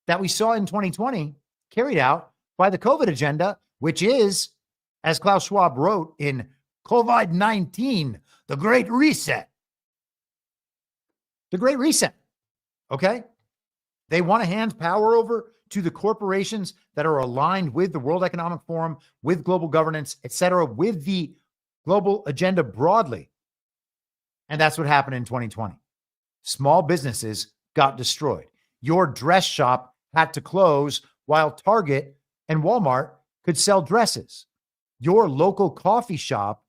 that we saw in 2020 carried out by the COVID agenda, which is, as Klaus Schwab wrote in COVID-19, the Great Reset. The Great Reset. Okay? They want to hand power over to the corporations that are aligned with the World Economic Forum, with global governance, etc., with the global agenda broadly. And that's what happened in 2020. Small businesses got destroyed. Your dress shop had to close while Target and Walmart could sell dresses. Your local coffee shop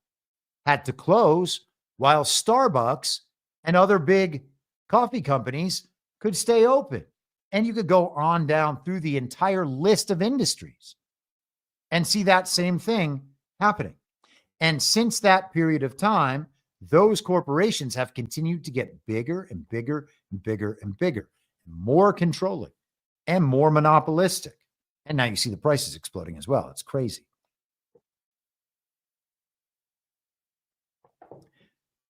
had to close while Starbucks and other big coffee companies could stay open. And you could go on down through the entire list of industries and see that same thing happening. And since that period of time, those corporations have continued to get bigger and bigger and bigger and bigger, more controlling and more monopolistic. And now you see the prices exploding as well. It's crazy.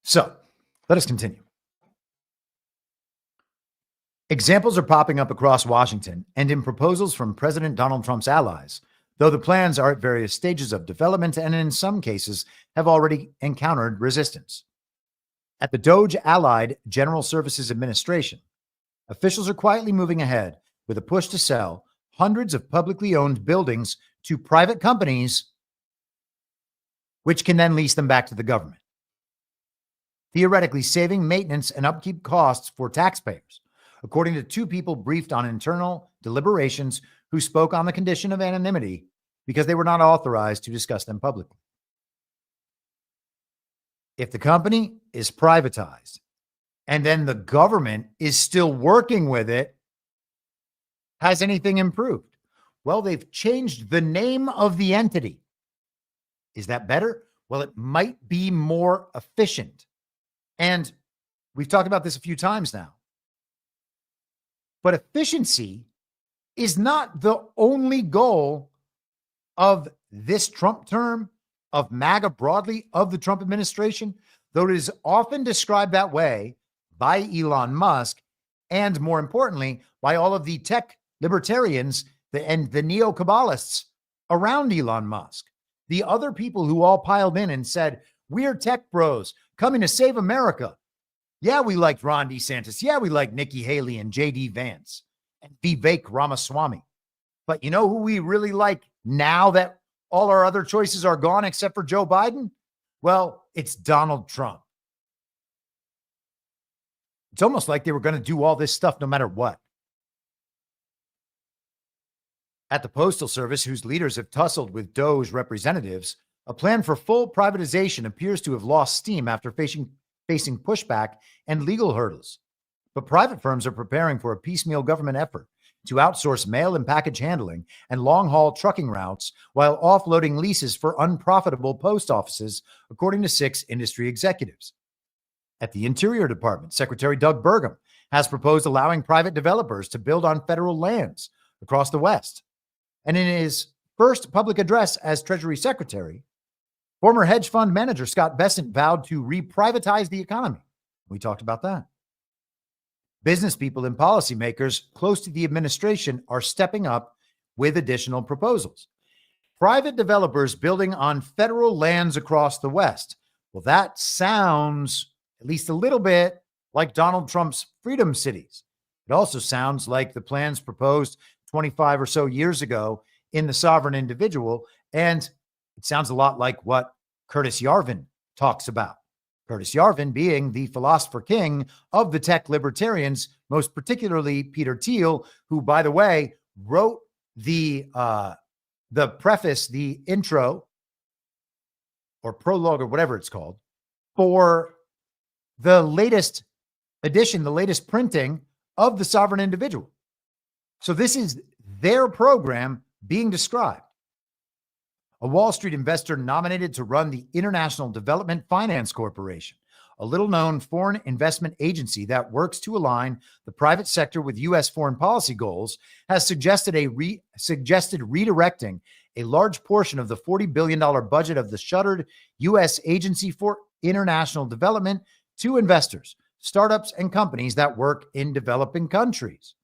So let us continue. Examples are popping up across Washington and in proposals from President Donald Trump's allies, though the plans are at various stages of development and in some cases have already encountered resistance. At the DOGE Allied General Services Administration, officials are quietly moving ahead with a push to sell hundreds of publicly owned buildings to private companies, which can then lease them back to the government, theoretically saving maintenance and upkeep costs for taxpayers, according to two people briefed on internal deliberations who spoke on the condition of anonymity because they were not authorized to discuss them publicly. If the company is privatized and then the government is still working with it, has anything improved? Well, they've changed the name of the entity. Is that better? Well, it might be more efficient. And we've talked about this a few times now. But efficiency is not the only goal of this Trump term, of MAGA broadly, of the Trump administration, though it is often described that way by Elon Musk and, more importantly, by all of the tech libertarians and the neo-Kabbalists around Elon Musk. The other people who all piled in and said, we're tech bros coming to save America. Yeah, we liked Ron DeSantis. Yeah, we like Nikki Haley and J.D. Vance and Vivek Ramaswamy. But you know who we really like now that all our other choices are gone except for Joe Biden? Well, it's Donald Trump. It's almost like they were going to do all this stuff no matter what. At the Postal Service, whose leaders have tussled with DOGE representatives, a plan for full privatization appears to have lost steam after facing pushback and legal hurdles. But private firms are preparing for a piecemeal government effort to outsource mail and package handling and long-haul trucking routes while offloading leases for unprofitable post offices, according to 6 industry executives. At the Interior Department, Secretary Doug Burgum has proposed allowing private developers to build on federal lands across the West. And in his first public address as Treasury Secretary, former hedge fund manager Scott Presler vowed to reprivatize the economy. We talked about that. Business people and policymakers close to the administration are stepping up with additional proposals. Private developers building on federal lands across the West. Well, that sounds at least a little bit like Donald Trump's freedom cities. It also sounds like the plans proposed 25 or so years ago in the Sovereign Individual, and it sounds a lot like what Curtis Yarvin talks about. Curtis Yarvin being the philosopher king of the tech libertarians, most particularly Peter Thiel, who, by the way, wrote the preface, the intro or prologue or whatever it's called for the latest edition, the latest printing of the Sovereign Individual. So this is their program being described. A Wall Street investor nominated to run the International Development Finance Corporation, a little-known foreign investment agency that works to align the private sector with U.S. foreign policy goals, has suggested redirecting a large portion of the $40 billion budget of the shuttered U.S. Agency for International Development to investors, startups, and companies that work in developing countries.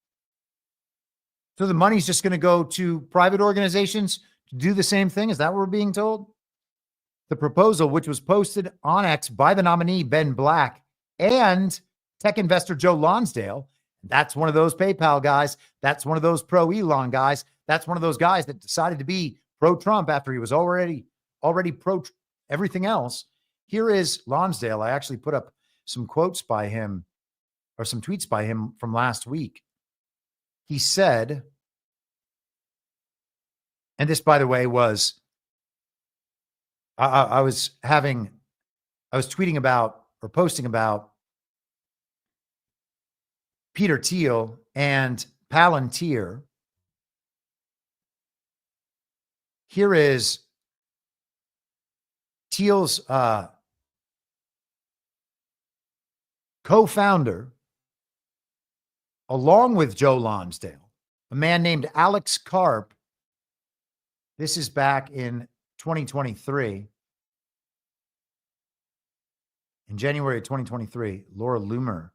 So the money's just going to go to private organizations to do the same thing? Is that what we're being told? The proposal, which was posted on X by the nominee, Ben Black, and tech investor Joe Lonsdale, that's one of those PayPal guys. That's one of those pro-Elon guys. That's one of those guys that decided to be pro-Trump after he was already pro everything else. Here is Lonsdale. I actually put up some quotes by him or some tweets by him from last week. He said, and this, by the way, was, I was tweeting about or posting about Peter Thiel and Palantir. Here is Thiel's co-founder, along with Joe Lonsdale, a man named Alex Karp. This is back in 2023. In January of 2023, Laura Loomer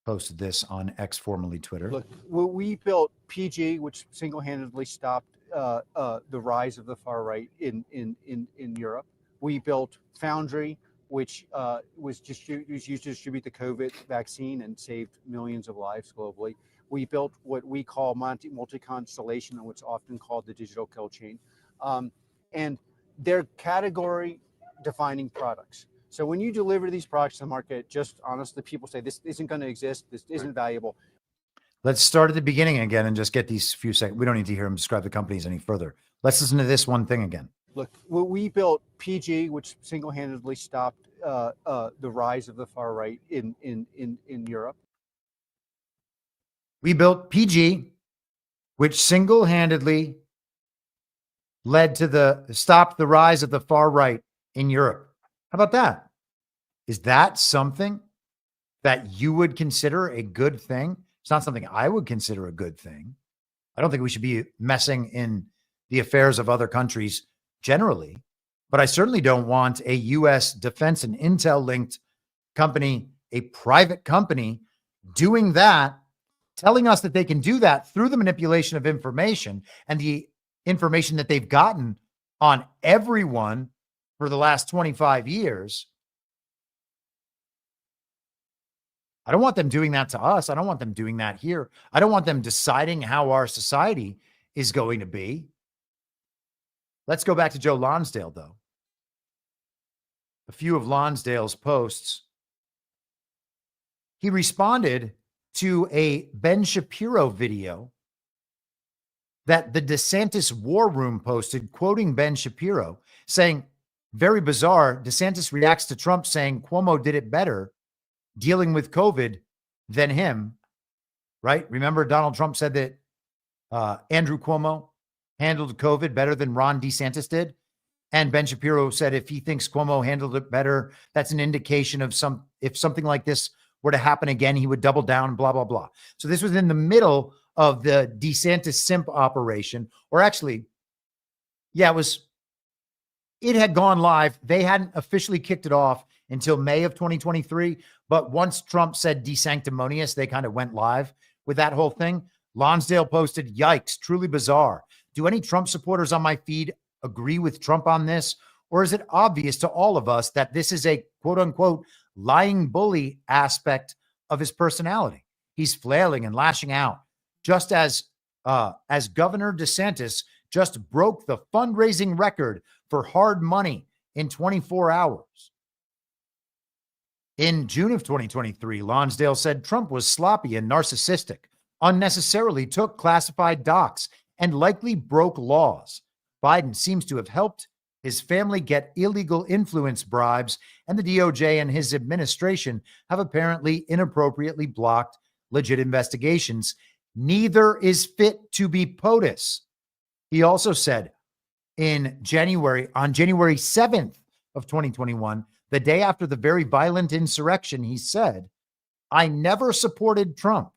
posted this on X, formerly Twitter. Look, we built PG, which single-handedly stopped the rise of the far right in Europe. We built Foundry, which was used to distribute the COVID vaccine and saved millions of lives globally. We built what we call multi-constellation, and what's often called the digital kill chain. And they're category-defining products. So when you deliver these products to the market, just honestly, people say this isn't going to exist, this isn't valuable. Let's start at the beginning again and just get these few seconds. We don't need to hear him describe the companies any further. Let's listen to this one thing again. Look, we built PG, which single-handedly stopped the rise of the far right in Europe. We built PG, which single-handedly stopped the rise of the far right in Europe. How about that? Is that something that you would consider a good thing? It's not something I would consider a good thing. I don't think we should be messing in the affairs of other countries generally, but I certainly don't want a U.S. defense and intel linked company, a private company, doing that, telling us that they can do that through the manipulation of information and the information that they've gotten on everyone for the last 25 years. I don't want them doing that to us. I don't want them doing that here. I don't want them deciding how our society is going to be. Let's go back to Joe Lonsdale, though. A few of Lonsdale's posts. He responded to a Ben Shapiro video that the DeSantis War Room posted, quoting Ben Shapiro, saying, very bizarre, DeSantis reacts to Trump saying Cuomo did it better dealing with COVID than him, right? Remember, Donald Trump said that Andrew Cuomo handled COVID better than Ron DeSantis did. And Ben Shapiro said if he thinks Cuomo handled it better, that's an indication of if something like this were to happen again, he would double down, blah, blah, blah. So this was in the middle of the DeSantis simp operation, or actually, yeah, it had gone live. They hadn't officially kicked it off until May of 2023. But once Trump said desanctimonious, they kind of went live with that whole thing. Lonsdale posted, yikes, truly bizarre. Do any Trump supporters on my feed agree with Trump on this? Or is it obvious to all of us that this is a quote unquote lying bully aspect of his personality? He's flailing and lashing out, just as Governor DeSantis just broke the fundraising record for hard money in 24 hours. In June of 2023, Lonsdale said Trump was sloppy and narcissistic, unnecessarily took classified docs, and likely broke laws. Biden seems to have helped his family get illegal influence bribes, and the DOJ and his administration have apparently inappropriately blocked legit investigations. Neither is fit to be POTUS. He also said on January 7th of 2021, the day after the very violent insurrection, he said, I never supported Trump,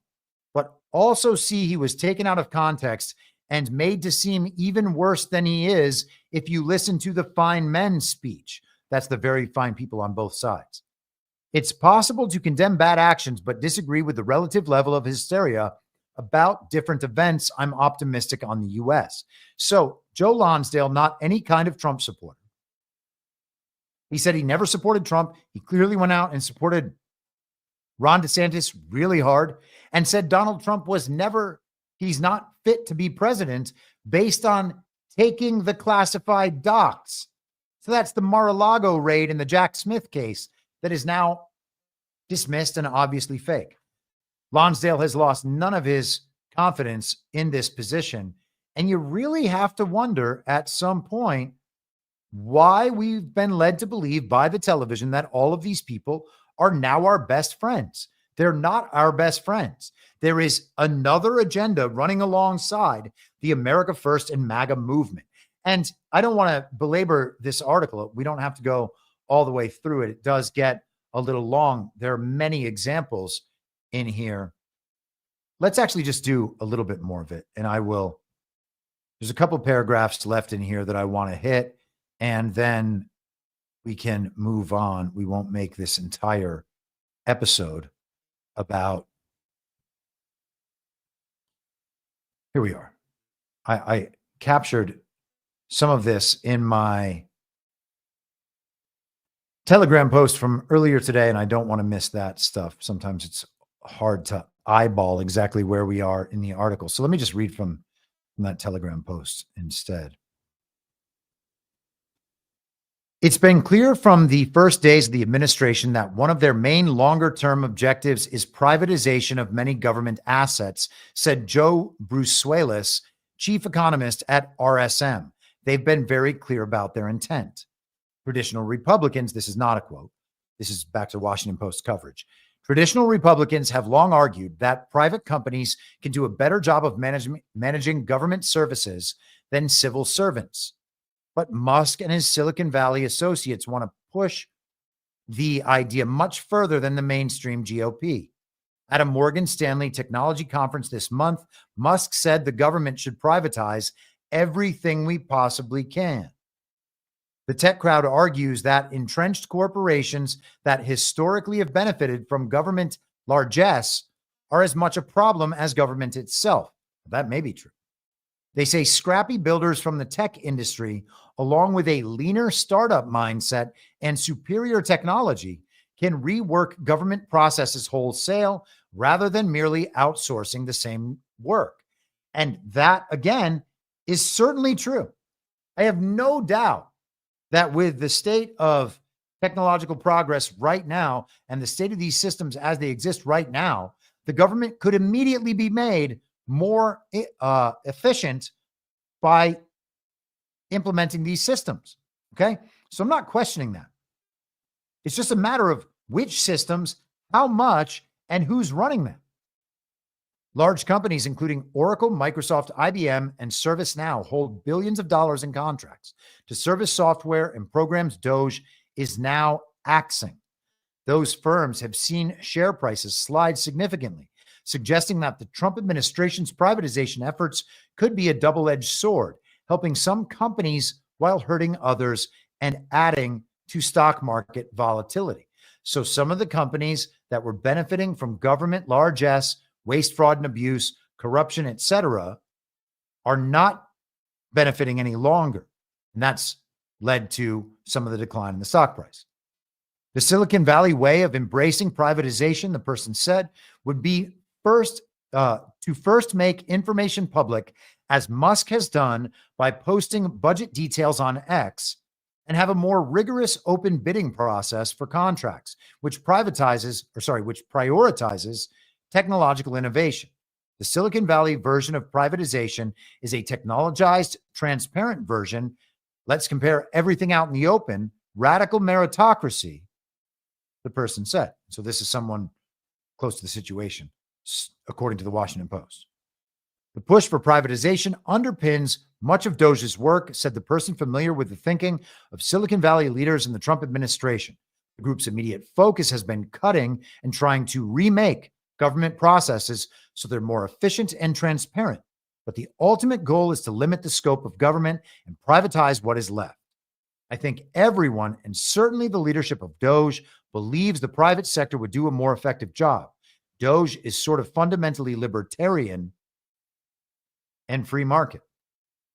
but also see he was taken out of context and made to seem even worse than he is if you listen to the fine men speech. That's the very fine people on both sides. It's possible to condemn bad actions, but disagree with the relative level of hysteria about different events. I'm optimistic on the U.S. So Joe Lonsdale, not any kind of Trump supporter. He said he never supported Trump. He clearly went out and supported Ron DeSantis really hard and said Donald Trump he's not fit to be president based on taking the classified docs. So that's the Mar-a-Lago raid in the Jack Smith case that is now dismissed and obviously fake. Lonsdale has lost none of his confidence in this position. And you really have to wonder at some point why we've been led to believe by the television that all of these people are now our best friends. They're not our best friends. There is another agenda running alongside the America First and MAGA movement. And I don't want to belabor this article. We don't have to go all the way through it. It does get a little long. There are many examples in here. Let's actually just do a little bit more of it. And there's a couple paragraphs left in here that I want to hit. And then we can move on. We won't make this entire episode about Here we are. I captured some of this in my Telegram post from earlier today, and I don't want to miss that stuff. Sometimes it's hard to eyeball exactly where we are in the article. So let me just read from that Telegram post instead. It's been clear from the first days of the administration that one of their main longer-term objectives is privatization of many government assets, said Joe Brusuelis, chief economist at RSM. They've been very clear about their intent. Traditional Republicans, this is not a quote, this is back to Washington Post coverage. Traditional Republicans have long argued that private companies can do a better job of managing government services than civil servants. But Musk and his Silicon Valley associates want to push the idea much further than the mainstream GOP. At a Morgan Stanley technology conference this month, Musk said the government should privatize everything we possibly can. The tech crowd argues that entrenched corporations that historically have benefited from government largesse are as much a problem as government itself. That may be true. They say scrappy builders from the tech industry, along with a leaner startup mindset and superior technology, can rework government processes wholesale rather than merely outsourcing the same work. And that, again, is certainly true. I have no doubt that with the state of technological progress right now and the state of these systems as they exist right now, the government could immediately be made more efficient by implementing these systems. Okay. So I'm not questioning that. It's just a matter of which systems, how much, and who's running them. Large companies, including Oracle, Microsoft, IBM, and ServiceNow, hold billions of dollars in contracts to service software and programs DOGE is now axing. Those firms have seen share prices slide significantly, suggesting that the Trump administration's privatization efforts could be a double-edged sword, helping some companies while hurting others and adding to stock market volatility. So some of the companies that were benefiting from government largesse, waste, fraud, and abuse, corruption, etc., are not benefiting any longer. And that's led to some of the decline in the stock price. The Silicon Valley way of embracing privatization, the person said, would be to first make information public, as Musk has done by posting budget details on X, and have a more rigorous open bidding process for contracts, which prioritizes technological innovation. The Silicon Valley version of privatization is a technologized, transparent version. Let's compare everything out in the open. Radical meritocracy, the person said. So this is someone close to the situation, according to the Washington Post. The push for privatization underpins much of DOGE's work, said the person familiar with the thinking of Silicon Valley leaders in the Trump administration. The group's immediate focus has been cutting and trying to remake government processes so they're more efficient and transparent. But the ultimate goal is to limit the scope of government and privatize what is left. I think everyone, and certainly the leadership of DOGE, believes the private sector would do a more effective job. DOGE is sort of fundamentally libertarian and free market.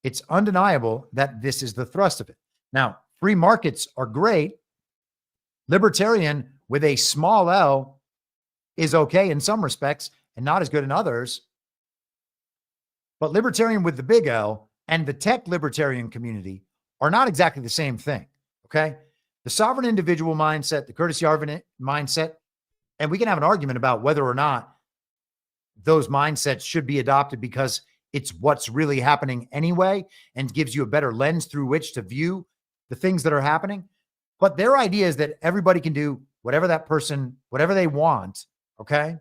It's undeniable that this is the thrust of it. Now, free markets are great. Libertarian with a small L is okay in some respects and not as good in others. But libertarian with the big L and the tech libertarian community are not exactly the same thing. Okay. The sovereign individual mindset, the courtesy mindset, and we can have an argument about whether or not those mindsets should be adopted because it's what's really happening anyway and gives you a better lens through which to view the things that are happening. But their idea is that everybody can do whatever they want. Okay.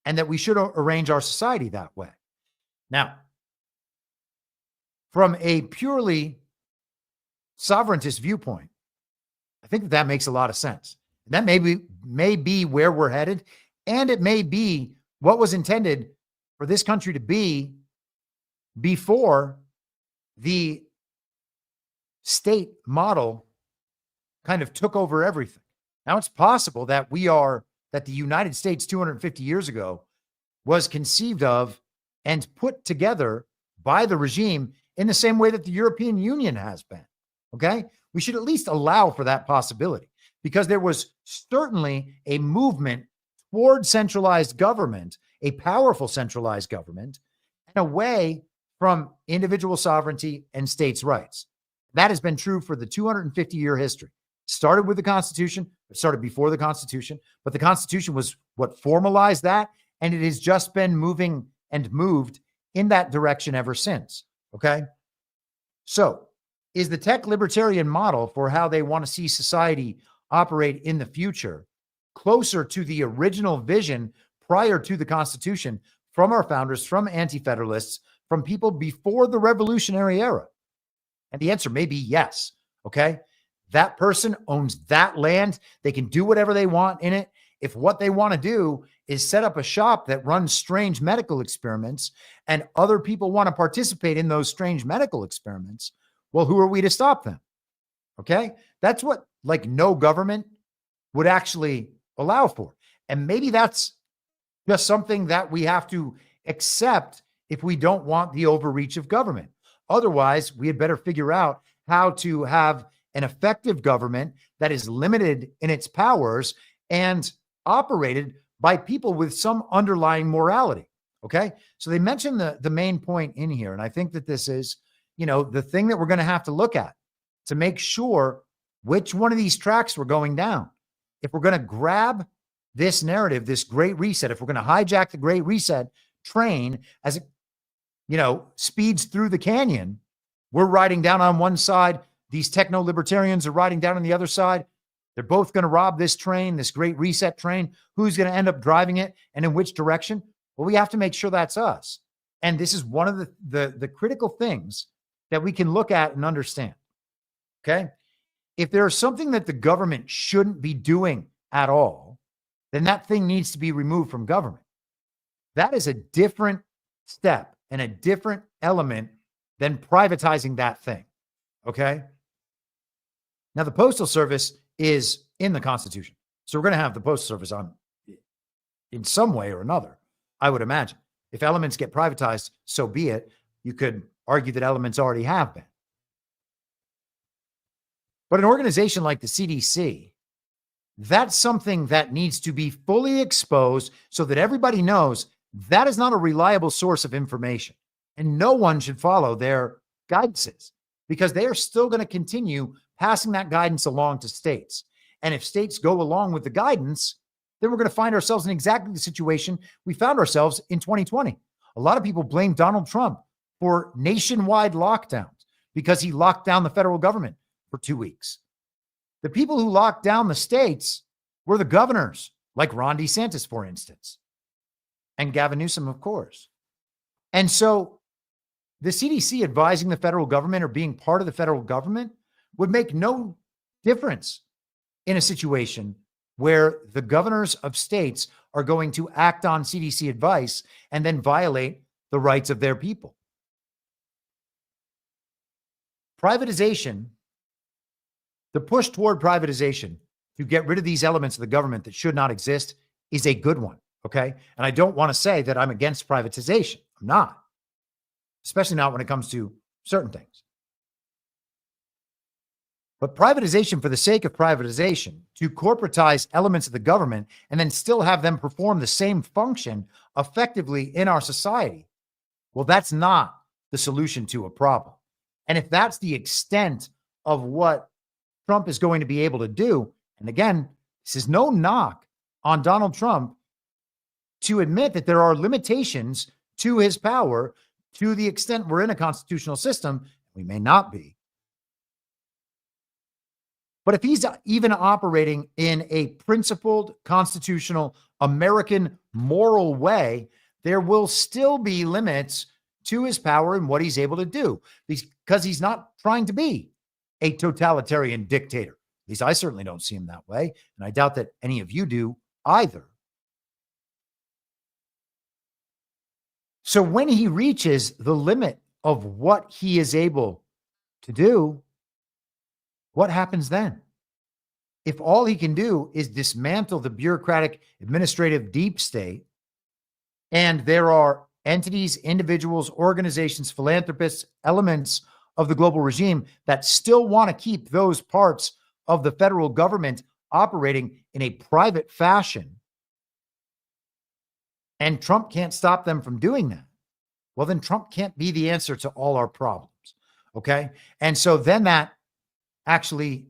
And that we should arrange our society that way. Now, from a purely sovereigntist viewpoint, I think that makes a lot of sense. That may be where we're headed, and it may be what was intended for this country to be before the state model kind of took over everything. Now, it's possible that the United States 250 years ago was conceived of and put together by the regime in the same way that the European Union has been. Okay? We should at least allow for that possibility, because there was certainly a movement toward centralized government, a powerful centralized government, and away from individual sovereignty and states' rights. That has been true for the 250-year history. Started with the Constitution, it started before the Constitution, but the Constitution was what formalized that, and it has just been moving and moved in that direction ever since. Okay? So, is the tech libertarian model for how they want to see society operate in the future closer to the original vision prior to the Constitution from our founders, from anti-federalists, from people before the Revolutionary Era? And the answer may be yes. Okay? That person owns that land. They can do whatever they want in it. If what they want to do is set up a shop that runs strange medical experiments and other people want to participate in those strange medical experiments, well, who are we to stop them? Okay? That's what like no government would actually allow for. And maybe that's just something that we have to accept if we don't want the overreach of government. Otherwise, we had better figure out how to have an effective government that is limited in its powers and operated by people with some underlying morality. Okay. So they mentioned the main point in here. And I think that this is, the thing that we're going to have to look at to make sure which one of these tracks we're going down. If we're going to grab this narrative, this Great Reset, if we're going to hijack the Great Reset train as it, speeds through the canyon, we're riding down on one side. These techno-libertarians are riding down on the other side. They're both going to rob this train, this Great Reset train. Who's going to end up driving it and in which direction? Well, we have to make sure that's us. And this is one of the critical things that we can look at and understand. Okay? If there's something that the government shouldn't be doing at all, then that thing needs to be removed from government. That is a different step and a different element than privatizing that thing. Okay? Now, the Postal Service is in the Constitution. So we're going to have the Postal Service on in some way or another, I would imagine. If elements get privatized, so be it. You could argue that elements already have been. But an organization like the CDC, that's something that needs to be fully exposed so that everybody knows that is not a reliable source of information. And no one should follow their guidances because they are still going to continue passing that guidance along to states. And if states go along with the guidance, then we're going to find ourselves in exactly the situation we found ourselves in 2020. A lot of people blame Donald Trump for nationwide lockdowns because he locked down the federal government for 2 weeks. The people who locked down the states were the governors, like Ron DeSantis, for instance, and Gavin Newsom, of course. And so the CDC advising the federal government or being part of the federal government would make no difference in a situation where the governors of states are going to act on CDC advice and then violate the rights of their people. Privatization, the push toward privatization to get rid of these elements of the government that should not exist is a good one, okay? And I don't want to say that I'm against privatization. I'm not, especially not when it comes to certain things. But privatization for the sake of privatization, to corporatize elements of the government and then still have them perform the same function effectively in our society, well, that's not the solution to a problem. And if that's the extent of what Trump is going to be able to do, and again, this is no knock on Donald Trump to admit that there are limitations to his power to the extent we're in a constitutional system. We may not be. But if he's even operating in a principled, constitutional, American, moral way, there will still be limits to his power and what he's able to do because he's not trying to be a totalitarian dictator. At least I certainly don't see him that way, and I doubt that any of you do either. So when he reaches the limit of what he is able to do, what happens then? If all he can do is dismantle the bureaucratic administrative deep state, and there are entities, individuals, organizations, philanthropists, elements of the global regime that still want to keep those parts of the federal government operating in a private fashion. And Trump can't stop them from doing that. Well, then Trump can't be the answer to all our problems. Okay. And so then that actually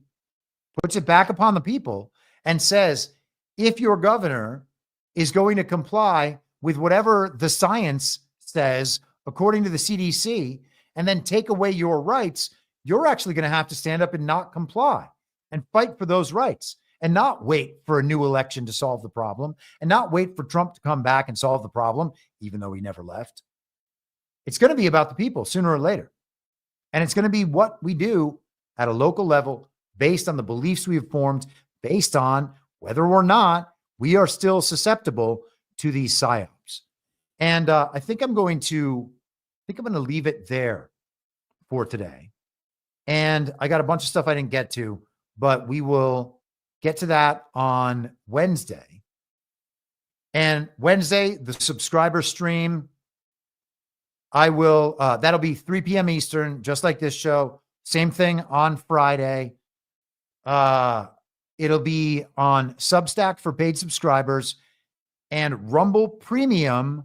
puts it back upon the people and says, if your governor is going to comply with whatever the science says, according to the CDC, and then take away your rights, you're actually going to have to stand up and not comply and fight for those rights and not wait for a new election to solve the problem and not wait for Trump to come back and solve the problem, even though he never left. It's going to be about the people sooner or later. And it's going to be what we do at a local level based on the beliefs we have formed, based on whether or not we are still susceptible to these psyops. And I think I'm going to leave it there for today. And I got a bunch of stuff I didn't get to, but we will get to that on Wednesday. And Wednesday, the subscriber stream, I will, that'll be 3 p.m. Eastern, just like this show. Same thing on Friday. It'll be on Substack for paid subscribers and Rumble Premium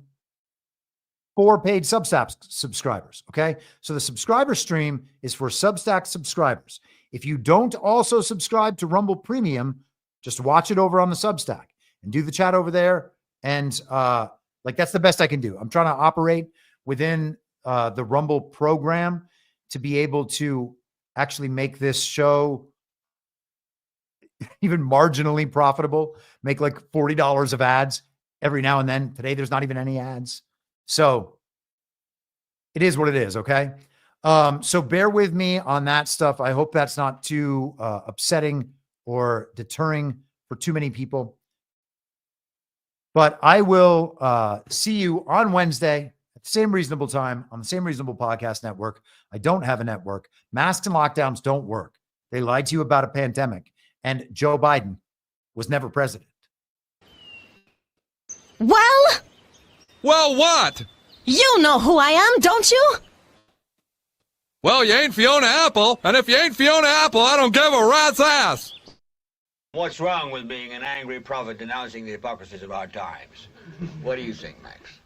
for paid Substack subscribers. Okay. So the subscriber stream is for Substack subscribers. If you don't also subscribe to Rumble Premium, just watch it over on the Substack and do the chat over there. And like, that's the best I can do. I'm trying to operate within the Rumble program to be able to actually make this show even marginally profitable, make like $40 of ads every now and then. Today, there's not even any ads. So it is what it is. Okay. So bear with me on that stuff. I hope that's not too upsetting or deterring for too many people. But I will see you on Wednesday at the same reasonable time on the same reasonable podcast network. I don't have a network. Masks and lockdowns don't work. They lied to you about a pandemic. And Joe Biden was never president. Well, what? You know who I am, don't you? Well, you ain't Fiona Apple, and if you ain't Fiona Apple, I don't give a rat's ass. What's wrong with being an angry prophet denouncing the hypocrisies of our times? What do you think, Max?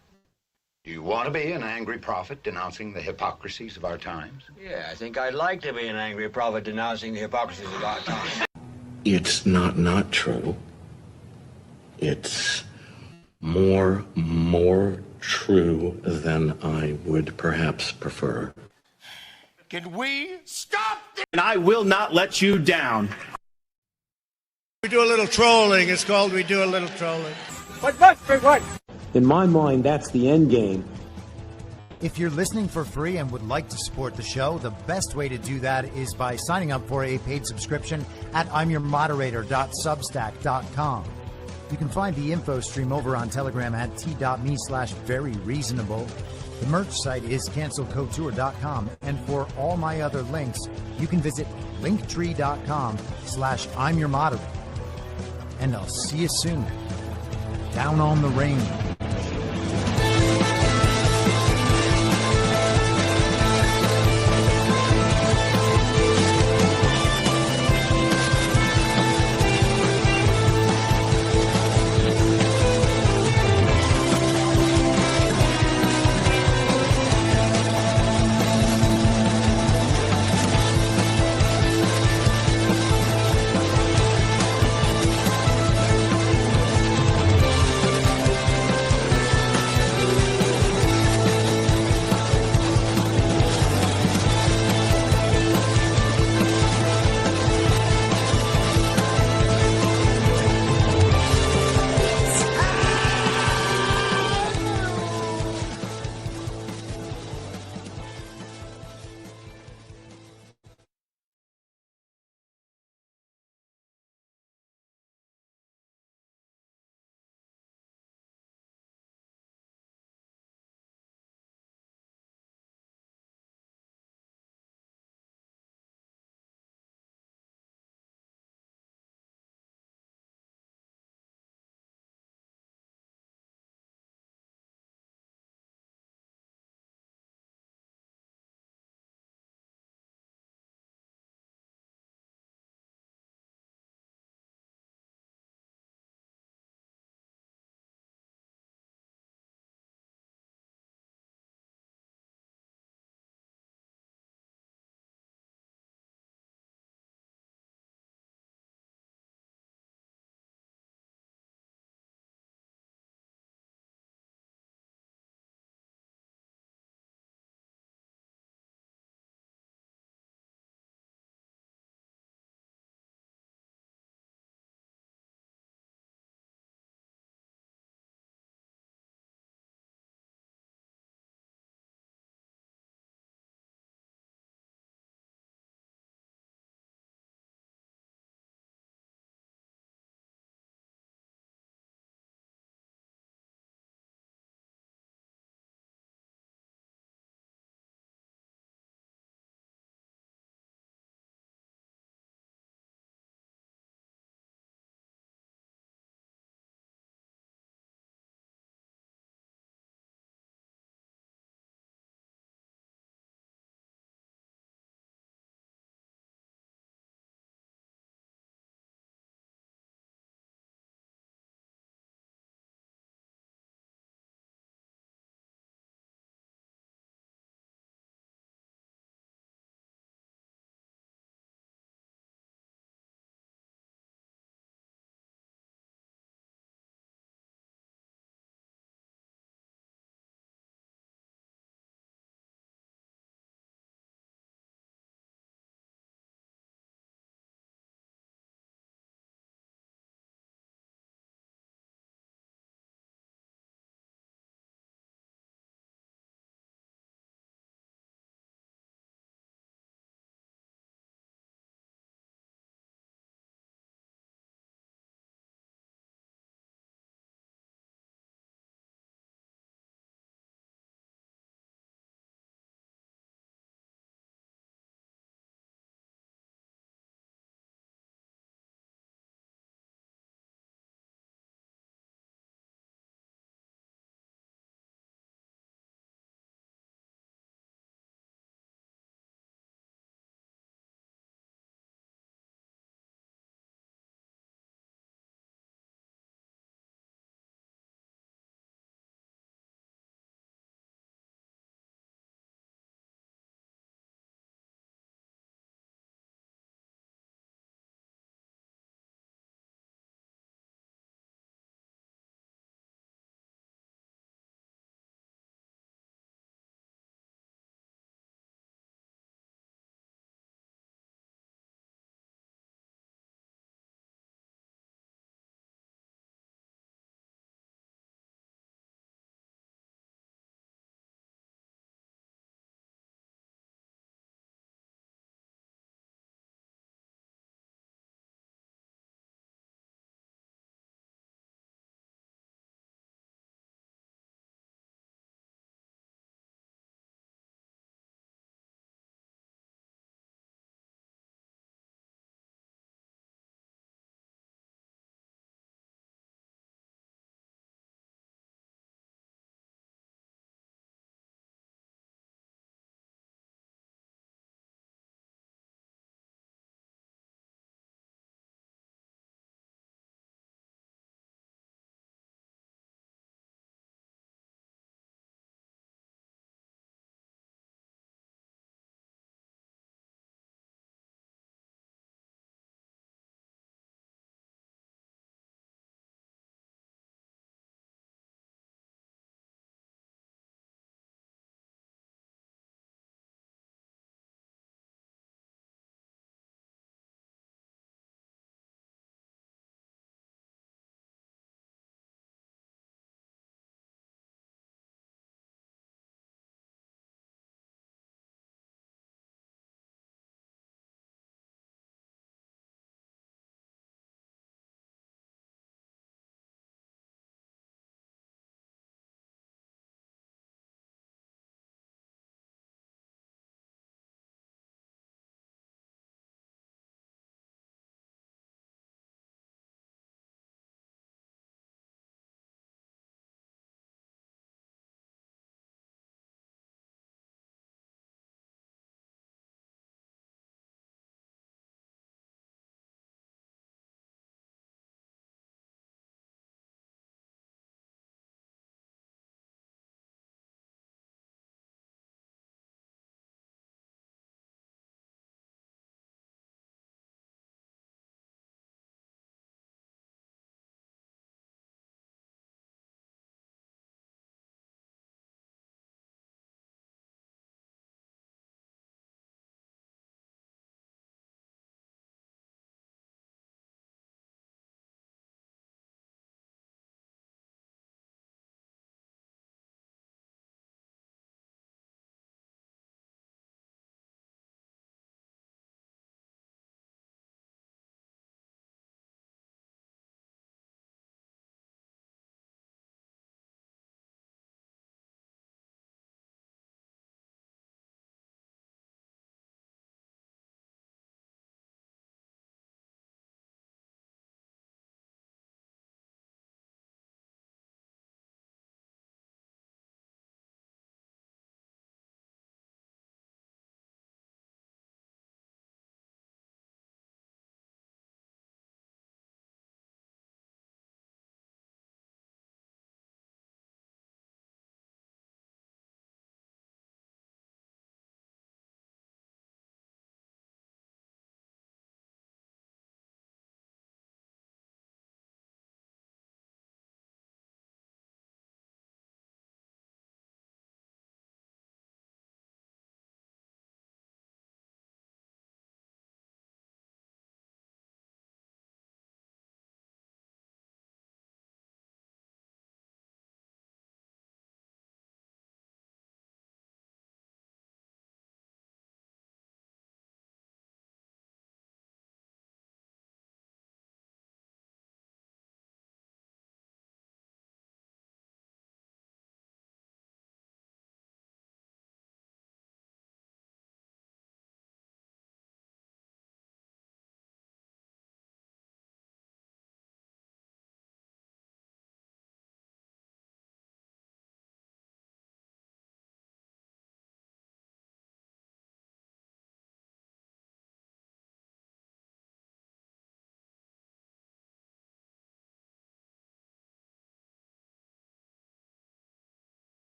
Do you want to be an angry prophet denouncing the hypocrisies of our times? Yeah, I think I'd like to be an angry prophet denouncing the hypocrisies of our times. It's not true. It's more true than I would perhaps prefer. Can we stop this? And I will not let you down. We do a little trolling. It's called We Do a Little Trolling. What? In my mind, that's the end game. If you're listening for free and would like to support the show, the best way to do that is by signing up for a paid subscription at imyourmoderator.substack.com. You can find the info stream over on Telegram at t.me/veryreasonable. The merch site is cancelcouture.com. And for all my other links, you can visit linktree.com/imyourmoderator. And I'll see you soon. Down on the range.